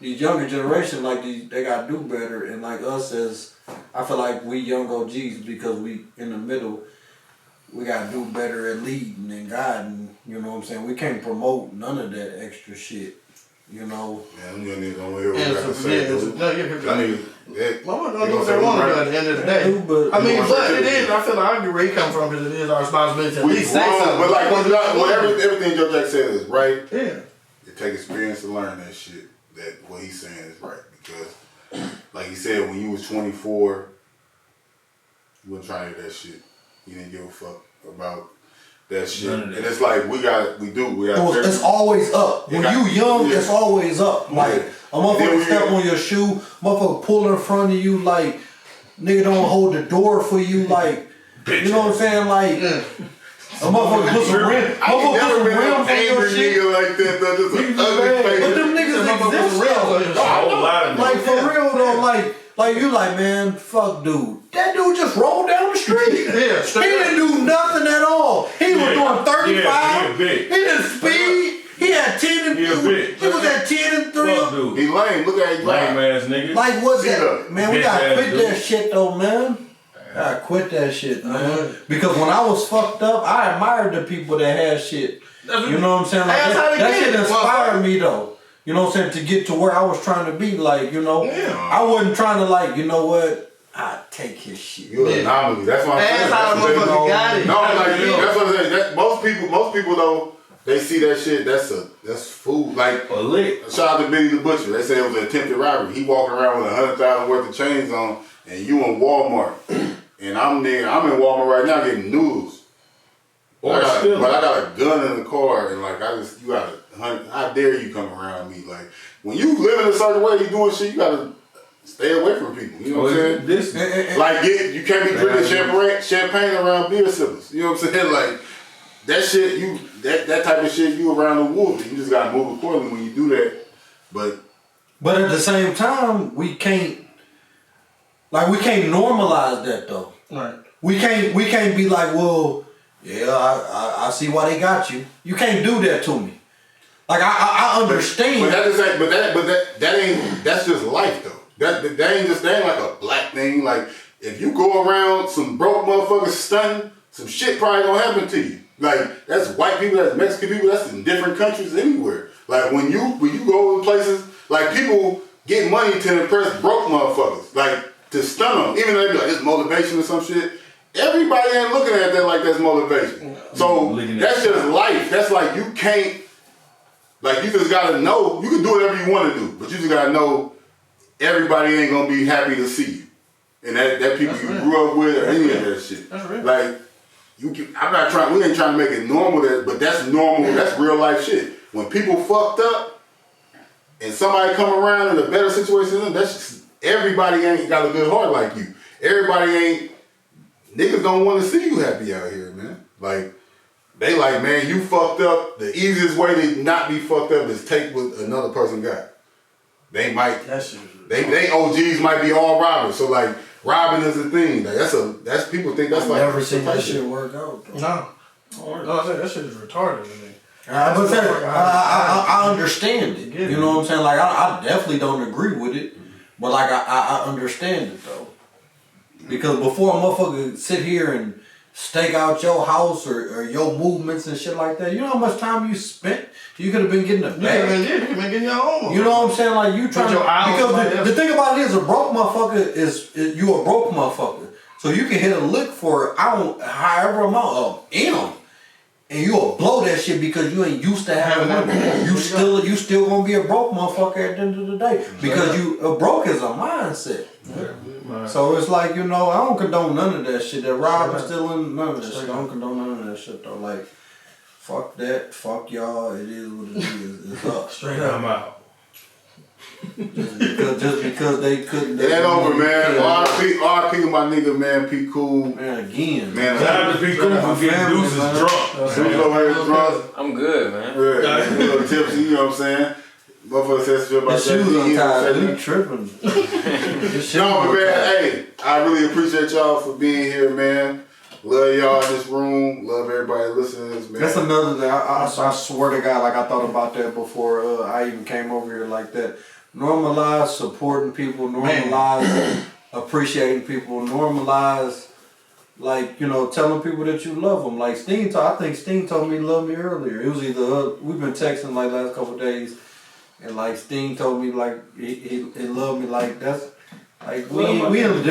these younger generation they gotta do better, and like us as I feel like we young OGs because we in the middle, we gotta do better at leading and guiding. You know what I'm saying? We can't promote none of that extra shit. You know. Man, them young niggas don't hear what we got to say. Mama don't do what they want to do at the end of the day. I mean, but it is. I feel like I agree where he come from because it is our responsibility to at least say something. But like everything Joe Jack said is right. Yeah. It take experience to learn that shit. That what he's saying is right because, like he said, when you was 24, you wasn't trying to hear that shit. You didn't give a fuck about that shit. And it's like It's always up. When you young, it's always up. Like a motherfucker step on your shoe, motherfucker pull in front of you, like nigga don't hold the door for you, like you know what I'm saying, like. A motherfucker put some rims on your shit. Nigga like that, though, just an ugly face. But them niggas exist though. Like for real though, like you like, man, fuck dude. That dude just rolled down the street. Yeah, he didn't do nothing at all. He was doing 35. He didn't speed. He had 10 and 2. He was at 10 and 3. Fuck, dude. He lame. Look at him. Lame ass nigga. Like what's that? Man, we gotta quit dude. that shit though, man. I quit that shit, man. Because when I was fucked up, I admired the people that had shit. You know what I'm saying? Like that shit inspired me though. You know what I'm saying? To get to where I was trying to be, like, I wasn't trying to like, you know what? I take his shit. You're an anomaly. That's what I'm saying. That's how the motherfucker got it. No, like that's what I'm saying. Most people though, they see that shit. That's food. Like A lick. shout out to Benny the Butcher. They say it was an attempted robbery. He walking around with 100,000 worth of chains on, and you in Walmart. And I'm in Walmart right now getting noodles. But I got a gun in the car, and like how dare you come around me? Like when you live in a certain way, you doing shit, you gotta stay away from people. You know what I'm saying? Like you can't be drinking champagne around beer sippers. You know what I'm saying? Like that shit, that type of shit, you around the wolves. You just gotta move accordingly when you do that. But at the same time, we can't normalize that though. Right. We can't be like, well, yeah, I see why they got you. You can't do that to me. Like I understand. That's just life though. That ain't like a black thing. Like if you go around some broke motherfuckers stunting, some shit probably gonna happen to you. Like that's white people, that's Mexican people, that's in different countries anywhere. Like when you go in places, like people get money to impress broke motherfuckers. Like to stun them, even though they be like, it's motivation or some shit. Everybody ain't looking at that like that's motivation. So that's just life. That's like you can't, like you just gotta know, you can do whatever you want to do, but you just gotta know everybody ain't gonna be happy to see you. And that people you grew up with or any of that shit. That's real. Like, we ain't trying to make it normal, but that's normal, that's real life shit. When people fucked up and somebody come around in a better situation than them, that's just, everybody ain't got a good heart like you. Everybody ain't, niggas don't want to see you happy out here, man. Like, They like, man, you fucked up. The easiest way to not be fucked up is take what another person got. They might, That shit. they OGs might be all robbers. So like, robbing is a thing. Like that's people think that's I've like. never seen that shit work out. Though. No, I said that shit is retarded to me. I understand it. You know what I'm saying? Like I definitely don't agree with it, but like I understand it though. Because before a motherfucker sit here and stake out your house or your movements and shit like that, you know how much time you spent? You could have been getting a bag. You could have been getting your own. You know what I'm saying? Like you trying your hours because like the thing about it is a broke motherfucker is you a broke motherfucker. So you can hit a lick for however amount of income. And you'll blow that shit because you ain't used to having money. You still gonna be a broke motherfucker at the end of the day. Because a broke is a mindset. So it's like, you know, I don't condone none of that shit. That robbing, stealing, none of that shit. I don't condone none of that shit though. Like, fuck that, fuck y'all, it is what it is. It's up. Straight up. I'm out. Just because they couldn't. It ain't over, man. RP to my nigga, man. P Cool. Man, again. Man, Shout out to P Cool for getting deuces drunk. Deuce over here drunk. I'm good, man. Yeah, a little tipsy, you know what I'm saying? Motherfucker says shit about His shoes that. untied, You know he tripping. No, but man, hey, I really appreciate y'all for being here, man. Love y'all in this room. Love everybody listening to this, man. That's another thing. I swear to God, like I thought about that before I even came over here like that. Normalize supporting people, normalize appreciating people, normalize, like, you know, telling people that you love them. Like I think Sting told me he loved me earlier. It was either, we've been texting like last couple of days, and like Sting told me like he loved me. Like that's, like we in a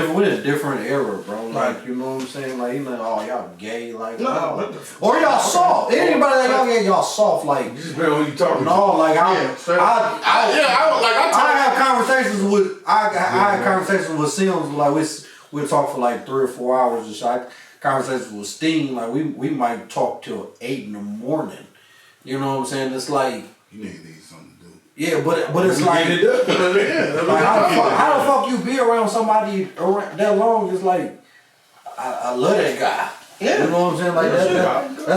different era, bro. Like, you know what I'm saying? Like, he like, oh, y'all gay, like, No, or y'all soft. Anybody that y'all gay, y'all soft, like, Just depends on who you talking to. no, like I I have conversations with I had conversations with Sims, like we'll talk for like 3 or 4 hours and shit. I had conversations with Steen, like we might talk till 8 in the morning. You know what I'm saying? It's like, You niggas need something to do. yeah, but it's like, like how the fuck you be around somebody that long? It's like I love that guy. Yeah. You know what I'm saying? Like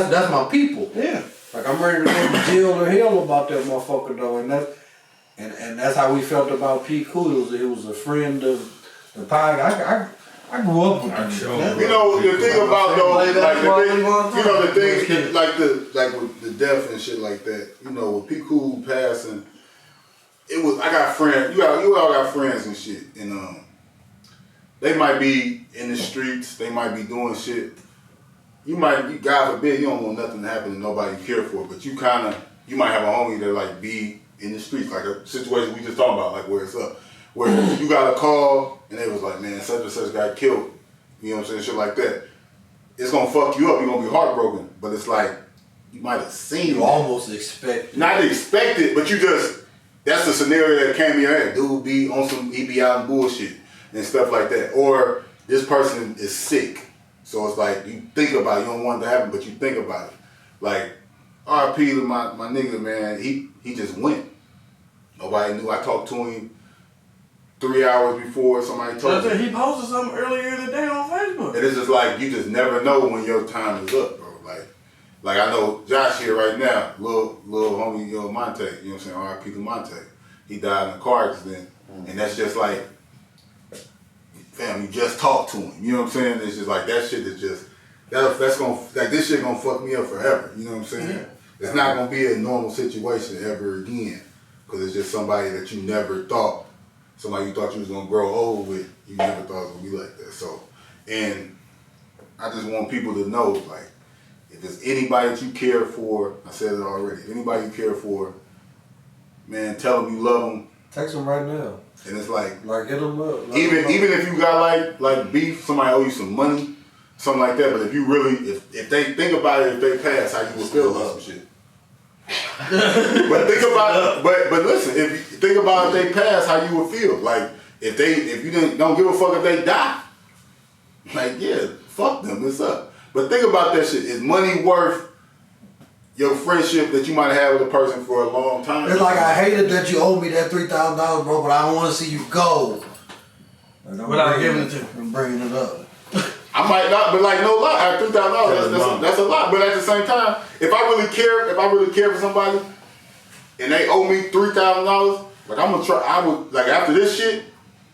that's my people. Yeah. Like I'm ready to go to jail or hell about that motherfucker though, and that's how we felt about P. Cool. It was a friend of the pie. I grew up with him. You know the thing about though, like the thing, like with the death and shit like that. You know, with P. Cool passing, it was. I got friends. You all got friends and shit, and they might be in the streets. They might be doing shit. God forbid, you don't want nothing to happen to nobody you care for, but you might have a homie that like be in the streets, like a situation we just talking about, like where it's up, where you got a call and they was like, man, such and such got killed, you know what I'm saying, shit like that. It's gonna fuck you up, you're gonna be heartbroken, but it's like, you might have seen You almost expect. not expect it, but that's the scenario that came in your head. Dude be on he be out in bullshit and stuff like that. Or this person is sick. So it's like, you think about it. You don't want it to happen, but you think about it. Like, RP to my nigga, man, he just went. Nobody knew. I talked to him 3 hours before somebody told me. He posted something earlier today on Facebook. And it's just like, you just never know when your time is up, bro. Like I know Josh here right now, little homie, Monte, you know what I'm saying, RIP to Monte. He died in a car accident, and that's just like, fam, you just talked to him, you know what I'm saying? It's just like, that shit is just, that's gonna, like, this shit gonna fuck me up forever, you know what I'm saying? Yeah. It's not gonna be a normal situation ever again, because it's just somebody that you never thought, somebody you thought you was gonna grow old with, you never thought it was gonna be like that. So, and I just want people to know, like, if there's anybody that you care for, I said it already, if anybody you care for, man, tell them you love them. Text them right now. And it's like hit them up. Even if you got like beef, somebody owe you some money, something like that. But if you really, if they think about it, if they pass, how you would feel about some shit. But think about it. But listen, if you think about if they pass, how you would feel. Like if you don't give a fuck if they die. Like, yeah, fuck them. It's up. But think about that shit. Is money worth your friendship that you might have with a person for a long time? It's like, I hated that you owe me that $3,000, bro, but I don't want to see you go. Without giving it to you. I'm bringing it up. I might not, but like no lie, $3,000 that's a lot. But at the same time, if I really care for somebody, and they owe me $3,000, like I'm gonna try. I would like after this shit.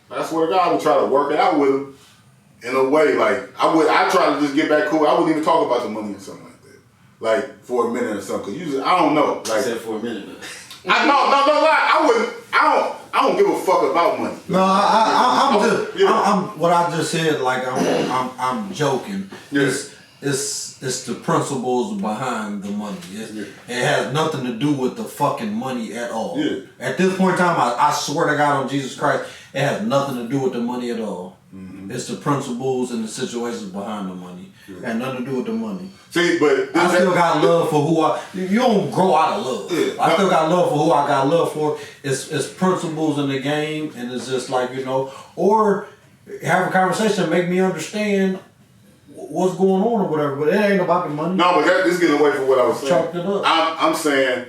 I swear to God, I would try to work it out with them in a way. Like I try to just get back cool. I wouldn't even talk about the money or something like that. Like for a minute or something. Cause usually I don't know. Like Except for a minute. no lie. I don't give a fuck about money. No, I'm just. Yeah. I'm what I just said. Like I'm joking. Yeah. It's the principles behind the money. It has nothing to do with the fucking money at all. Yeah. At this point in time, I swear to God on Jesus Christ, it has nothing to do with the money at all. Mm-hmm. It's the principles and the situations behind the money. It had nothing to do with the money. See, but I still got love for who I. You don't grow out of love. Yeah. I still got love for who I got love for. It's principles in the game, and it's just like or have a conversation, make me understand what's going on or whatever. But it ain't about the money. no, but this is getting away from what I was saying. Chalked it up. I'm saying,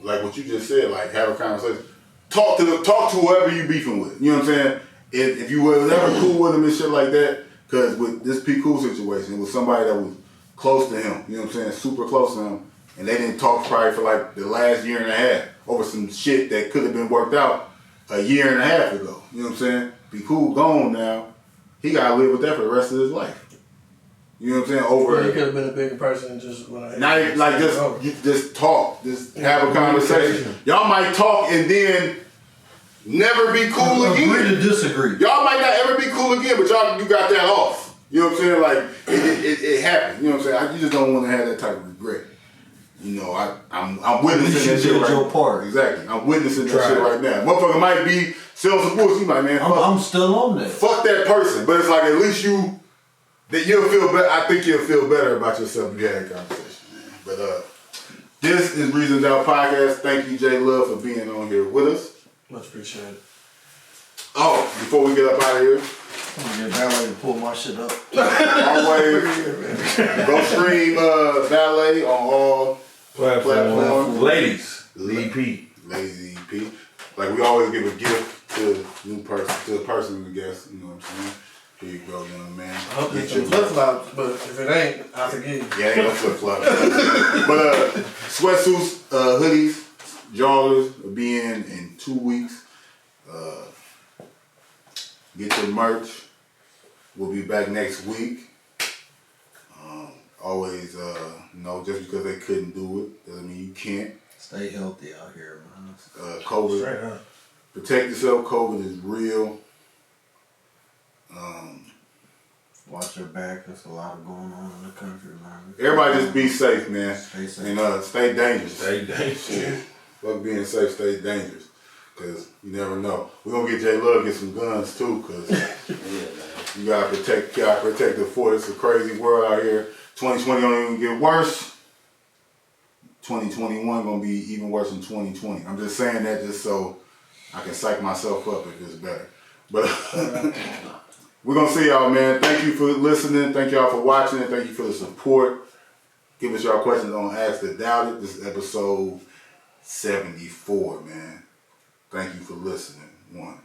like what you just said, like have a conversation. Talk to whoever you beefing with. You know what I'm saying? If you was ever cool with him and shit like that, because with this P. Cool situation, it was somebody that was close to him. You know what I'm saying? Super close to him. And they didn't talk probably for like the last year and a half over some shit that could have been worked out a year and a half ago. You know what I'm saying? P. Cool gone now. He got to live with that for the rest of his life. You know what I'm saying? Or he could have been a bigger person and just Not even, like just talk, just have a conversation. Y'all might talk and then never be cool Agree again. to disagree. Y'all might not ever be cool again, but you got that off. You know what I'm saying? Like it happened. You know what I'm saying? You just don't want to have that type of regret. You know, I'm witnessing that shit right your part. Exactly. I'm witnessing that shit right now. Motherfucker might be selling some bullshit. You like, man, I'm still on that. fuck that person. But it's like at least you'll feel better. I think you'll feel better about yourself if you had that conversation, man. But this is Reasons Out Podcast. Thank you, J Love, for being on here with us. Much appreciated. Oh, before we get up out of here, I'm gonna get Ballet to pull my shit up. always go stream Ballet on all platforms. Ladies, EP. Lazy EP. Like we always give a gift to the person we guess. You know what I'm saying? Here you go, young man. I hope it's some flip flops, but if it ain't, I forgive you. Yeah, ain't no flip flop. But sweatsuits, hoodies, joggers will be in 2 weeks. Get your merch. We'll be back next week. Always, just because they couldn't do it doesn't mean you can't. Stay healthy out here, man. COVID. Straight up. Protect yourself. COVID is real. Watch your back. There's a lot going on in the country, man. Everybody just be safe, man. Stay safe. And stay dangerous. Stay dangerous. Yeah. Fuck being safe, stay dangerous. Cause you never know. We're gonna get J Love get some guns too, cause you gotta protect the fort. It's a crazy world out here. 2020 don't even get worse. 2021 gonna be even worse than 2020. I'm just saying that just so I can psych myself up if it's better. But we're gonna see y'all, man. Thank you for listening. Thank y'all for watching. Thank you for the support. Give us y'all questions on Ask the Doubt It. This is episode 74, man. Thank you for listening. 1.